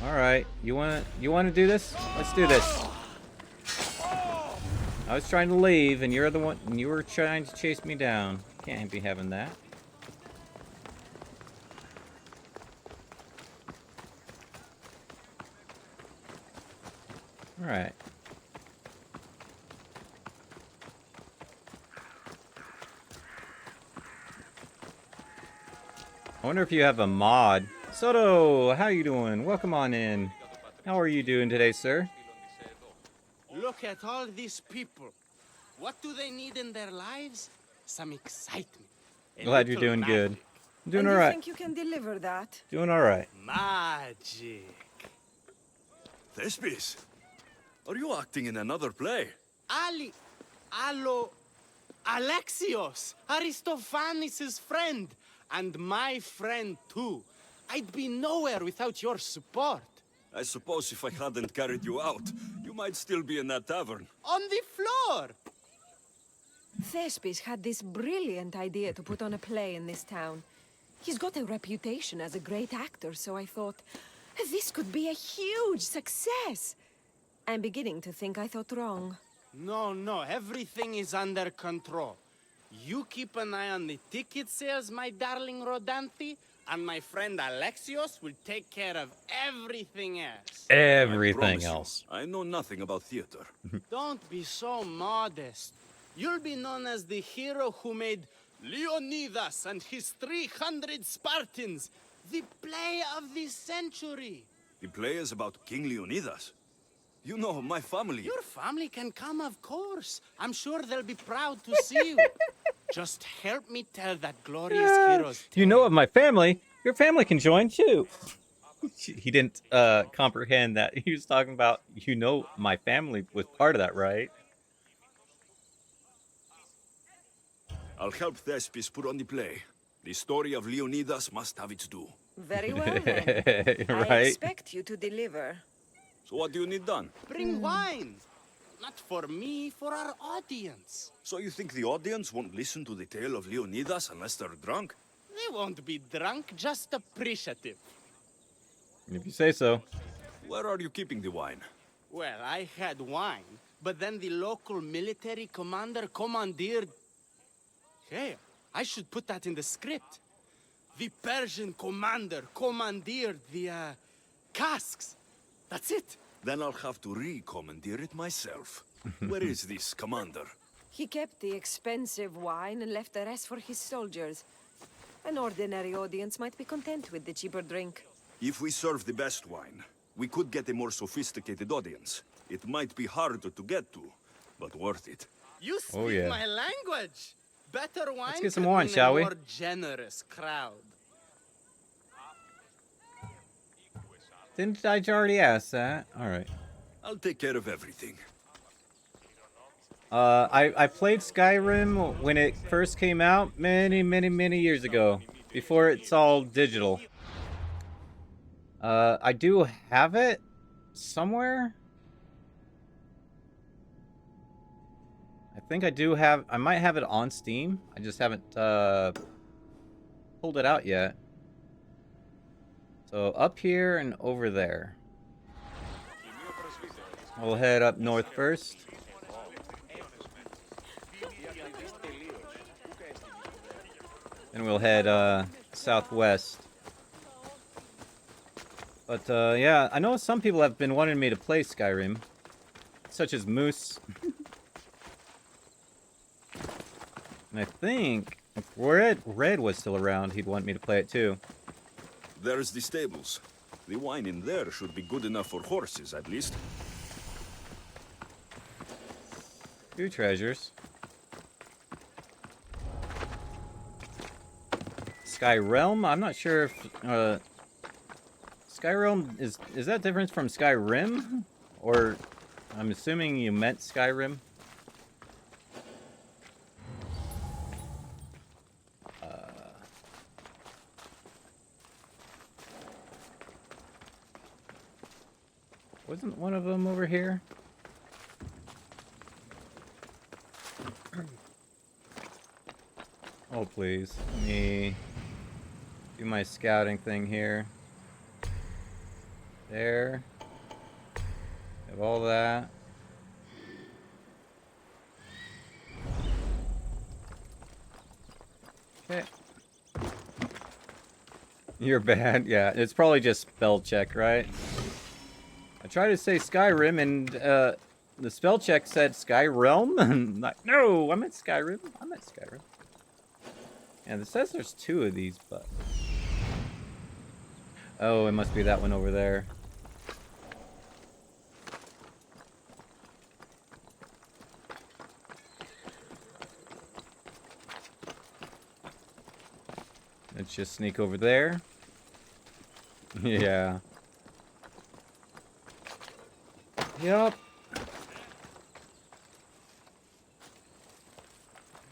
Alright, you wanna do this? Let's do this. I was trying to leave, and you're the one. And you were trying to chase me down. Can't be having that. All right. I wonder if you have a mod. Soto, how you doing? Welcome on in. How are you doing today, sir? Look at all these people. What do they need in their lives? Some excitement. Glad you're doing good. I'm doing all You right. think you can deliver that? Doing all right. Magic. Thespis, are you acting in another play? Alexios, Aristophanes' friend, and my friend too. I'd be nowhere without your support. I suppose if I hadn't carried you out, you might still be in that tavern. On the floor! Thespis had this brilliant idea to put on a play in this town. He's got a reputation as a great actor, so I thought, this could be a huge success. I'm beginning to think I thought wrong. No, everything is under control. You keep an eye on the ticket sales, my darling Rodanthe, and my friend Alexios will take care of everything else. Everything else. I know nothing about theater. Don't be so modest. You'll be known as the hero who made Leonidas and his 300 Spartans the play of the century. The play is about King Leonidas. You know, my family... Your family can come, of course. I'm sure they'll be proud to see you. Just help me tell that glorious hero's You know of my family. Your family can join too. He didn't comprehend that. He was talking about, you know, my family was part of that, right? I'll help Thespis put on the play. The story of Leonidas must have its due. Very well, then. Right? I expect you to deliver. So what do you need done? Bring wine. Not for me, for our audience. So you think the audience won't listen to the tale of Leonidas unless they're drunk? They won't be drunk, just appreciative. If you say so. Where are you keeping the wine? Well, I had wine, but then the local military commander commandeered... Hey, I should put that in the script. The Persian commander commandeered the, casks. That's it. Then I'll have to re-commandeer it myself. Where is this commander? He kept the expensive wine and left the rest for his soldiers. An ordinary audience might be content with the cheaper drink. If we serve the best wine, we could get a more sophisticated audience. It might be harder to get to, but worth it. You speak my language. Better wine. Let's get some could wine, mean shall a we? more generous crowd. Didn't I already ask that? All right. I'll take care of everything. I played Skyrim when it first came out many years ago, before it's all digital. I do have it somewhere. I think I do have. I might have it on Steam. I just haven't pulled it out yet. So up here and over there. We'll head up north first. And we'll head southwest. But yeah, I know some people have been wanting me to play Skyrim, such as Moose. And I think if Red was still around, he'd want me to play it too. There's the stables. The wine in there should be good enough for horses, at least. Few treasures. Skyrealm? I'm not sure if Skyrealm is that different from Skyrim? Or I'm assuming you meant Skyrim. Wasn't one of them over here? Oh, please. Let me do my scouting thing here. There. Have all that. Okay. You're bad. Yeah, it's probably just spell check, right? I tried to say Skyrim, and the spell check said Skyrealm. Like, no, I meant Skyrim. I meant Skyrim. And it says there's 2 of these, but... Oh, it must be that one over there. Let's just sneak over there. Yeah. Yep.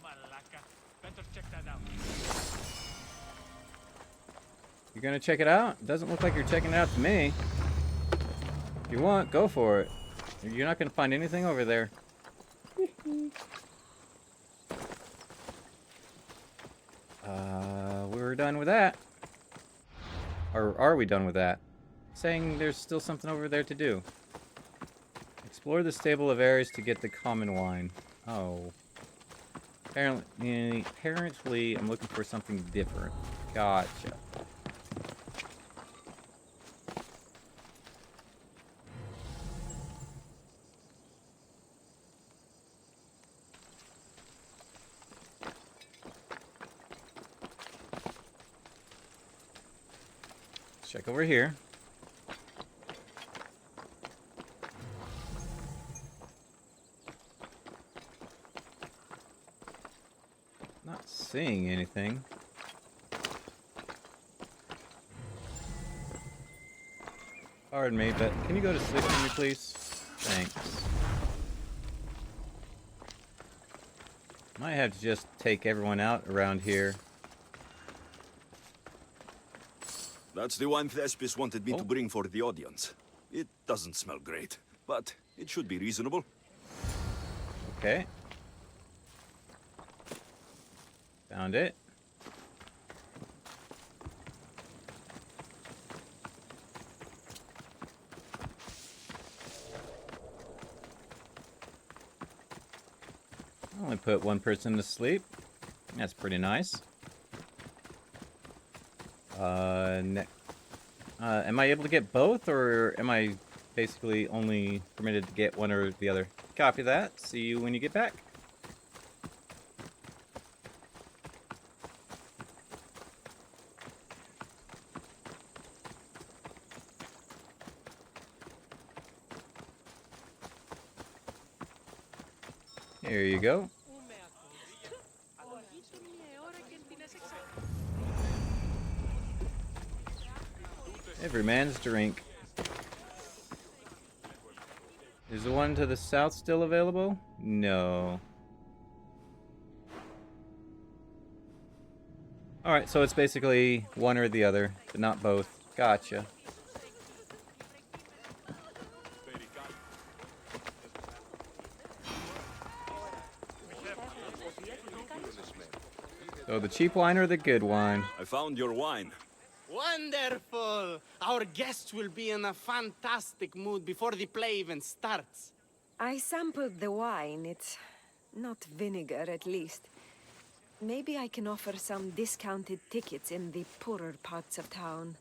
Malaka. Better check that out. You're gonna check it out? It doesn't look like you're checking it out to me. If you want, go for it. You're not gonna find anything over there. We're done with that. Or are we done with that? Saying there's still something over there to do. Explore the stable of Ares to get the common wine. Oh. Apparently I'm looking for something different. Gotcha. Check over here. Not seeing anything. Pardon me, but can you go to sleep for me, please? Thanks. Might have to just take everyone out around here. That's the wine Thespis wanted me to bring for the audience. It doesn't smell great, but it should be reasonable. Okay. Found it. Only put one person to sleep. That's pretty nice. Am I able to get both, or am I basically only permitted to get one or the other? Copy that. See you when you get back. Here you go. Every man's drink. Is the one to the south still available? No. Alright, so it's basically one or the other, but not both. Gotcha. So the cheap wine or the good wine? I found your wine. Wonderful! Our guests will be in a fantastic mood before the play even starts. I sampled the wine. It's not vinegar, at least. Maybe I can offer some discounted tickets in the poorer parts of town.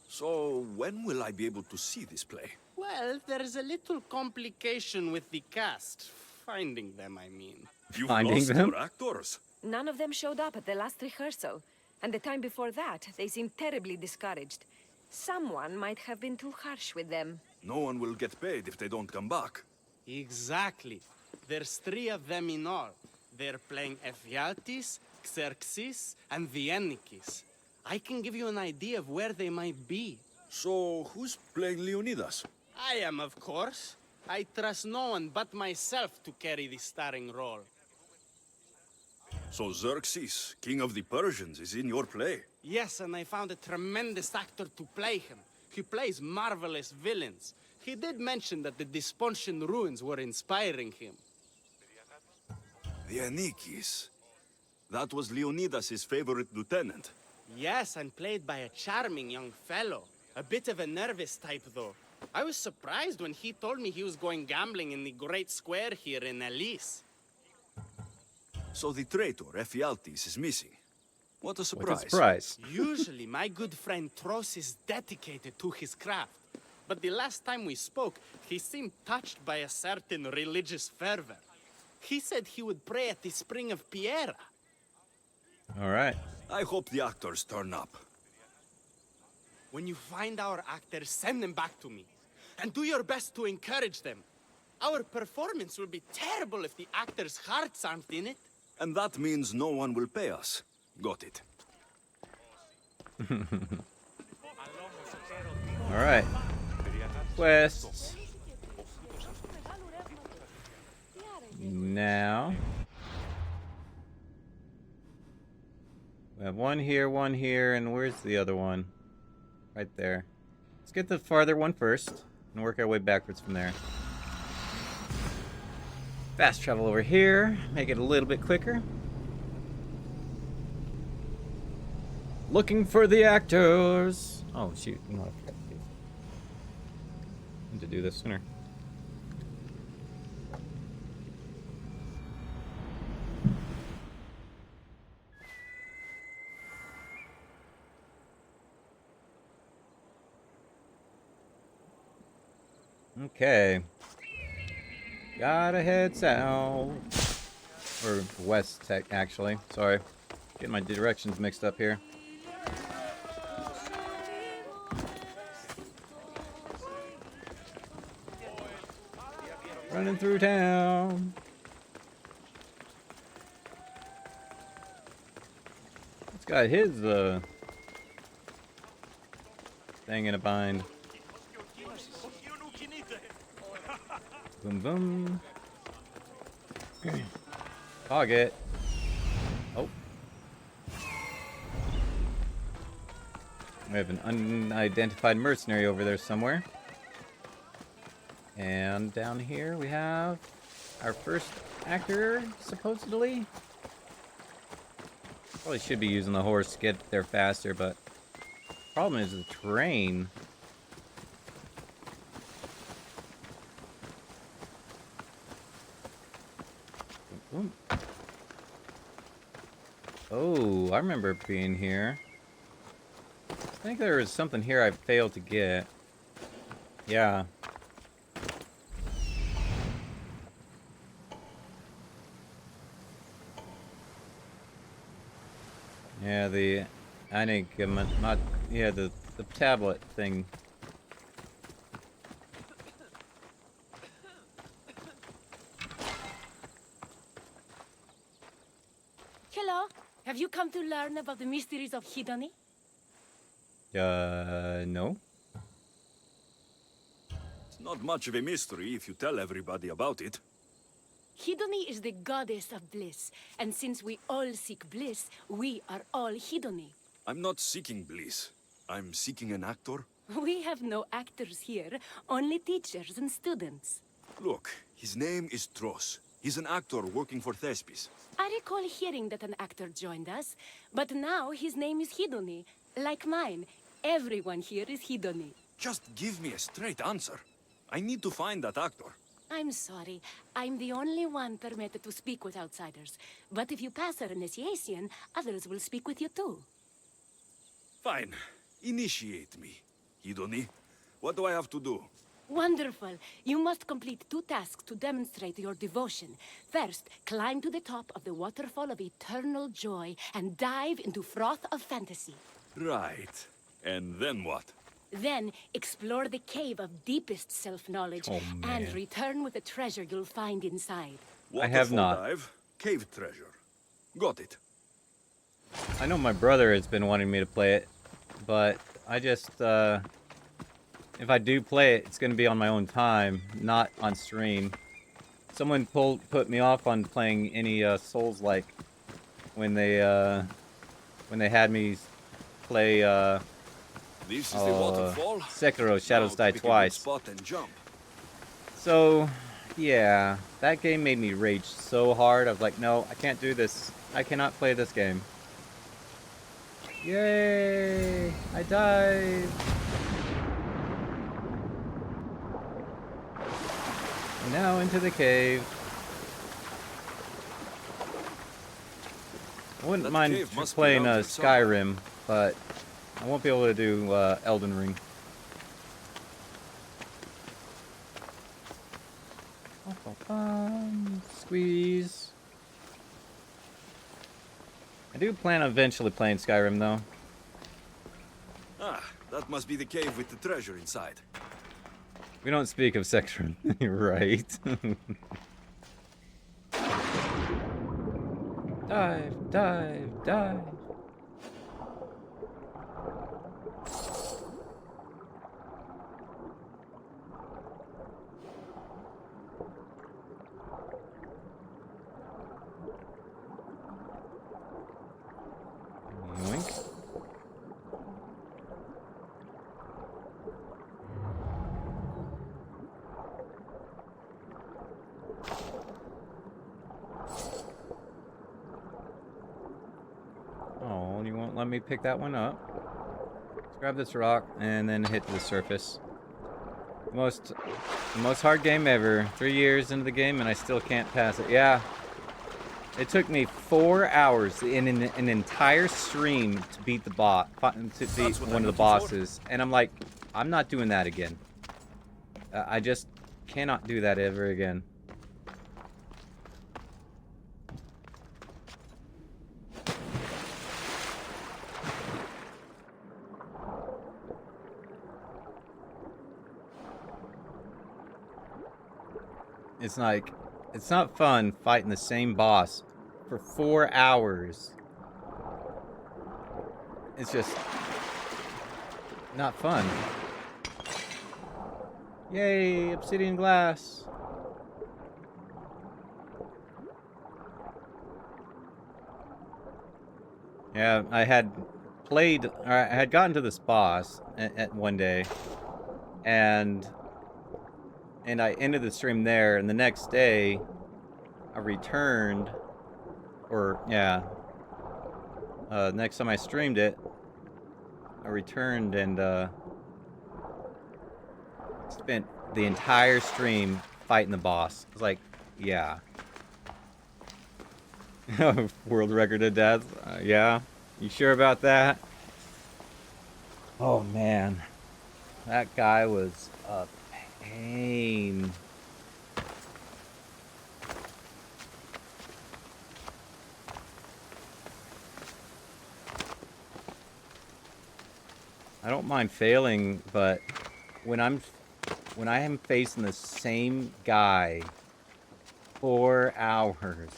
So, when will I be able to see this play? Well, there's a little complication with the cast. Finding them, I mean. You've Finding lost them? your actors. None of them showed up at the last rehearsal. And the time before that, they seemed terribly discouraged. Someone might have been too harsh with them. No one will get paid if they don't come back. Exactly. There's 3 of them in all. They're playing Ephialtes, Xerxes, and the Ennikis. I can give you an idea of where they might be. So, who's playing Leonidas? I am, of course. I trust no one but myself to carry the starring role. So Xerxes, king of the Persians, is in your play? Yes, and I found a tremendous actor to play him. He plays marvelous villains. He did mention that the Despontian ruins were inspiring him. The Anikis. That was Leonidas' favorite lieutenant. Yes, and played by a charming young fellow. A bit of a nervous type, though. I was surprised when he told me he was going gambling in the Great Square here in Elise. So the traitor, Ephialtes, is missing. What a surprise. What a surprise. Usually, my good friend Tros is dedicated to his craft. But the last time we spoke, he seemed touched by a certain religious fervor. He said he would pray at the spring of Piera. All right. I hope the actors turn up. When you find our actors, send them back to me. And do your best to encourage them. Our performance will be terrible if the actors' hearts aren't in it. And that means no one will pay us. Got it. All right. Quests. Now. We have one here, and where's the other one? Right there. Let's get the farther one first, and work our way backwards from there. Fast travel over here, make it a little bit quicker. Looking for the actors! Oh, shoot. No, I forgot to do. Need to do this sooner. Okay. Gotta head south. Or west, actually. Sorry. Getting my directions mixed up here. Running through town. It's got his, thing in a bind. Boom, boom. Target. Oh. We have an unidentified mercenary over there somewhere. And down here we have our first actor, supposedly. Probably should be using the horse to get there faster, but problem is the terrain. Oh, I remember being here. I think there was something here I failed to get. Yeah. Yeah, the the tablet thing. Hello. Have you come to learn about the mysteries of Hedony? No. It's not much of a mystery if you tell everybody about it. Hedony is the goddess of bliss, and since we all seek bliss, we are all Hedony. I'm not seeking bliss. I'm seeking an actor. We have no actors here, only teachers and students. Look, his name is Tros. He's an actor working for Thespis. I recall hearing that an actor joined us, but now his name is Hedony. Like mine, everyone here is Hedony. Just give me a straight answer. I need to find that actor. I'm sorry. I'm the only one permitted to speak with outsiders. But if you pass our initiation, others will speak with you too. Fine. Initiate me. Hedony, what do I have to do? Wonderful. You must complete 2 tasks to demonstrate your devotion. First, climb to the top of the waterfall of eternal joy and dive into froth of fantasy. Right. And then what? Then, explore the cave of deepest self-knowledge and return with the treasure you'll find inside. I have not. Dive, cave treasure. Got it. I know my brother has been wanting me to play it, but I just, if I do play it, it's going to be on my own time, not on stream. Someone put me off on playing any Souls-like when they had me play This is the waterfall. Sekiro: Shadows Die Pick a good Twice. spot and jump. So, yeah, that game made me rage so hard. I was like, no, I can't do this. I cannot play this game. Yay! I died. Now into the cave. I wouldn't mind playing Skyrim, but I won't be able to do Elden Ring. Squeeze. I do plan on eventually playing Skyrim, though. Ah, that must be the cave with the treasure inside. We don't speak of Sekiro, right? Dive, dive, dive. Yoink. Oh, you won't let me pick that one up. Let's grab this rock and then hit the surface. The most hard game ever. 3 years into the game and I still can't pass it. Yeah. It took me 4 hours in an entire stream to beat the to beat one of the bosses, and I'm like, I'm not doing that again. I just cannot do that ever again. It's like, it's not fun fighting the same boss for 4 hours. It's just not fun. Yay, obsidian glass. Yeah, I had gotten to this boss at one day, and I ended the stream there, and the next day I returned, or yeah, next time I streamed it, I returned and spent the entire stream fighting the boss. I was like, yeah. World record of death? Yeah? You sure about that? Oh man, that guy was a pain. I don't mind failing, but when I am facing the same guy 4 hours,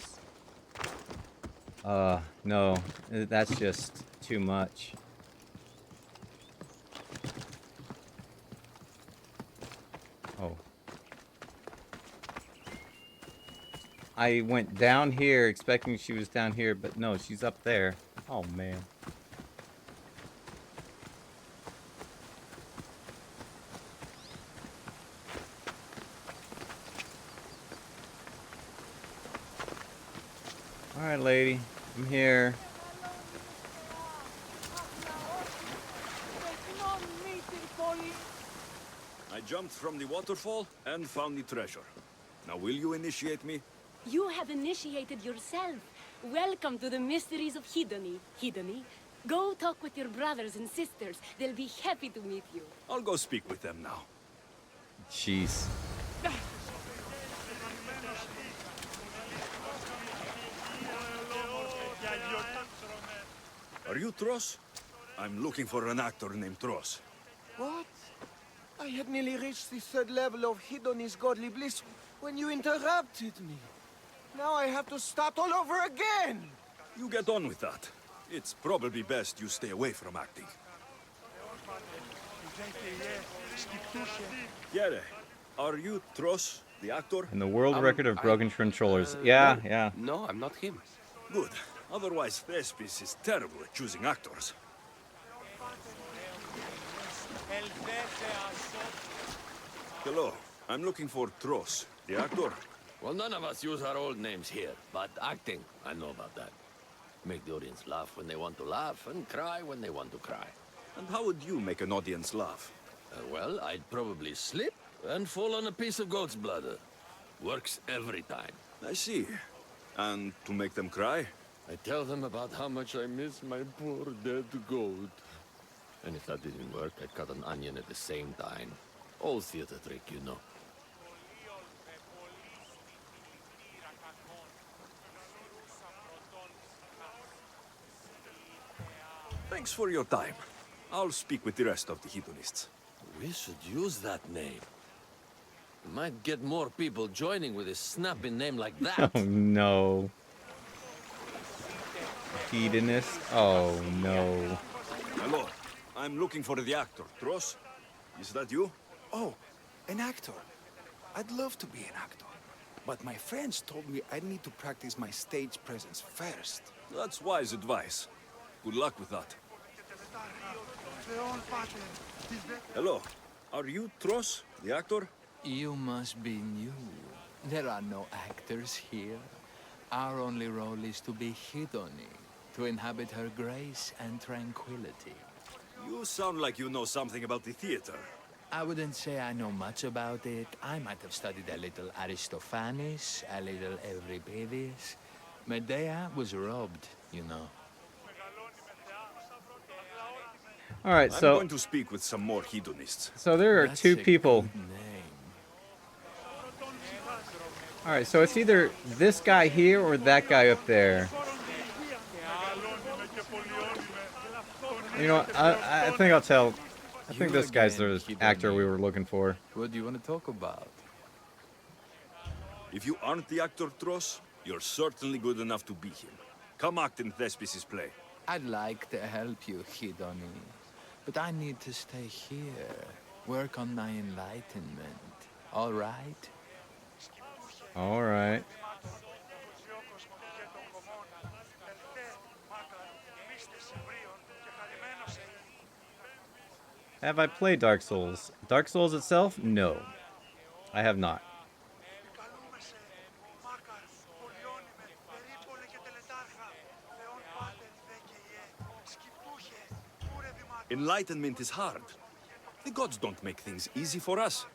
no, that's just too much. Oh. I went down here expecting she was down here, but no, she's up there. Oh, man. Alright, lady. I'm here. I jumped from the waterfall and found the treasure. Now will you initiate me? You have initiated yourself. Welcome to the mysteries of Hedony. Hedony, go talk with your brothers and sisters. They'll be happy to meet you. I'll go speak with them now. Jeez. Are you Tros? I'm looking for an actor named Tros. What? I had nearly reached the 3rd level of Hedony's godly bliss when you interrupted me. Now I have to start all over again! You get on with that. It's probably best you stay away from acting. Yere, are you Tros, the actor? And the world record of broken controllers. Yeah, no. yeah. No, I'm not him. Good. Otherwise, Thespis is terrible at choosing actors. Hello. I'm looking for Tros, the actor. Well, none of us use our old names here, but acting, I know about that. Make the audience laugh when they want to laugh, and cry when they want to cry. And how would you make an audience laugh? Well, I'd probably slip and fall on a piece of goat's bladder. Works every time. I see. And to make them cry? I tell them about how much I miss my poor dead goat. And if that didn't work, I'd cut an onion at the same time. Old theater trick, you know. Thanks for your time. I'll speak with the rest of the hedonists. We should use that name. We might get more people joining with a snappy name like that. Oh no. Hedonist? Oh no. Hello. I'm looking for the actor. Tros? Is that you? Oh, an actor. I'd love to be an actor. But my friends told me I need to practice my stage presence first. That's wise advice. Good luck with that. Hello. Are you Tros, the actor? You must be new. There are no actors here. Our only role is to be Hedoni, to inhabit her grace and tranquility. You sound like you know something about the theater. I wouldn't say I know much about it. I might have studied a little Aristophanes, a little Euripides. Medea was robbed, you know. All right, so I'm going to speak with some more hedonists. So there are That's two a people. good name. All right, so it's either this guy here or that guy up there. You know, I think I'll tell. I think this guy's the actor we were looking for. What do you want to talk about? If you aren't the actor Tros, you're certainly good enough to be him. Come act in Thespis' play. I'd like to help you, Hedoni. But I need to stay here. Work on my enlightenment. All right? All right. Have I played Dark Souls? Dark Souls itself? No. I have not. Enlightenment is hard. The gods don't make things easy for us.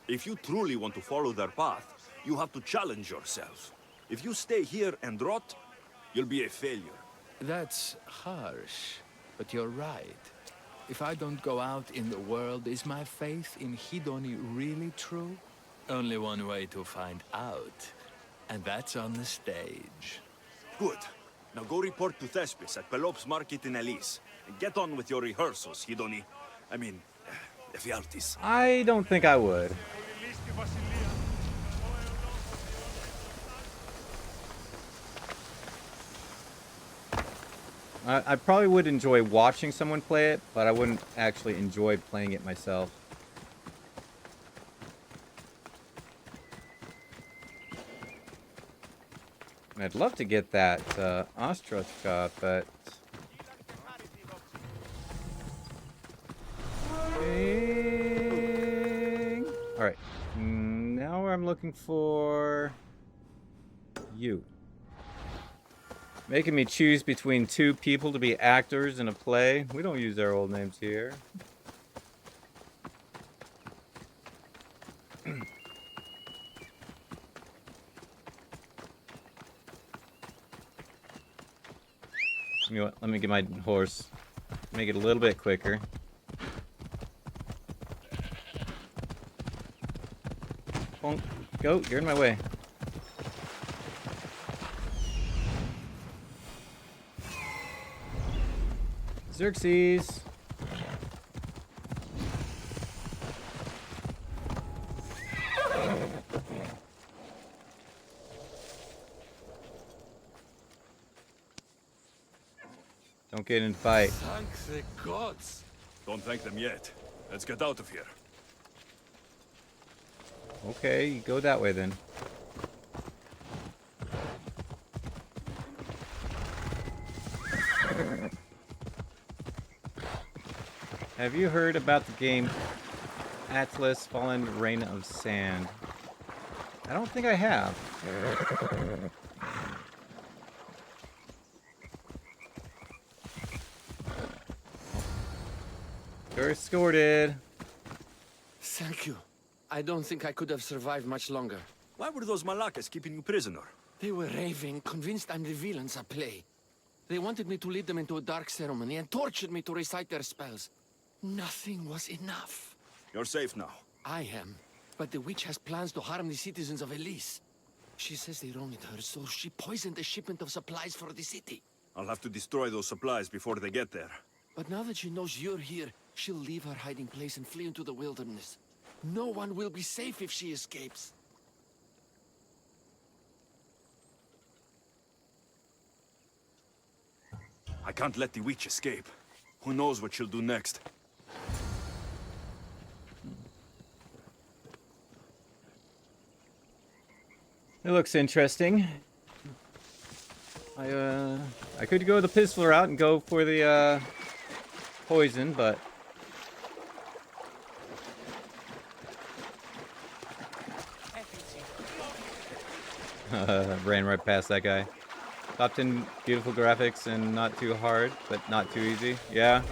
If you truly want to follow their path, you have to challenge yourself. If you stay here and rot, you'll be a failure. That's harsh, but you're right. If I don't go out in the world, is my faith in Hedoni really true? Only one way to find out, and that's on the stage. Good. Now go report to Thespis at Pelops Market in Elise. And get on with your rehearsals, Hedoni. I mean, Ephialtes. I don't think I would. I probably would enjoy watching someone play it, but I wouldn't actually enjoy playing it myself. And I'd love to get that Ostrowska, but... Alright, now I'm looking for you. Making me choose between two people to be actors in a play. We don't use our old names here. You know what? Let me get my horse. Make it a little bit quicker. Bonk. Go, you're in my way. Xerxes. Don't get in a fight. Thank the gods. Don't thank them yet. Let's get out of here. Okay, you go that way then. Have you heard about the game Atlas Fallen Rain of Sand? I don't think I have. You're escorted. Thank you. I don't think I could have survived much longer. Why were those Malakas keeping you prisoner? They were raving, convinced I'm the villains at play. They wanted me to lead them into a dark ceremony and tortured me to recite their spells. Nothing was enough. You're safe now. I am, but the witch has plans to harm the citizens of Elise. She says they wronged her, so she poisoned the shipment of supplies for the city. I'll have to destroy those supplies before they get there. But now that she knows you're here, she'll leave her hiding place and flee into the wilderness. No one will be safe if she escapes. I can't let the witch escape. Who knows what she'll do next? It looks interesting. I could go the pistol route and go for the poison, but ran right past that guy. Top 10 beautiful graphics and not too hard, but not too easy. Yeah.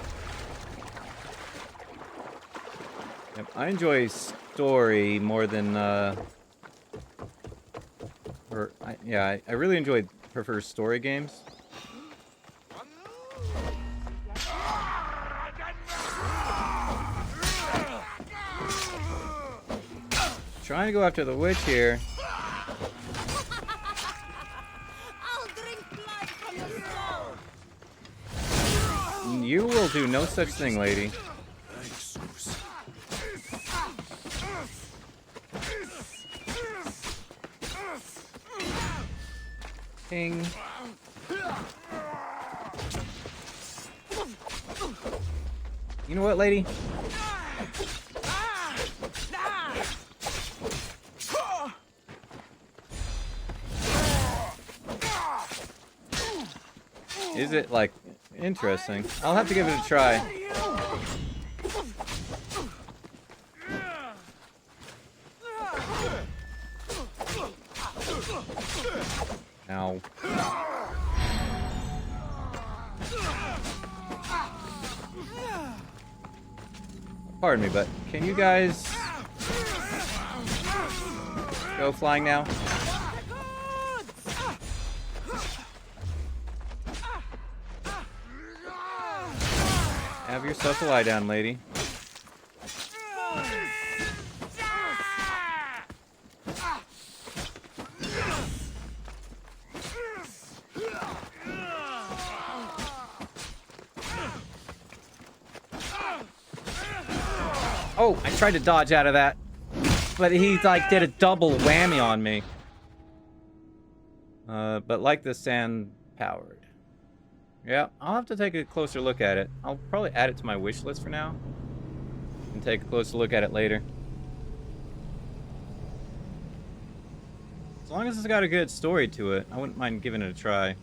Yep, I enjoy story more than I really prefer story games. Trying to go after the witch here. I'll drink blood from the stone. You will do no such thing, lady. Ping. You know what, lady? Is it, like, interesting? I'll have to give it a try. Ow. Pardon me, but can you guys go flying now? Have yourself a lie down, lady. Oh, I tried to dodge out of that, but he like did a double whammy on me. But like the sand powered. Yeah, I'll have to take a closer look at it. I'll probably add it to my wish list for now and take a closer look at it later. As long as it's got a good story to it, I wouldn't mind giving it a try.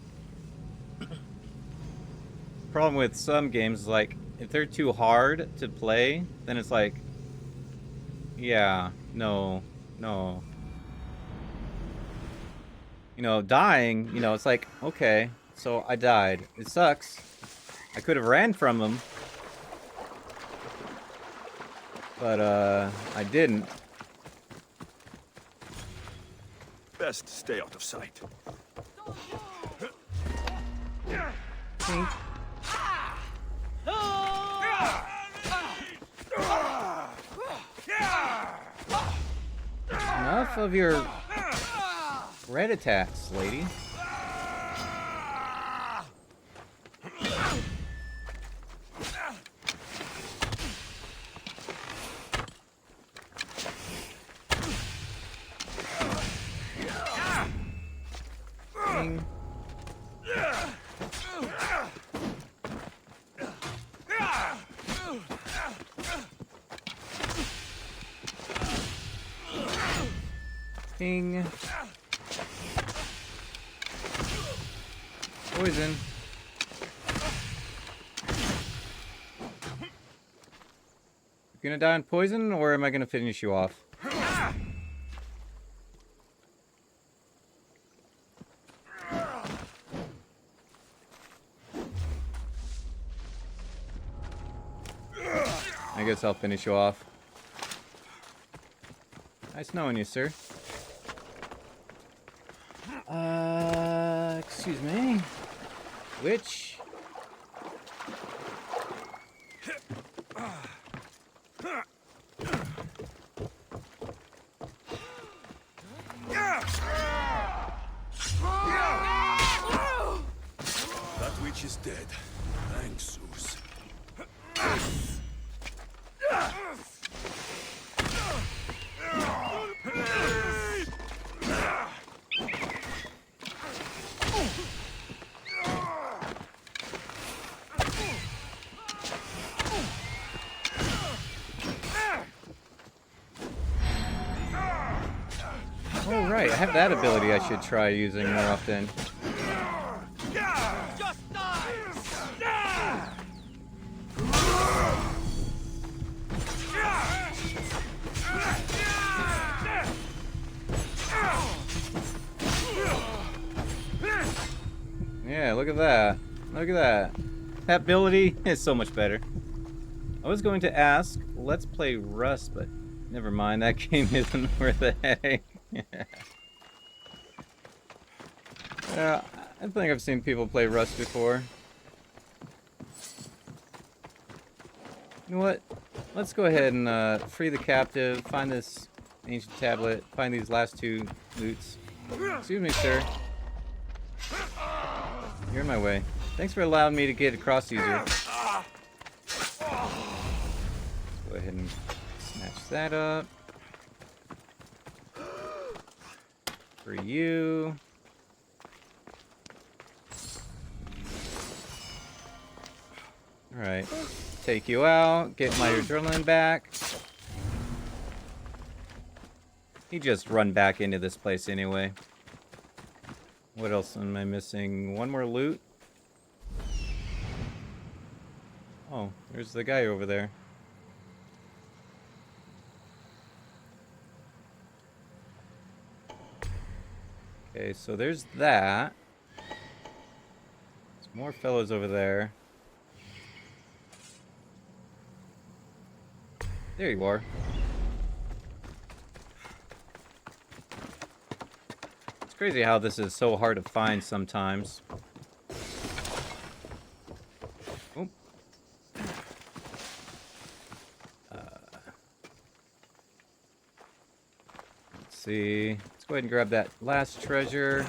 Problem with some games is like, if they're too hard to play, then it's like, yeah, no. You know, dying, you know, it's like, okay, so I died. It sucks. I could have ran from him. But, I didn't. Best stay out of sight. Pink. Enough of your red attacks, lady. Ding. Ping. Poison. You gonna die on poison, or am I gonna finish you off? I guess I'll finish you off. Nice knowing you, sir. Excuse me. Which? That witch is dead. Thanks, Zeus. Oh, right. I have that ability I should try using more often. Just die! Yeah, look at that. Look at that. That ability is so much better. I was going to ask, let's play Rust, but never mind. That game isn't worth a headache. Yeah, I think I've seen people play Rust before. You know what? Let's go ahead and free the captive, find this ancient tablet, find these last two loots. Excuse me, sir. You're in my way. Thanks for allowing me to get across easier. Let's go ahead and snatch that up. For you. Alright. Take you out, get my adrenaline back. He just run back into this place anyway. What else am I missing? One more loot? Oh, there's the guy over there. Okay, so there's that. There's more fellows over there. There you are. It's crazy how this is so hard to find sometimes. Oh. Let's see. Let's go ahead and grab that last treasure.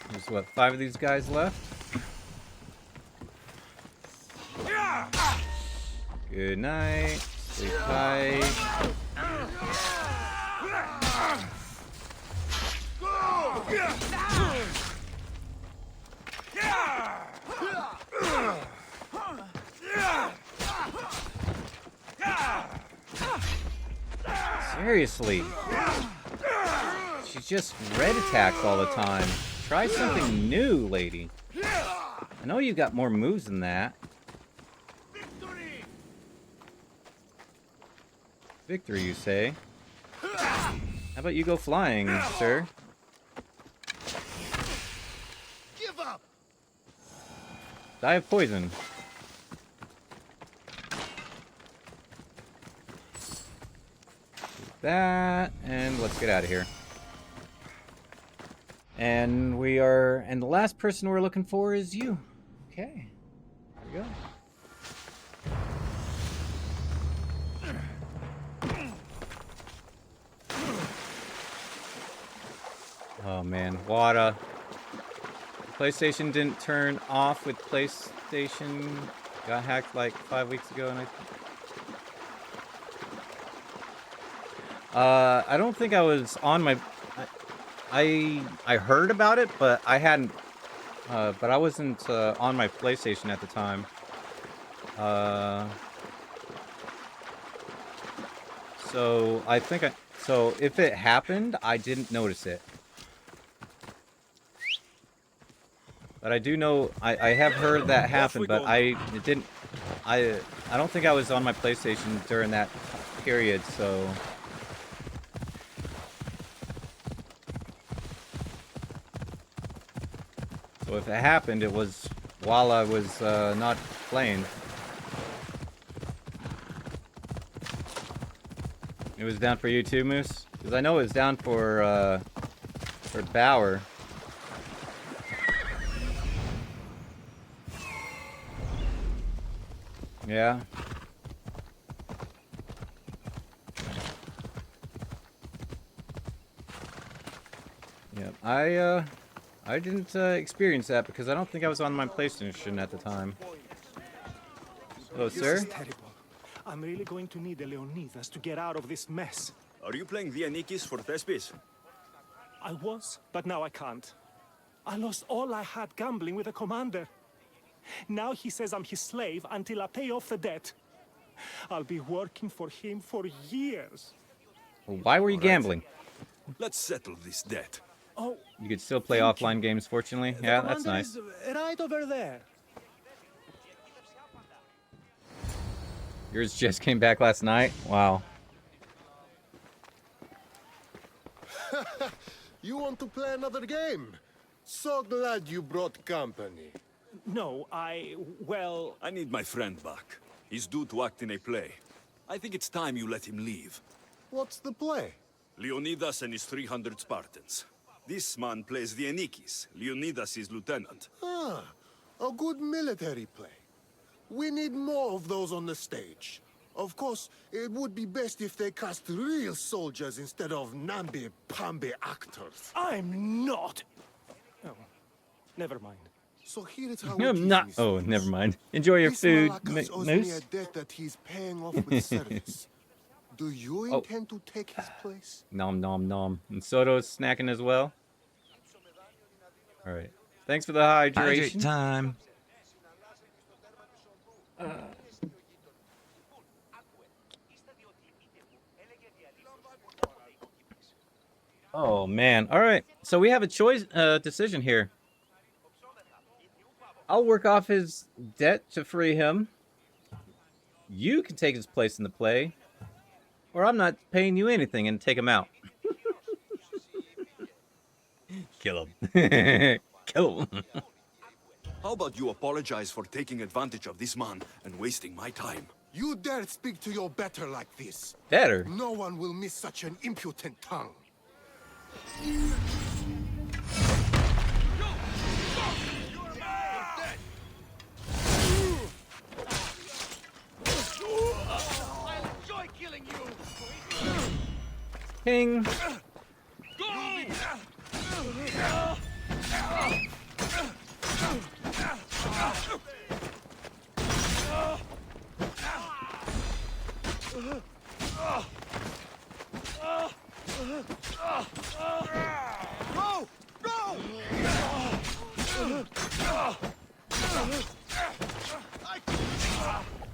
There's what, 5 of these guys left? Good night. Sleep tight. Seriously. She just red attacks all the time. Try something new, lady. I know you got more moves than that. Victory, you say? How about you go flying, sir? Give up. Die of poison. That, and let's get out of here. And the last person we're looking for is you. Okay, there we go. Oh man, Wada. PlayStation didn't turn off with PlayStation. Got hacked like 5 weeks ago, and I don't think I was on my. I heard about it, but I hadn't but I wasn't on my PlayStation at the time. So I think so if it happened, I didn't notice it. But I do know I have heard that happen, but I don't think I was on my PlayStation during that period, so if it happened, it was while I was not playing. It was down for you too, Moose? Because I know it was down for Bauer. Yeah. Yeah, I didn't experience that because I don't think I was on my PlayStation at the time. Hello, sir. This is terrible. I'm really going to need the Leonidas to get out of this mess. Are you playing Vianikis for Thespis? I was, but now I can't. I lost all I had gambling with the commander. Now he says I'm his slave until I pay off the debt. I'll be working for him for years. Well, why were you gambling? Let's settle this debt. Oh, you could still play offline games, fortunately. Yeah, that's nice. Right over there. Yours just came back last night? Wow. You want to play another game? So glad you brought company. No, well... I need my friend back. He's due to act in a play. I think it's time you let him leave. What's the play? Leonidas and his 300 Spartans. This man plays the Enikis. Leonidas is lieutenant. Ah, a good military play. We need more of those on the stage. Of course, it would be best if they cast real soldiers instead of namby-pamby actors. I'm not! Oh, never mind. So here is how I'm not. Oh, never mind. Enjoy your food, Moose. Owes me a debt that he's paying off with service. Do you intend to take his place? Nom nom nom. And Soto's snacking as well. All right. Thanks for the hydration. Hydrate time. Oh man. All right. So we have a choice decision here. I'll work off his debt to free him. You can take his place in the play. Or I'm not paying you anything and take him out. Kill him. Kill him. How about you apologize for taking advantage of this man and wasting my time? You dare speak to your better like this? Better? No one will miss such an impudent tongue. Ping. Go! Go!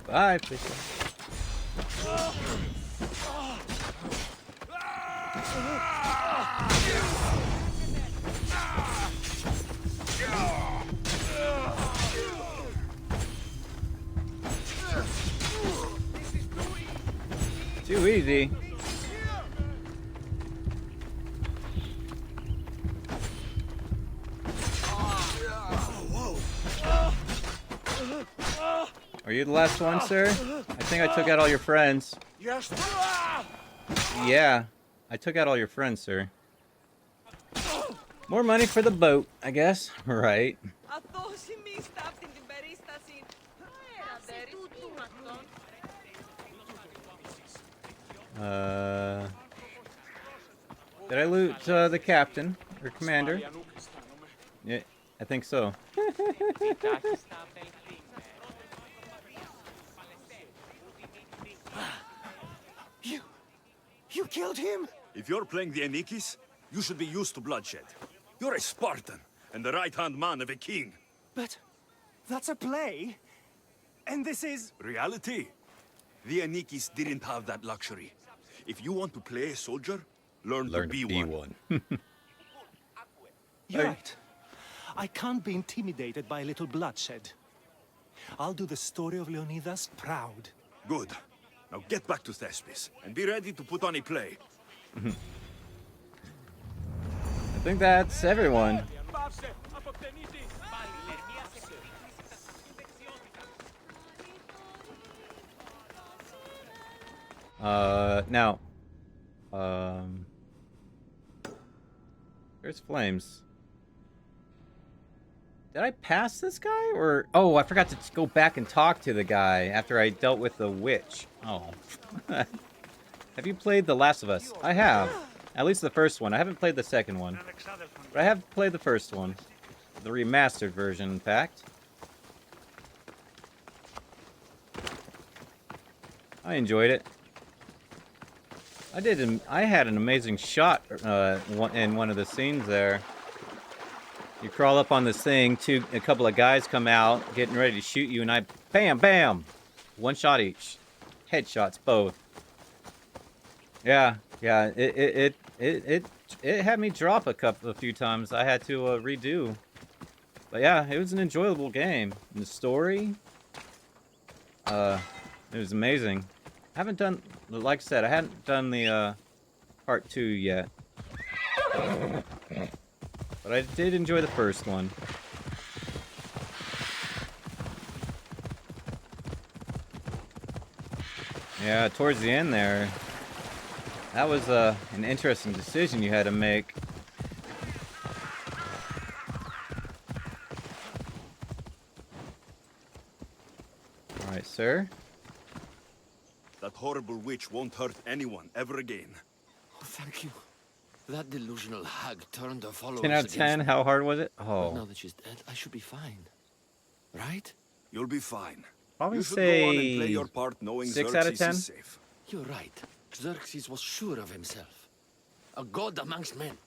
Bye, Fisher. Too easy. Are you the last one, sir? I think I took out all your friends. Yes. Yeah, I took out all your friends, sir. More money for the boat, I guess. Right. Did I loot the captain or commander? Yeah, I think so. You killed him? If you're playing the Enikis, you should be used to bloodshed. You're a Spartan, and the right-hand man of a king. But that's a play. And this is... Reality. The Anikis didn't have that luxury. If you want to play a soldier, learn to be one. You're right. I can't be intimidated by a little bloodshed. I'll do the story of Leonidas proud. Good. Now get back to Thespis, and be ready to put on a play. I think that's everyone. Now, there's flames. Did I pass this guy, or... Oh, I forgot to go back and talk to the guy after I dealt with the witch. Oh. Have you played The Last of Us? I have. At least the first one. I haven't played the second one. But I have played the first one. The remastered version, in fact. I enjoyed it. I had an amazing shot in one of the scenes there. You crawl up on this thing, a couple of guys come out, getting ready to shoot you, and I, bam, bam! One shot each. Headshots, both. Yeah, it had me drop a few times. I had to redo. But yeah, it was an enjoyable game. And the story, it was amazing. I haven't done, like I said, I hadn't done the part 2 yet. But I did enjoy the first one. Yeah, towards the end there, that was an interesting decision you had to make. Alright, sir. That horrible witch won't hurt anyone ever again. Oh, thank you. That delusional hag turned her followers 10 out of 10, how hard was it? Oh. But now that she's dead, I should be fine. Right? You'll be fine. Probably you should say go on and play your part knowing 6 Xerxes out of 10. is safe. You're right. Xerxes was sure of himself. A god amongst men.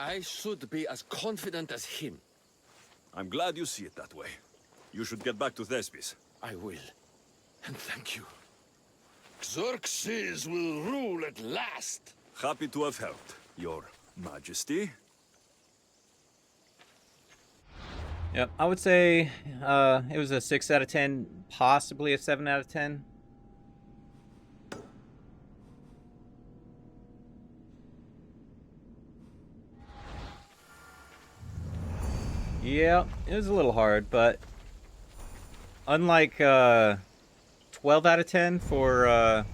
I should be as confident as him. I'm glad you see it that way. You should get back to Thespis. I will. And thank you. Xerxes will rule at last. Happy to have helped, Your Majesty. Yep, I would say it was a 6 out of 10, possibly a 7 out of 10. Yeah, it was a little hard, but unlike 12 out of 10 for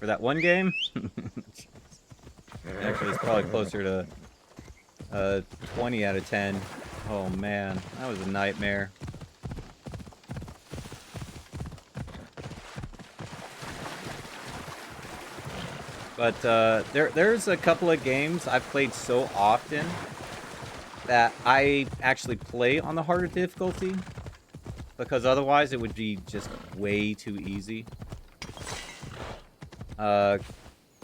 that one game, actually it's probably closer to 20 out of 10. Oh man, that was a nightmare. But there's a couple of games I've played so often that I actually play on the harder difficulty, because otherwise it would be just way too easy.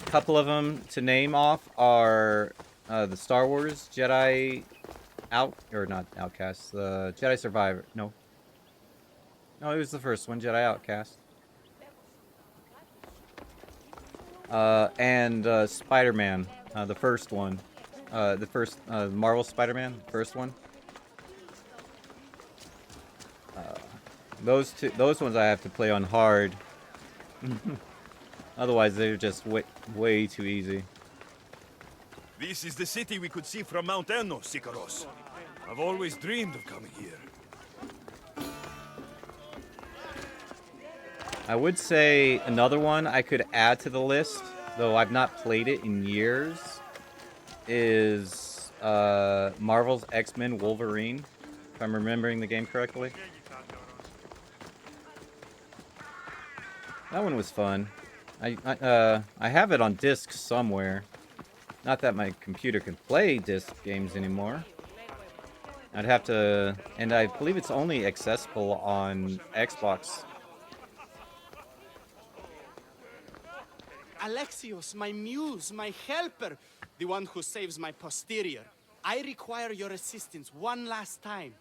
Couple of them to name off are the Star Wars Jedi Outcast, the Jedi Survivor. No, it was the first one, Jedi Outcast. And Spider-Man, the first one. The first Marvel Spider-Man, first one. Those ones I have to play on hard. Otherwise, they're just way too easy. This is the city we could see from Mount Enno, Sikaros. I've always dreamed of coming here. I would say another one I could add to the list, though I've not played it in years, is Marvel's X-Men Wolverine, if I'm remembering the game correctly. That one was fun. I have it on disc somewhere. Not that my computer can play disc games anymore. I'd have to, and I believe it's only accessible on Xbox. Alexios, my muse, my helper, the one who saves my posterior. I require your assistance one last time.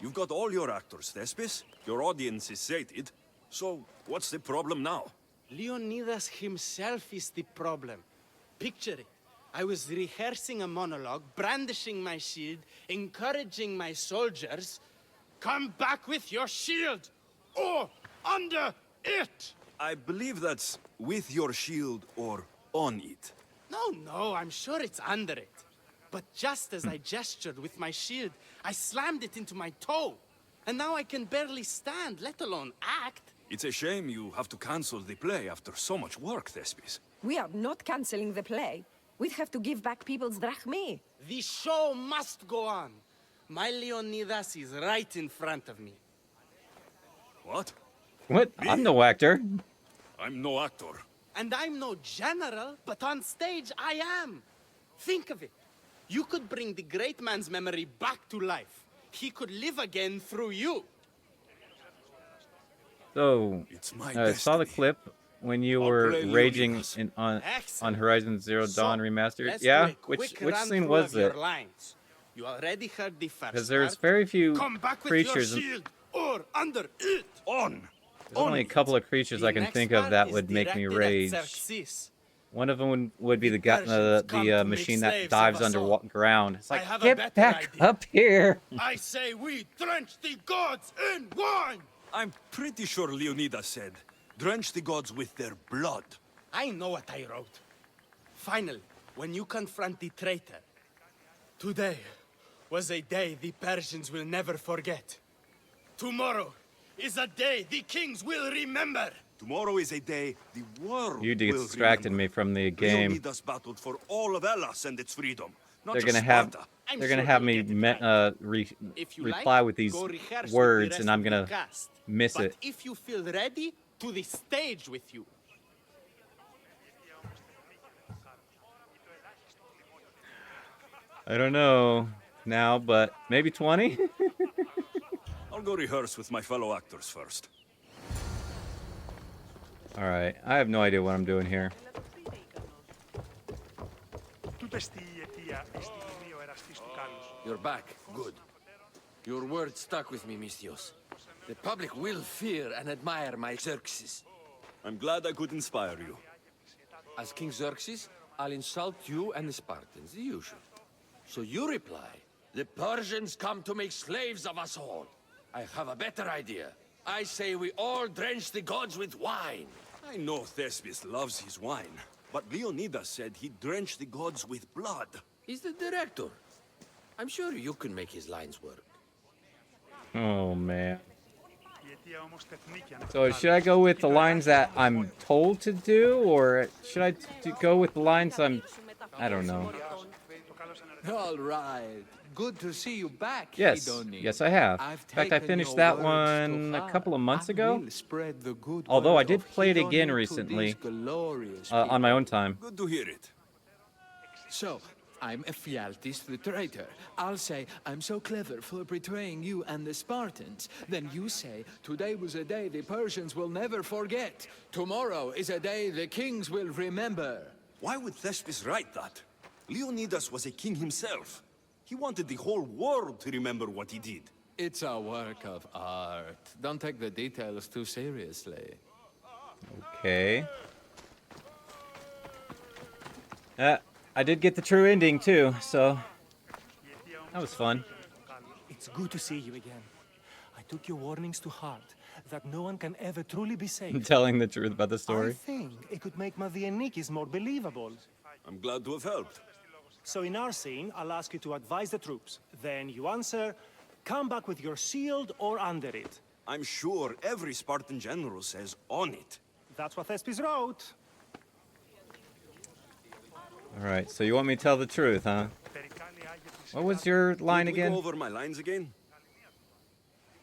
You've got all your actors, Thespis. Your audience is sated. So, what's the problem now? Leonidas himself is the problem. Picture it. I was rehearsing a monologue, brandishing my shield, encouraging my soldiers. Come back with your shield! Or under it! I believe that's with your shield or on it. No, I'm sure it's under it. But just as I gestured with my shield, I slammed it into my toe. And now I can barely stand, let alone act. It's a shame you have to cancel the play after so much work, Thespis. We are not canceling the play. We'd have to give back people's drachmae. The show must go on. My Leonidas is right in front of me. What? What? I'm no actor. I'm no actor. And I'm no general, but on stage I am. Think of it. You could bring the great man's memory back to life. He could live again through you. So, I saw the clip when you were raging on Horizon Zero Dawn Remastered. Let's Yeah? do a Which quick scene run-through was of your it? lines. You already heard the first Because there's part. very few Come back with creatures. your shield, or under it. On. There's only a couple of creatures I can think of that would make me rage. One of them would be the machine that dives underground. It's like, get back up here! I say we drench the gods in wine! I'm pretty sure Leonidas said, drench the gods with their blood. I know what I wrote. Finally, when you confront the traitor, today was a day the Persians will never forget. Tomorrow is a day the kings will remember. Tomorrow is a day the world You will distracted remember. me from the game. Leonidas battled for all of Hellas and its freedom. Not They're just gonna have Sparta. they're gonna have me reply with these words, and I'm gonna miss but it. If you feel ready, to the stage with you. I don't know now, but maybe 20. I'll go rehearse with my fellow actors first. All right, I have no idea what I'm doing here. You're back. Good. Your word stuck with me, Misthios. The public will fear and admire my Xerxes. I'm glad I could inspire you. As King Xerxes, I'll insult you and the Spartans, the usual. So you reply, the Persians come to make slaves of us all. I have a better idea. I say we all drench the gods with wine. I know Thespis loves his wine, but Leonidas said he'd drench the gods with blood. He's the director. I'm sure you can make his lines work. Oh man. So should I go with the lines that I'm told to do, or should I go with the lines I don't know. All right. Good to see you back, Yes, Hidoni. yes I have. In fact, I finished that one a couple of months ago. Although I did play it again recently on my own time. Good to hear it. So, I'm Ephialtes the traitor. I'll say, I'm so clever for betraying you and the Spartans. Then you say, today was a day the Persians will never forget. Tomorrow is a day the kings will remember. Why would Thespis write that? Leonidas was a king himself. He wanted the whole world to remember what he did. It's a work of art. Don't take the details too seriously. Okay. I did get the true ending too, so that was fun. It's good to see you again. I took your warnings to heart, that no one can ever truly be safe. Telling the truth about the I story. think it could make Mavienikis more believable. I'm glad to have helped. So in our scene, I'll ask you to advise the troops. Then you answer, come back with your shield or under it. I'm sure every Spartan general says on it. That's what Thespis wrote. Alright, so you want me to tell the truth, huh? What was your line Could we again? go over my lines again?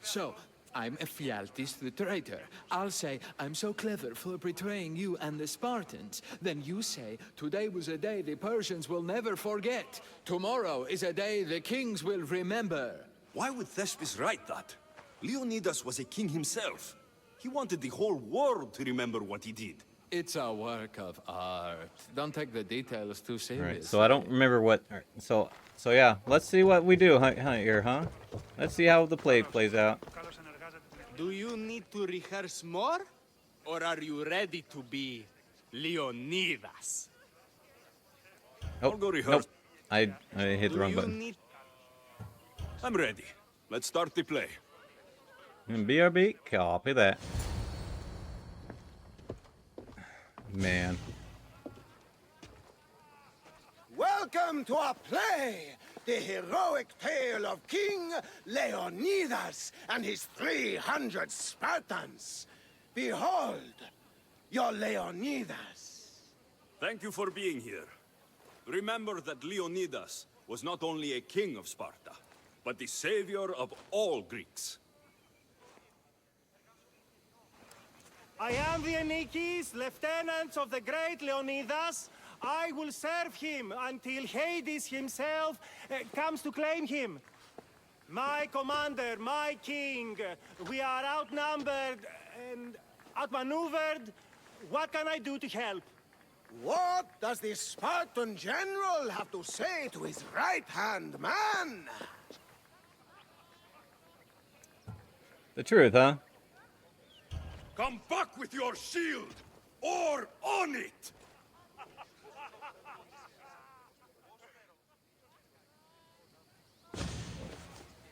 So, I'm Ephialtes the traitor. I'll say, I'm so clever for betraying you and the Spartans. Then you say, today was a day the Persians will never forget. Tomorrow is a day the kings will remember. Why would Thespis write that? Leonidas was a king himself. He wanted the whole world to remember what he did. It's a work of art. Don't take the details too seriously. Alright, so I don't remember what... Right, so yeah, let's see what we do here, huh? Let's see how the play plays out. Do you need to rehearse more? Or are you ready to be Leonidas? Oh, I'll go rehearse. nope. I hit the wrong button. I'm ready. Let's start the play. BRB, copy that. Man. Welcome to our play, the heroic tale of King Leonidas and his 300 Spartans. Behold, your Leonidas. Thank you for being here. Remember that Leonidas was not only a king of Sparta, but the savior of all Greeks. I am the Anikis, lieutenants of the great Leonidas. I will serve him until Hades himself comes to claim him. My commander, my king, we are outnumbered and outmaneuvered. What can I do to help? What does the Spartan general have to say to his right-hand man? The truth, huh? Come back with your shield, or on it!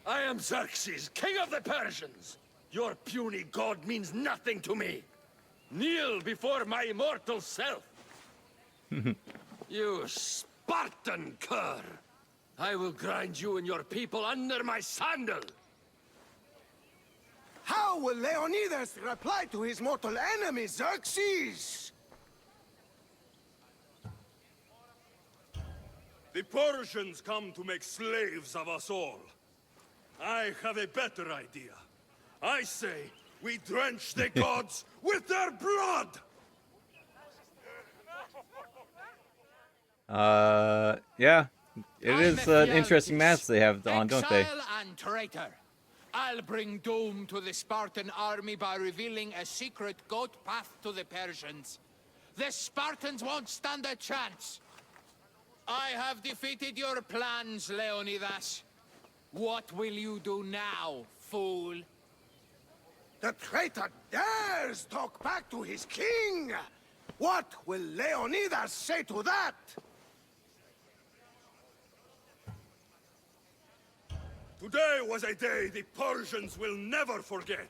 I am Xerxes, king of the Persians. Your puny god means nothing to me. Kneel before my immortal self. You Spartan cur! I will grind you and your people under my sandal! How will Leonidas reply to his mortal enemy, Xerxes? The Persians come to make slaves of us all. I have a better idea. I say we drench the gods with their blood! Yeah. It is an interesting match they have on, don't they? Exile and traitor. I'll bring doom to the Spartan army by revealing a secret goat path to the Persians. The Spartans won't stand a chance. I have defeated your plans, Leonidas. What will you do now, fool? The traitor dares talk back to his king! What will Leonidas say to that? Today was a day the Persians will never forget.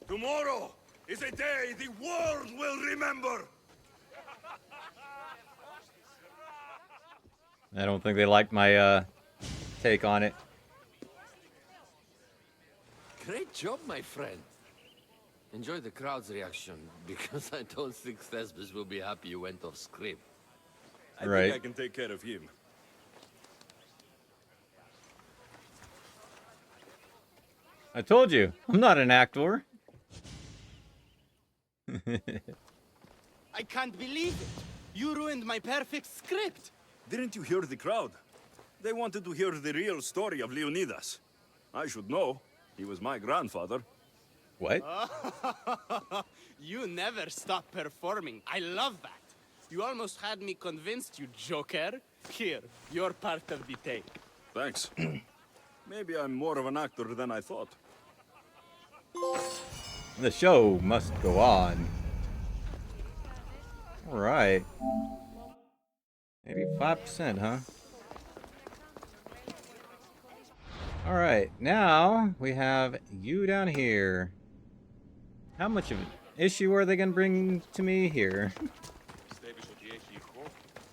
Tomorrow is a day the world will remember. I don't think they like my take on it. Great job, my friend. Enjoy the crowd's reaction, because I don't think Thesbis will be happy you went off script. I think I can take care of him. I told you, I'm not an actor. I can't believe it. You ruined my perfect script. Didn't you hear the crowd? They wanted to hear the real story of Leonidas. I should know. He was my grandfather. What? You never stop performing. I love that. You almost had me convinced, you joker. Here, you're part of the take. Thanks. Maybe I'm more of an actor than I thought. The show must go on. Alright. 85%, huh? Alright, now we have you down here. How much of an issue are they going to bring to me here?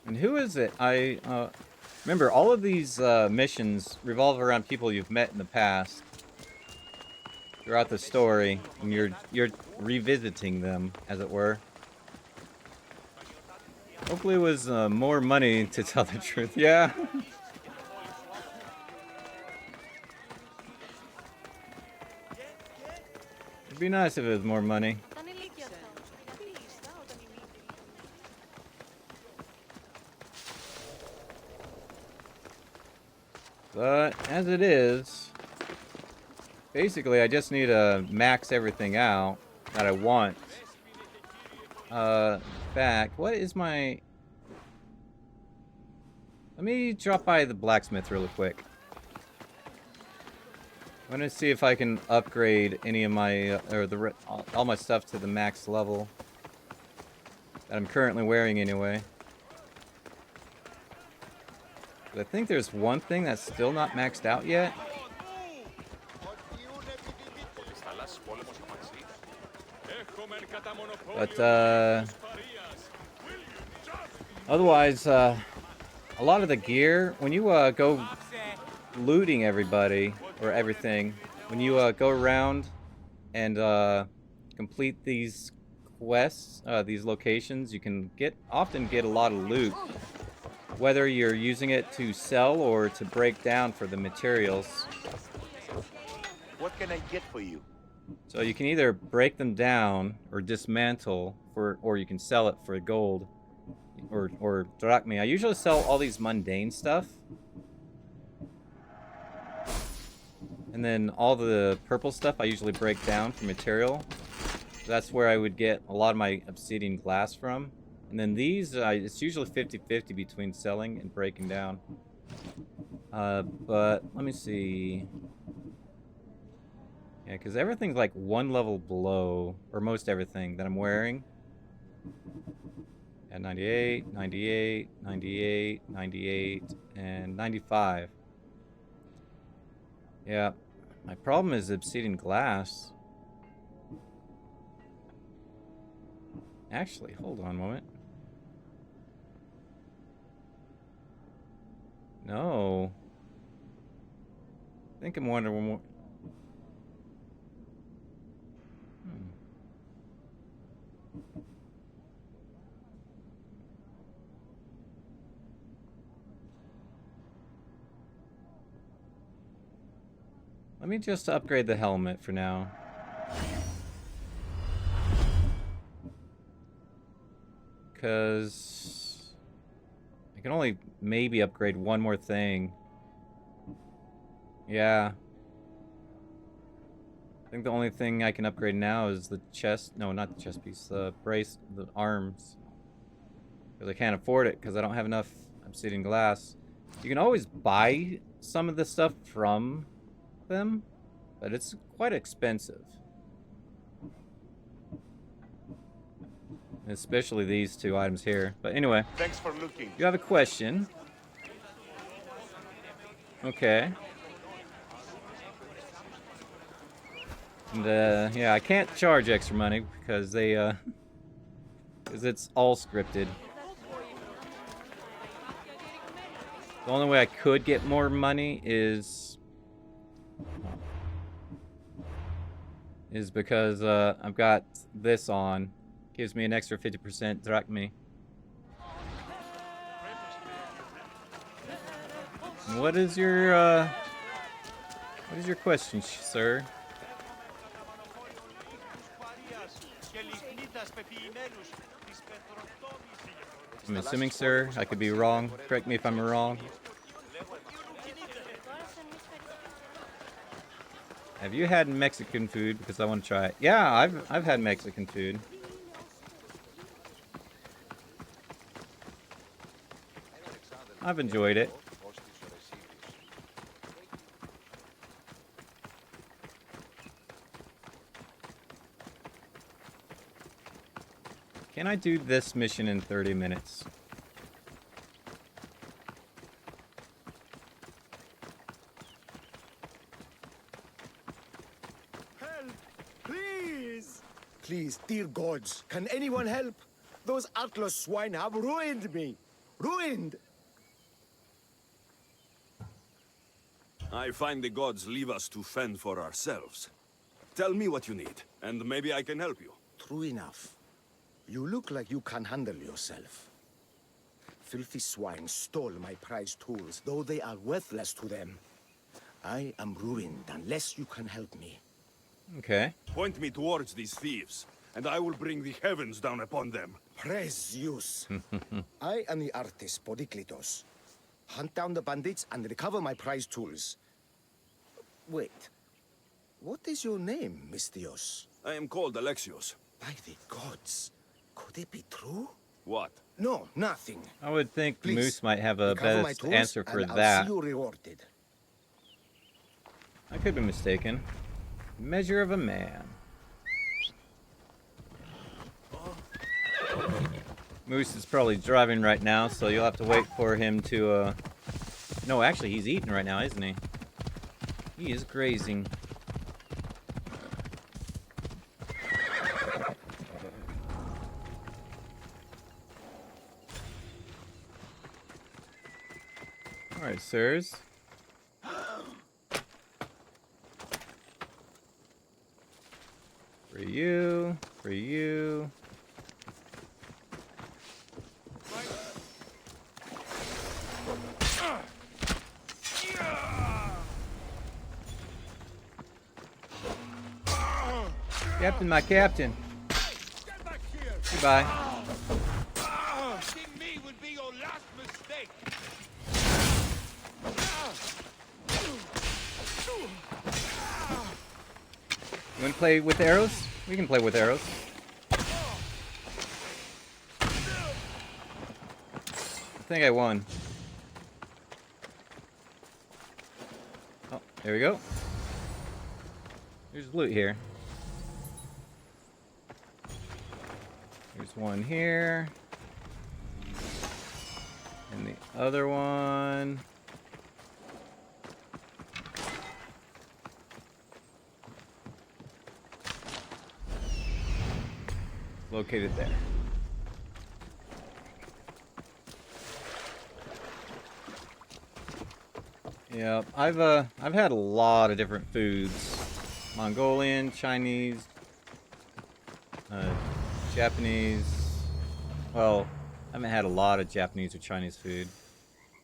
And who is it? Remember, all of these missions revolve around people you've met in the past throughout the story, and you're revisiting them, as it were. Hopefully it was more money, to tell the truth. Yeah. It'd be nice if it was more money. But as it is, basically I just need to max everything out that I want. fact, what is my... Let me drop by the blacksmith really quick. I'm gonna see if I can upgrade any of my, all my stuff to the max level that I'm currently wearing anyway. But I think there's one thing that's still not maxed out yet. But, otherwise, a lot of the gear, when you, go looting everybody, or everything, when you, go around and, complete these quests, these locations, you can often get a lot of loot. Whether you're using it to sell or to break down for the materials. What can I get for you? So you can either break them down or dismantle or you can sell it for gold or drachmi. I usually sell all these mundane stuff. And then all the purple stuff I usually break down for material. That's where I would get a lot of my obsidian glass from. And then these, it's usually 50-50 between selling and breaking down. But let me see. Yeah, because everything's like one level below, or most everything that I'm wearing. At 98, 98, 98, 98, and 95. Yeah, my problem is obsidian glass. Actually, hold on a moment. No. I think I'm wondering one more. Let me just upgrade the helmet for now. Because I can only maybe upgrade one more thing. Yeah. I think the only thing I can upgrade now is the chest. No, not the chest piece. The brace, the arms. Because I can't afford it because I don't have enough obsidian glass. You can always buy some of the stuff from them, but it's quite expensive. Especially these two items here. But anyway, thanks for looking. You have a question. Okay. And yeah, I can't charge extra money because they because it's all scripted. The only way I could get more money is because I've got this on. Gives me an extra 50% drachmi. What is your question, sir? I'm assuming, sir. I could be wrong. Correct me if I'm wrong. Have you had Mexican food? Because I want to try it. Yeah, I've had Mexican food. I've enjoyed it. Can I do this mission in 30 minutes? Help! Please! Please, dear gods, can anyone help? Those Atlas swine have ruined me. Ruined! I find the gods leave us to fend for ourselves. Tell me what you need, and maybe I can help you. True enough. You look like you can handle yourself. Filthy swine stole my prized tools, though they are worthless to them. I am ruined unless you can help me. Okay. Point me towards these thieves, and I will bring the heavens down upon them. Praise Zeus. I am the artist Podiklitos. Hunt down the bandits and recover my prized tools. Wait. What is your name, Mystios? I am called Alexios. By the gods. Could it be true? What? No, nothing. I would think Please, Moose might have a recover my best tools, answer for and I'll that. see you rewarded. I could be mistaken. Measure of a man. Moose is probably driving right now, so you'll have to wait for him to, No, actually, he's eating right now, isn't he? He is grazing. Alright, sirs. For you, for you. Captain, my captain. Goodbye. Hitting me would be your last mistake. You want to play with arrows? We can play with arrows. I think I won. Oh, there we go. There's loot here. There's one here. And the other one. Located there. Yeah, I've had a lot of different foods. Mongolian, Chinese, Japanese. Well, I haven't had a lot of Japanese or Chinese food.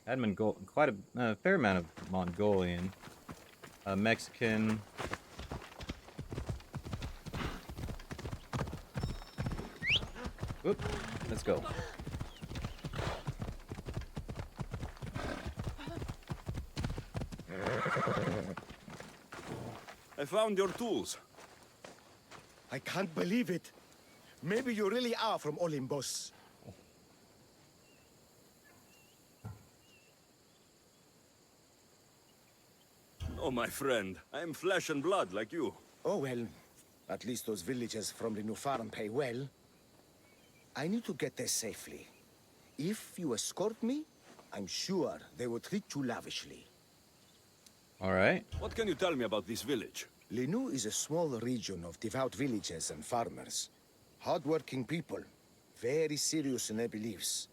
I had quite a fair amount of Mongolian, Mexican. Whoop, let's go. I found your tools. I can't believe it. Maybe you really are from Olympus. Oh, my friend. I am flesh and blood like you. Oh, well. At least those villagers from the new farm pay well. I need to get there safely. If you escort me, I'm sure they will treat you lavishly. All right. What can you tell me about this village? Linu is a small region of devout villagers and farmers. Hard-working people, very serious in their beliefs.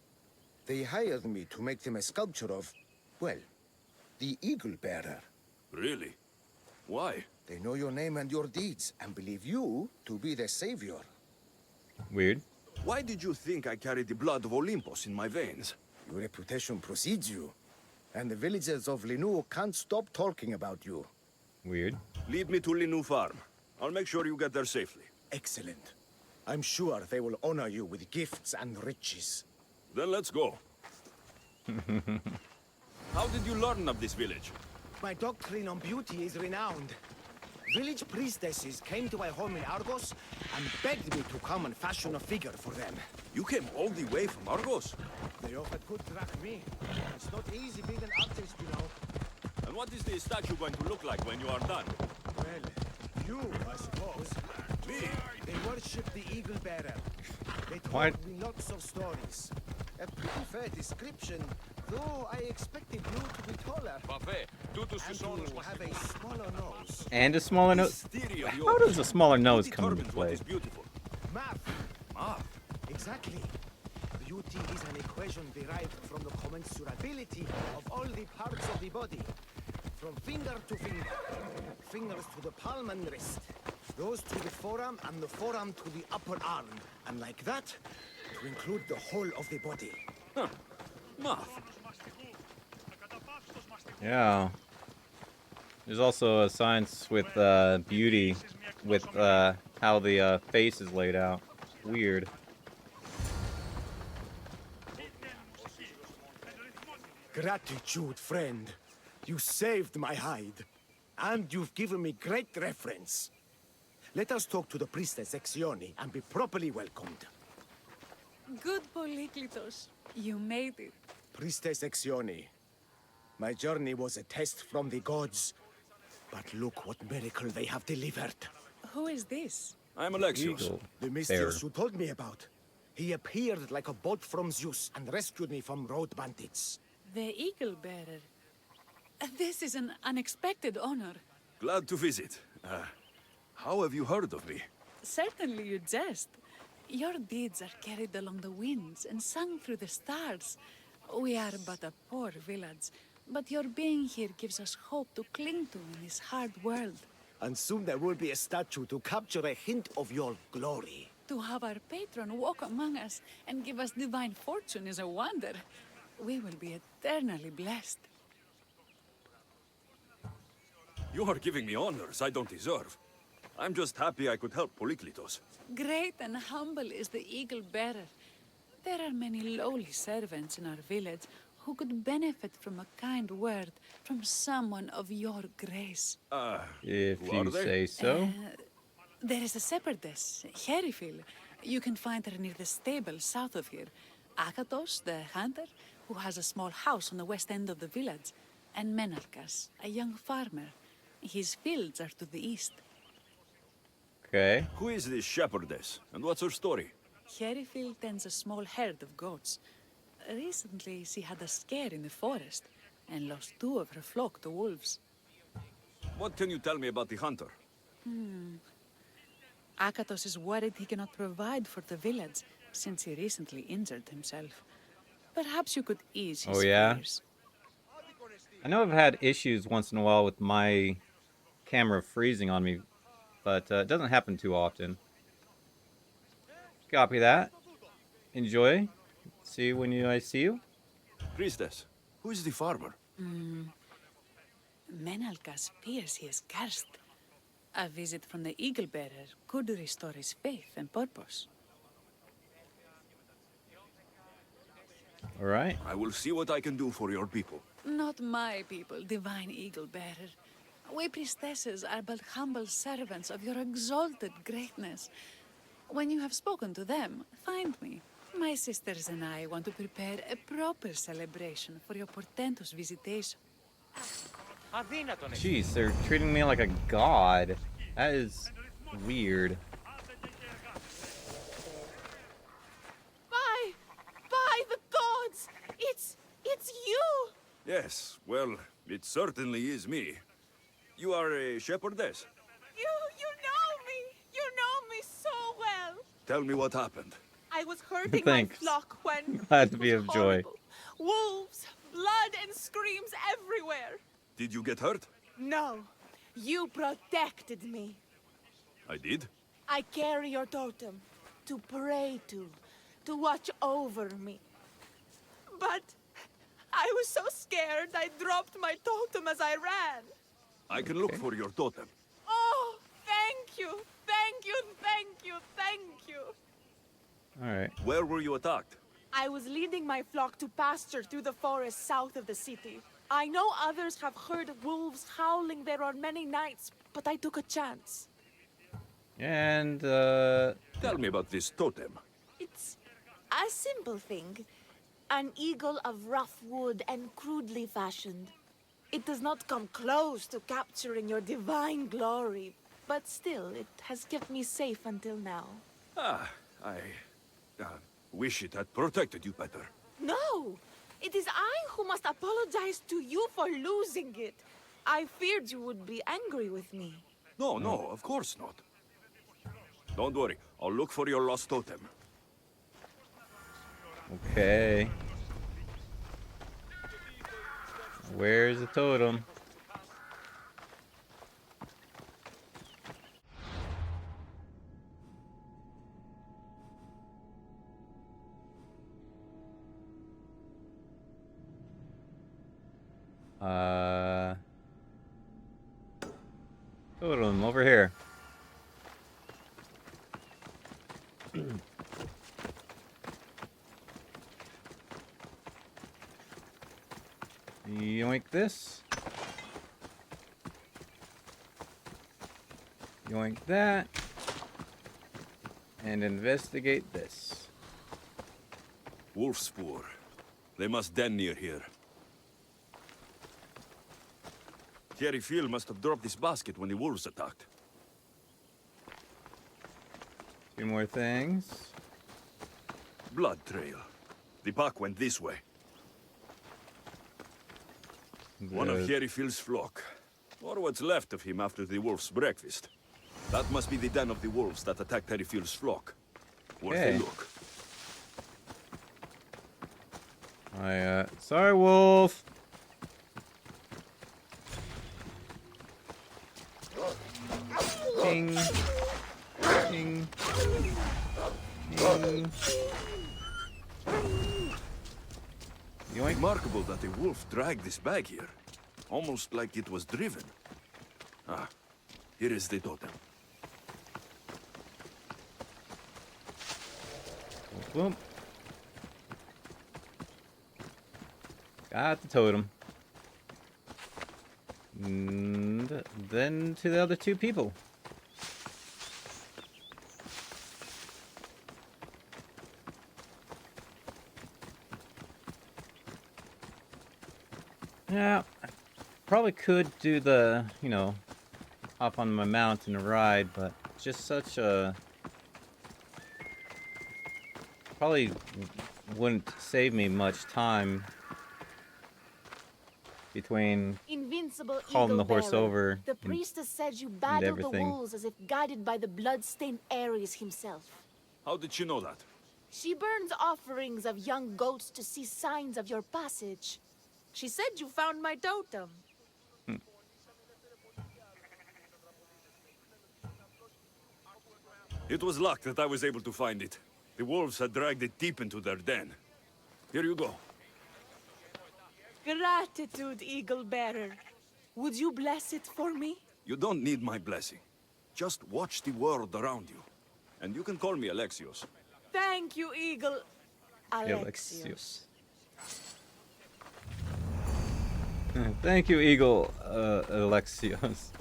They hired me to make them a sculpture of, well, the Eagle Bearer. Really? Why? They know your name and your deeds, and believe you to be their savior. Weird. Why did you think I carried the blood of Olympus in my veins? Your reputation precedes you, and the villagers of Linu can't stop talking about you. Weird. Lead me to Linu Farm. I'll make sure you get there safely. Excellent. I'm sure they will honor you with gifts and riches. Then let's go. How did you learn of this village? My doctrine on beauty is renowned. Village priestesses came to my home in Argos and begged me to come and fashion a figure for them. You came all the way from Argos? They offered good drachmae. It's not easy being an artist, you know. And what is the statue going to look like when you are done? Well, you, I suppose. Me? They worship the Eagle Bearer. They told What? me lots of stories. A pretty fair description, though I expected you to be taller. And to have a smaller nose. And a smaller nose. How does a smaller nose come into play? Math. Math? Exactly. Beauty is an equation derived from the commensurability of all the parts of the body. From finger to finger. Fingers to the palm and wrist. Those to the forearm and the forearm to the upper arm. And like that, to include the whole of the body. Huh. Math. Yeah. There's also a science with beauty, with how the face is laid out. Weird. Gratitude, friend. You saved my hide. And you've given me great reference. Let us talk to the priestess Exioni and be properly welcomed. Good Polyklitos. You made it. Priestess Exioni. My journey was a test from the gods. But look what miracle they have delivered. Who is this? I'm Alexios. The Mystios you told me about. He appeared like a bolt from Zeus and rescued me from road bandits. The Eagle Bearer. This is an unexpected honor. Glad to visit. How have you heard of me? Certainly you jest. Your deeds are carried along the winds and sung through the stars. We are but a poor village, but your being here gives us hope to cling to in this hard world. And soon there will be a statue to capture a hint of your glory. To have our patron walk among us and give us divine fortune is a wonder. We will be eternally blessed. You are giving me honors I don't deserve. I'm just happy I could help Polyklitos. Great and humble is the Eagle Bearer. There are many lowly servants in our village who could benefit from a kind word from someone of your grace. If you say so. There is a shepherdess, Herifil. You can find her near the stable south of here. Akatos, the hunter, who has a small house on the west end of the village. And Menalkas, a young farmer. His fields are to the east. Okay. Who is this shepherdess, and what's her story? Herifil tends a small herd of goats. Recently, she had a scare in the forest and lost 2 of her flock to wolves. What can you tell me about the hunter? Akatos is worried he cannot provide for the village since he recently injured himself. Perhaps you could ease his fears. I know I've had issues once in a while with my camera freezing on me, but it doesn't happen too often. Copy that. Enjoy. See you when I see you. Priestess, who is the farmer? Menalkas fears he is cursed. A visit from the Eagle Bearer could restore his faith and purpose. All right. I will see what I can do for your people. Not my people, divine Eagle Bearer. We priestesses are but humble servants of your exalted greatness. When you have spoken to them, find me. My sisters and I want to prepare a proper celebration for your portentous visitation. Jeez, they're treating me like a god. That is weird. By the gods! It's you! Yes, well, it certainly is me. You are a shepherdess. You know me! You know me so well! Tell me what happened. I was herding my Thanks. flock when... Glad to be of joy. Wolves, blood and screams everywhere. Did you get hurt? No, you protected me. I did? I carry your totem to pray to watch over me. But I was so scared I dropped my totem as I ran. I can look for your totem. Oh, thank you, thank you, thank you, thank you. All right. Where were you attacked? I was leading my flock to pasture through the forest south of the city. I know others have heard wolves howling there on many nights, but I took a chance. And, Tell me about this totem. It's a simple thing. An eagle of rough wood and crudely fashioned. It does not come close to capturing your divine glory, but still, it has kept me safe until now. I wish it had protected you better. No! It is I who must apologize to you for losing it. I feared you would be angry with me. No, of course not. Don't worry, I'll look for your lost totem. okay. Where's the totem? Totem over here. Yoink this. Yoink that. And investigate this. Wolf spoor. They must den near here. Thierry Phil must have dropped this basket when the wolves attacked. Two more things. Blood trail. The pack went this way. One of Good. Thierry Phil's flock. Or what's left of him after the wolf's breakfast. That must be the den of the wolves that attacked Thierry Phil's flock. Worth Okay. a look. Sorry, wolf. Ping. Ping. Ping. Yoink. Remarkable that a wolf dragged this bag here. Almost like it was driven. Ah, here is the totem. Boom. Got the totem. And then to the other two people. Yeah, probably could do the, you know, hop on my mount and ride, but just such a... Probably wouldn't save me much time between Invincible calling the eagle horse bearer. over The and priestess said you battled the everything. wolves as if guided by the blood-stained Ares himself. How did she know that? She burns offerings of young goats to see signs of your passage. She said you found my totem. It was luck that I was able to find it. The wolves had dragged it deep into their den. Here you go. Gratitude, eagle bearer. Would you bless it for me? You don't need my blessing. Just watch the world around you. And you can call me Alexios. Thank you, eagle. Alexios. Alexios. Thank you, Eagle Alexios.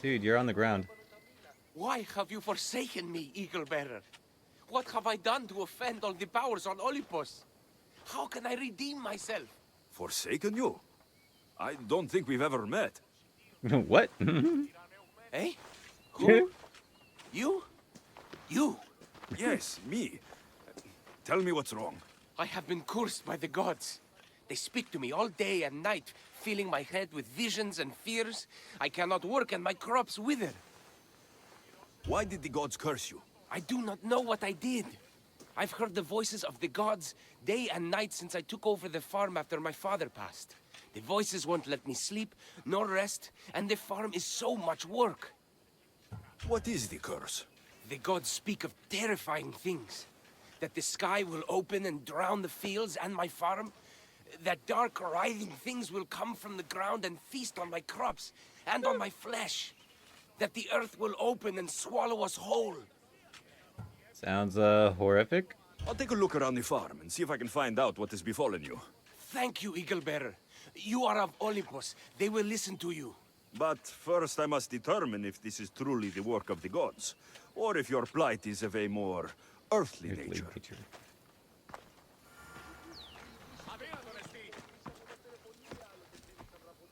Dude, you're on the ground. Why have you forsaken me, eagle bearer? What have I done to offend all the powers on Olympus? How can I redeem myself? Forsaken you? I don't think we've ever met. What? Eh? Who? You? You? Yes, me. Tell me what's wrong. I have been cursed by the gods. They speak to me all day and night, filling my head with visions and fears. I cannot work and my crops wither. Why did the gods curse you? I do not know what I did. I've heard the voices of the gods day and night since I took over the farm after my father passed. The voices won't let me sleep, nor rest, and the farm is so much work. What is the curse? The gods speak of terrifying things. That the sky will open and drown the fields and my farm. That dark, writhing things will come from the ground and feast on my crops and on my flesh. That the earth will open and swallow us whole. Sounds horrific. I'll take a look around the farm and see if I can find out what has befallen you. Thank you, Eagle Bearer. You are of Olympus. They will listen to you. But first I must determine if this is truly the work of the gods, or if your plight is of a more earthly nature.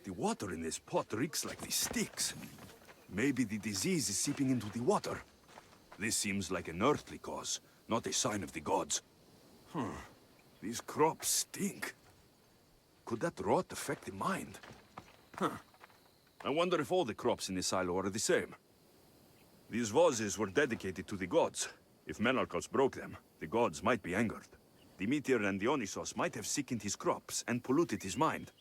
The water in this pot reeks like the sticks. Maybe the disease is seeping into the water. This seems like an earthly cause, not a sign of the gods. These crops stink. Could that rot affect the mind? I wonder if all the crops in this silo are the same. These vases were dedicated to the gods. If Menalcos broke them, the gods might be angered. Demeter and Dionysos might have sickened his crops and polluted his mind.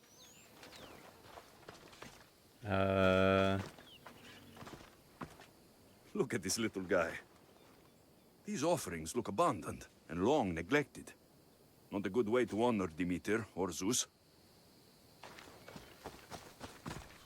Look at this little guy. These offerings look abandoned and long neglected. Not a good way to honor Demeter or Zeus.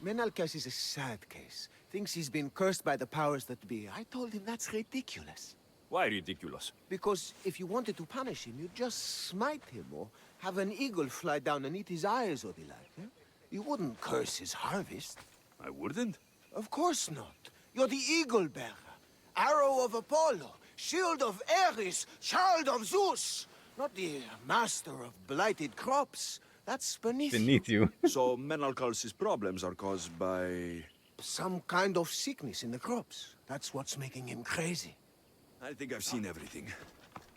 Menalcas is a sad case. Thinks he's been cursed by the powers that be. I told him that's ridiculous. Why ridiculous? Because if you wanted to punish him, you'd just smite him or have an eagle fly down and eat his eyes or the like. Eh? You wouldn't curse his harvest. I wouldn't? Of course not. You're the eagle bearer. Arrow of Apollo. Shield of Ares, child of Zeus! Not the master of blighted crops. That's beneath you. So Menalcal's problems are caused by... some kind of sickness in the crops. That's what's making him crazy. I think I've seen everything.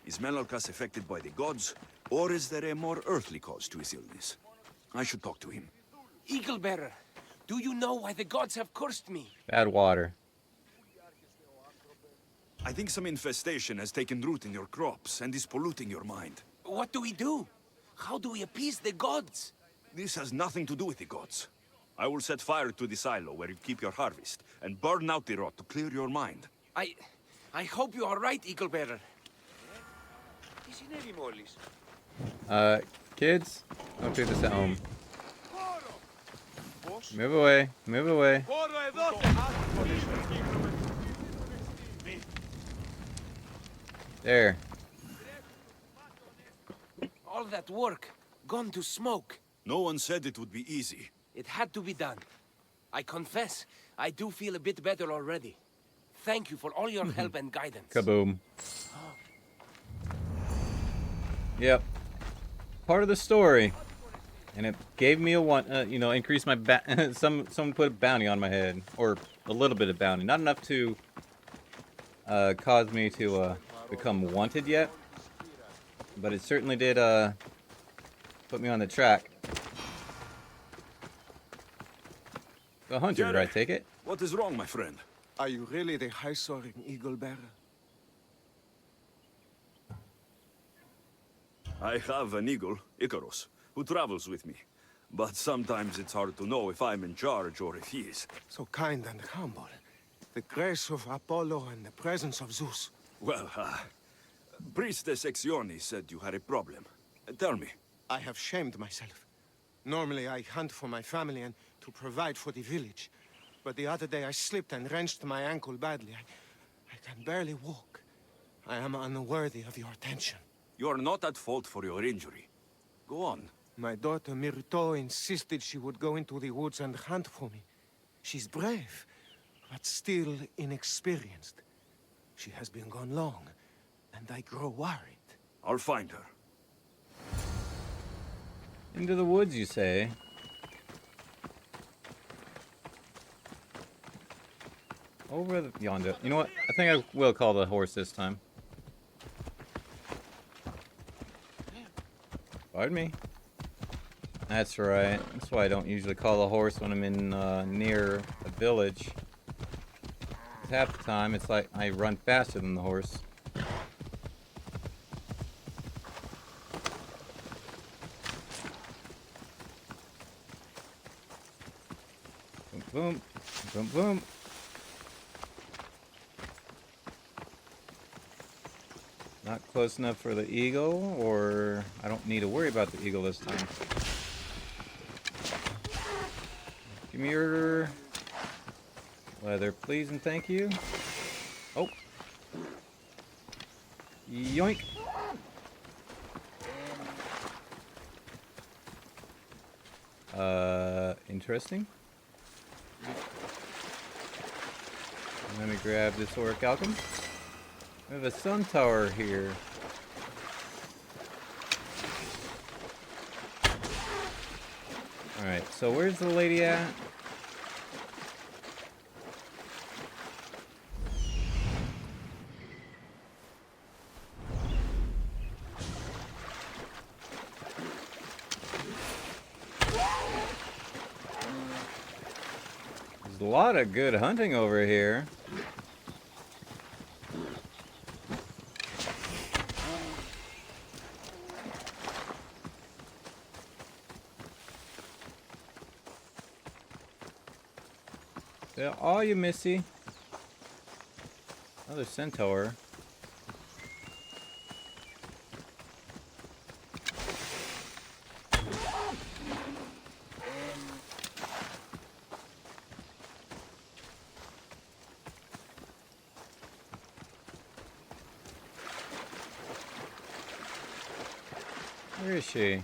Is Menalcas affected by the gods, or is there a more earthly cause to his illness? I should talk to him. Eagle Bearer, do you know why the gods have cursed me? Bad water. I think some infestation has taken root in your crops and is polluting your mind. What do we do? How do we appease the gods? This has nothing to do with the gods. I will set fire to the silo where you keep your harvest, and burn out the rot to clear your mind. I hope you are right, Eagle Bearer. Kids, don't do this at home. Move away, move away. There. All that work, gone to smoke. No one said it would be easy. It had to be done. I confess, I do feel a bit better already. Thank you for all your help and guidance. Kaboom. Yep. Part of the story. And it gave me a increased my someone put a bounty on my head, or a little bit of bounty, not enough to cause me to become wanted yet, but it certainly did put me on the track. The hunter, I take it. What is wrong, my friend? Are you really the high-soaring Eagle Bearer? I have an eagle, Icarus, who travels with me. But sometimes it's hard to know if I'm in charge or if he is. So kind and humble. The grace of Apollo and the presence of Zeus. Well, Priestess Exione said you had a problem. Tell me. I have shamed myself. Normally I hunt for my family and to provide for the village. But the other day I slipped and wrenched my ankle badly. I can barely walk. I am unworthy of your attention. You are not at fault for your injury. Go on. My daughter Myrto insisted she would go into the woods and hunt for me. She's brave, but still inexperienced. She has been gone long, and I grow worried. I'll find her. Into the woods, you say? Over yonder. You know what? I think I will call the horse this time. Pardon me. That's right. That's why I don't usually call a horse when I'm in near a village. 'Cause half the time, it's like I run faster than the horse. Boom, boom, boom, boom. Not close enough for the eagle, or I don't need to worry about the eagle this time. Give me your leather, please, and thank you. Oh. Yoink. Interesting. Let me grab this orichalcum. We have a sun tower here. Alright, so where's the lady at? There's a lot of good hunting over here. There are you, Missy. Another centaur. Where is she?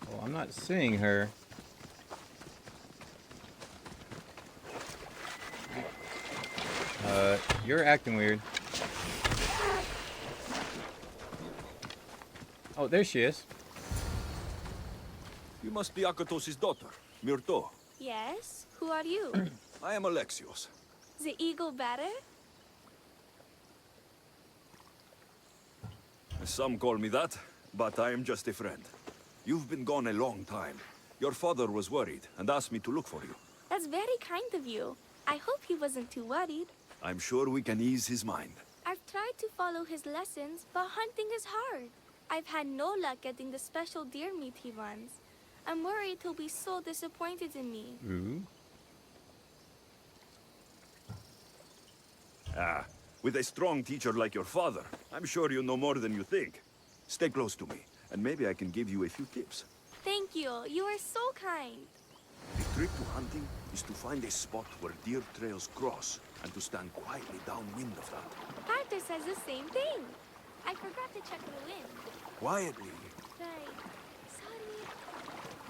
Well, I'm not seeing her. You're acting weird. Oh, there she is. You must be Akatos' daughter, Myrto. Yes? Who are you? I am Alexios. The eagle bearer? Some call me that, but I am just a friend. You've been gone a long time. Your father was worried and asked me to look for you. That's very kind of you. I hope he wasn't too worried. I'm sure we can ease his mind. I've tried to follow his lessons, but hunting is hard. I've had no luck getting the special deer meat he wants. I'm worried he'll be so disappointed in me. Ooh. Ah, with a strong teacher like your father, I'm sure you know more than you think. Stay close to me, and maybe I can give you a few tips. Thank you. You are so kind. The trick to hunting is to find a spot where deer trails cross, and to stand quietly downwind of that. Arthur says the same thing. I forgot to check the wind. Quietly. Right. Sorry.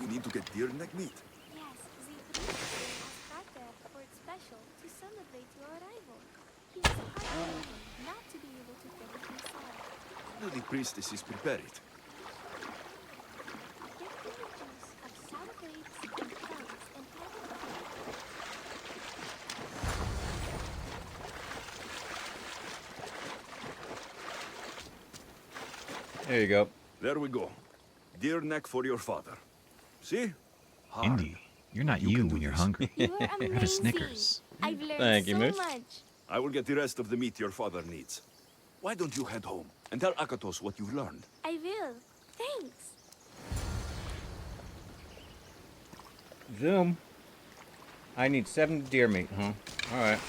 You need to get deer neck meat. Yes, the priest asked Arthur for it special to celebrate your arrival. He was heartbroken not to be able to finish himself. Do the priestesses prepare it? Get the juice of sour grapes and plums and There you go. There we go. Deer neck for your father. See? Hard. Indy, you're not you when you're hungry. You are Have a amazing. Snickers. I've learned Thank you, so miss. much. I will get the rest of the meat your father needs. Why don't you head home and tell Akatos what you've learned? I will. Thanks. Zoom. I need 7 deer meat, huh? Alright.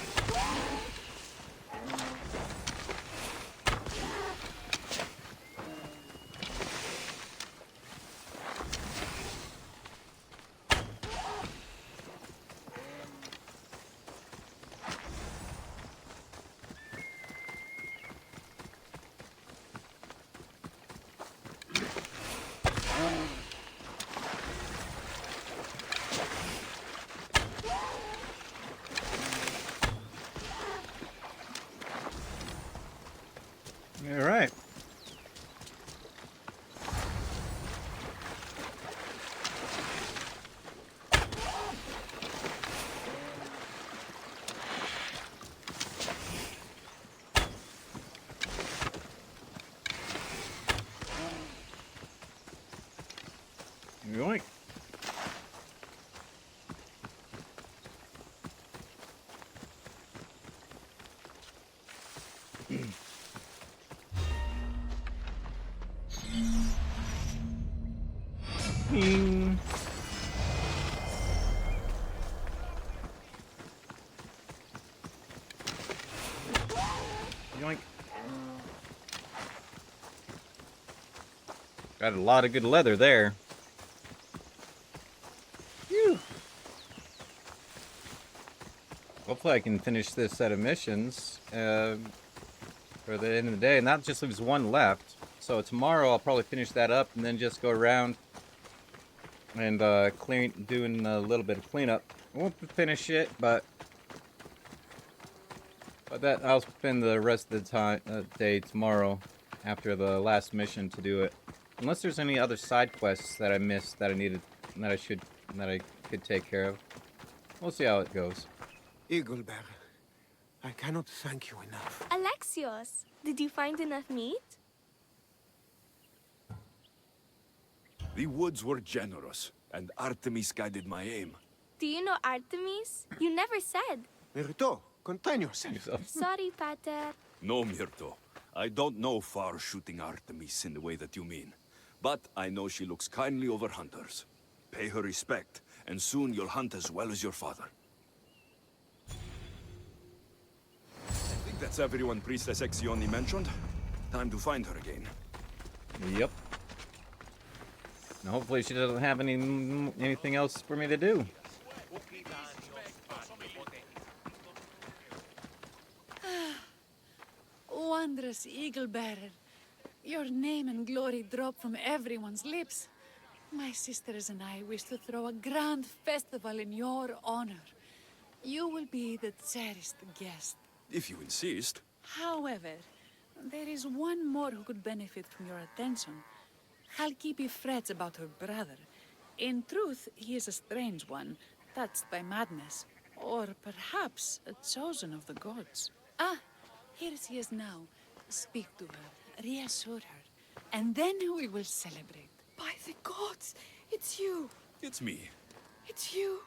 Alright. Yoink. Bing. Yoink. Got a lot of good leather there. Phew. Hopefully I can finish this set of missions for the end of the day. And that just leaves one left. So tomorrow I'll probably finish that up and then just go around and doing a little bit of cleanup. I won't finish it, but that I'll spend the rest of the day tomorrow after the last mission to do it. Unless there's any other side quests that I missed that I could take care of. We'll see how it goes. Eaglebearer, I cannot thank you enough. Alexios, did you find enough meat? The woods were generous, and Artemis guided my aim. Do you know Artemis? You never said. Myrto, contain yourself. Sorry, Pater. No, Myrto. I don't know far-shooting Artemis in the way that you mean. But I know she looks kindly over hunters. Pay her respect, and soon you'll hunt as well as your father. I think that's everyone Priestess Exioni mentioned. Time to find her again. Yep. And hopefully she doesn't have anything else for me to do. Wondrous eagle bearer, your name and glory drop from everyone's lips. My sisters and I wish to throw a grand festival in your honor. You will be the cherished guest. If you insist. However, there is one more who could benefit from your attention. Halkipi frets about her brother. In truth, he is a strange one, touched by madness. Or perhaps a chosen of the gods. Ah, here she is now. Speak to her, reassure her, and then we will celebrate. By the gods, it's you. It's me. It's you.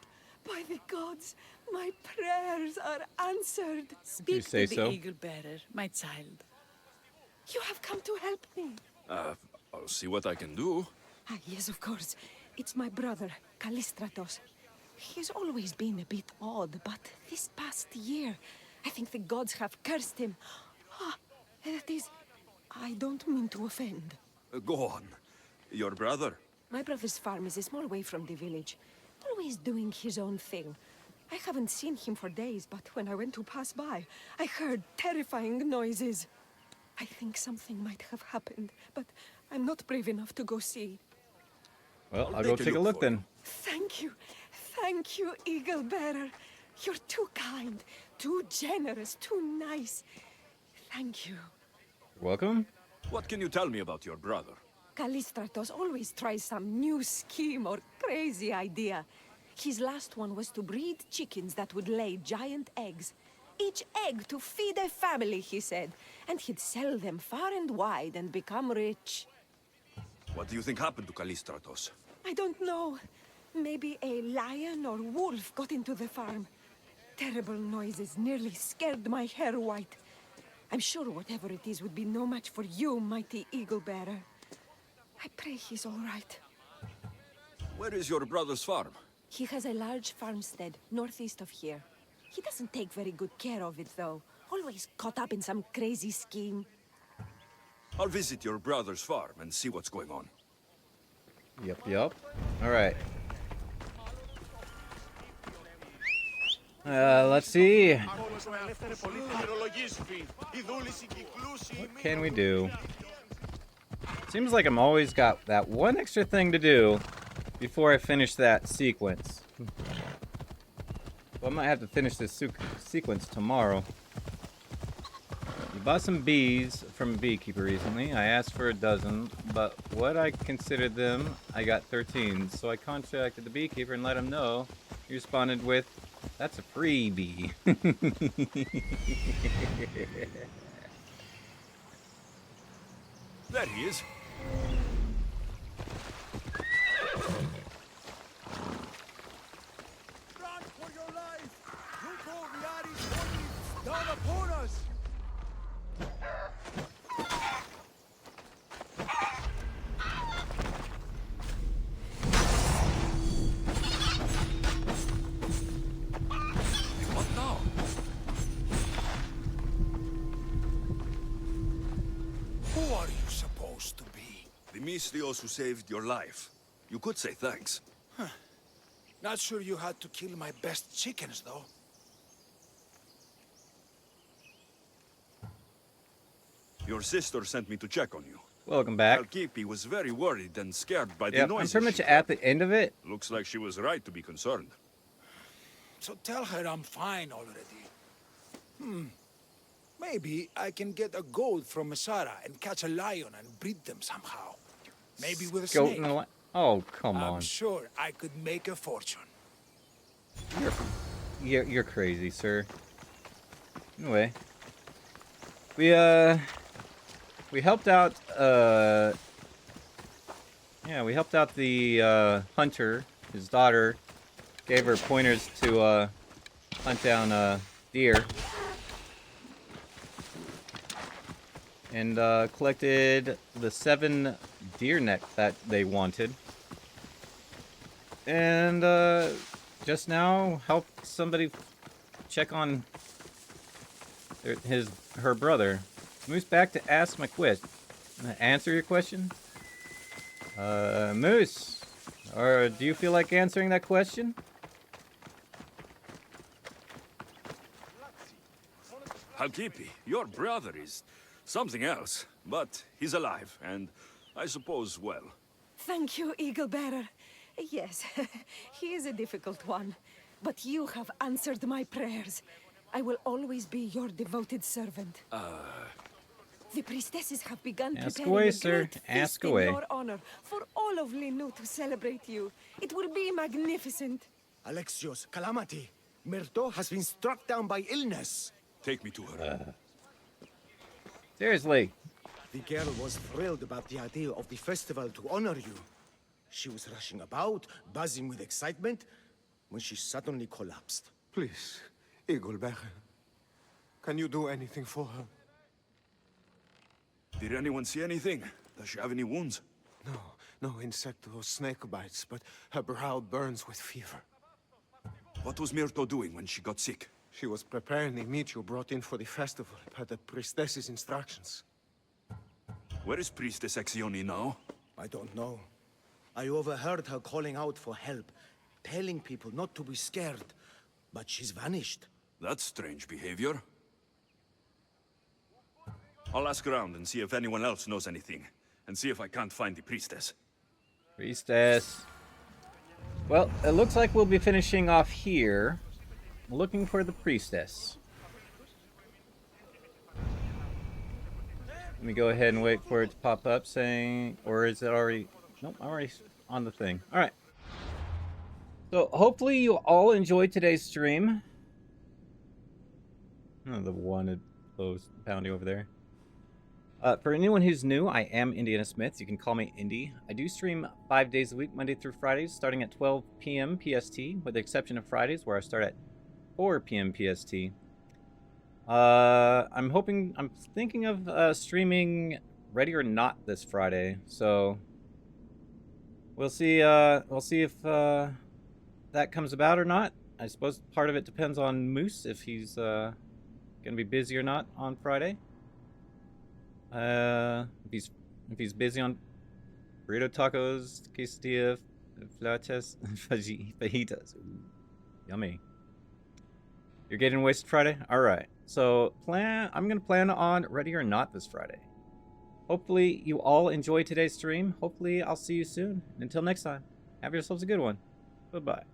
By the gods, my prayers are answered. Speak say to the so? eagle bearer, my child. You have come to help me. I'll see what I can do. Ah, yes, of course. It's my brother, Callistratos. He's always been a bit odd, but this past year, I think the gods have cursed him. Ah, that is... I don't mean to offend. Go on. Your brother? My brother's farm is a small way from the village. Always doing his own thing. I haven't seen him for days, but when I went to pass by, I heard terrifying noises. I think something might have happened, but I'm not brave enough to go see. Well, I'll go take a look then. Thank you. Thank you, Eagle Bearer. You're too kind, too generous, too nice. Thank you. You're welcome. What can you tell me about your brother? Callistratos always tries some new scheme or crazy idea. His last one was to breed chickens that would lay giant eggs. Each egg to feed a family, he said. And he'd sell them far and wide and become rich. What do you think happened to Callistratos? I don't know. Maybe a lion or wolf got into the farm. Terrible noises nearly scared my hair white. I'm sure whatever it is would be no match for you, mighty eagle bearer. I pray he's all right. Where is your brother's farm? He has a large farmstead northeast of here. He doesn't take very good care of it, though. Always caught up in some crazy scheme. I'll visit your brother's farm and see what's going on. Yep. All right. Let's see. What can we do? Seems like I'm always got that one extra thing to do before I finish that sequence. Well, I might have to finish this sequence tomorrow. You bought some bees from a beekeeper recently. I asked for a dozen, but what I considered them, I got 13. So I contacted the beekeeper and let him know. He responded with, "That's a freebie." There he is. Run for your life! Look all the Irish wolves down upon us! What now? Who are you supposed to be? The Mystios who saved your life. You could say thanks. Not sure you had to kill my best chickens, though. Your sister sent me to check on you. Welcome back. Alkipi was very worried and scared by the Yep, I'm noises. pretty much she at heard. the end of it. Looks like she was right to be concerned. So tell her I'm fine already. Maybe I can get a goat from Masara and catch a lion and breed them somehow. Maybe with a Goat snake. and a oh, come I'm on. sure I could make a fortune. You're crazy, sir. Anyway, we helped out. Yeah, we helped out the hunter. His daughter gave her pointers to hunt down deer, and collected the 7 deer neck that they wanted. And just now helped somebody check on her brother. Moose back to ask my question. Answer your question? Moose, or do you feel like answering that question? Alkipi, your brother is something else, but he's alive, and I suppose well. Thank you, Eagle Bearer. Yes, he is a difficult one, but you have answered my prayers. I will always be your devoted servant. The priestesses have begun Ask preparing away, a sir. great Ask feast in away. your honor for all of Linu to celebrate you. It will be magnificent. Alexios, calamity. Myrto has been struck down by illness. Take me to her. Seriously. The girl was thrilled about the idea of the festival to honor you. She was rushing about, buzzing with excitement, when she suddenly collapsed. Please, Eaglebearer. Can you do anything for her? Did anyone see anything? Does she have any wounds? No insect or snake bites, but her brow burns with fever. What was Myrto doing when she got sick? She was preparing the meat you brought in for the festival, per the priestess's instructions. Where is Priestess Exioni now? I don't know. I overheard her calling out for help, telling people not to be scared, but she's vanished. That's strange behavior. I'll ask around and see if anyone else knows anything, and see if I can't find the priestess. Priestess. Well, it looks like we'll be finishing off here, looking for the priestess. Let me go ahead and wait for it to pop up saying, or is it already? Nope, I'm already on the thing. All right. So hopefully you all enjoyed today's stream. Oh, the wanted close bounty over there. For anyone who's new, I am Indiana Smith. You can call me Indy. I do stream 5 days a week, Monday through Fridays, starting at 12 p.m. PST, with the exception of Fridays, where I start at 4 p.m. PST. I'm thinking of streaming Ready or Not this Friday, so we'll see if that comes about or not. I suppose part of it depends on Moose, if he's gonna be busy or not on Friday. If he's busy on burrito tacos, quesadilla, flautas, fajitas. Ooh, yummy. You're getting wasted Friday? Alright. So I'm gonna plan on Ready or Not this Friday. Hopefully you all enjoyed today's stream. Hopefully I'll see you soon. And until next time, have yourselves a good one. Bye-bye.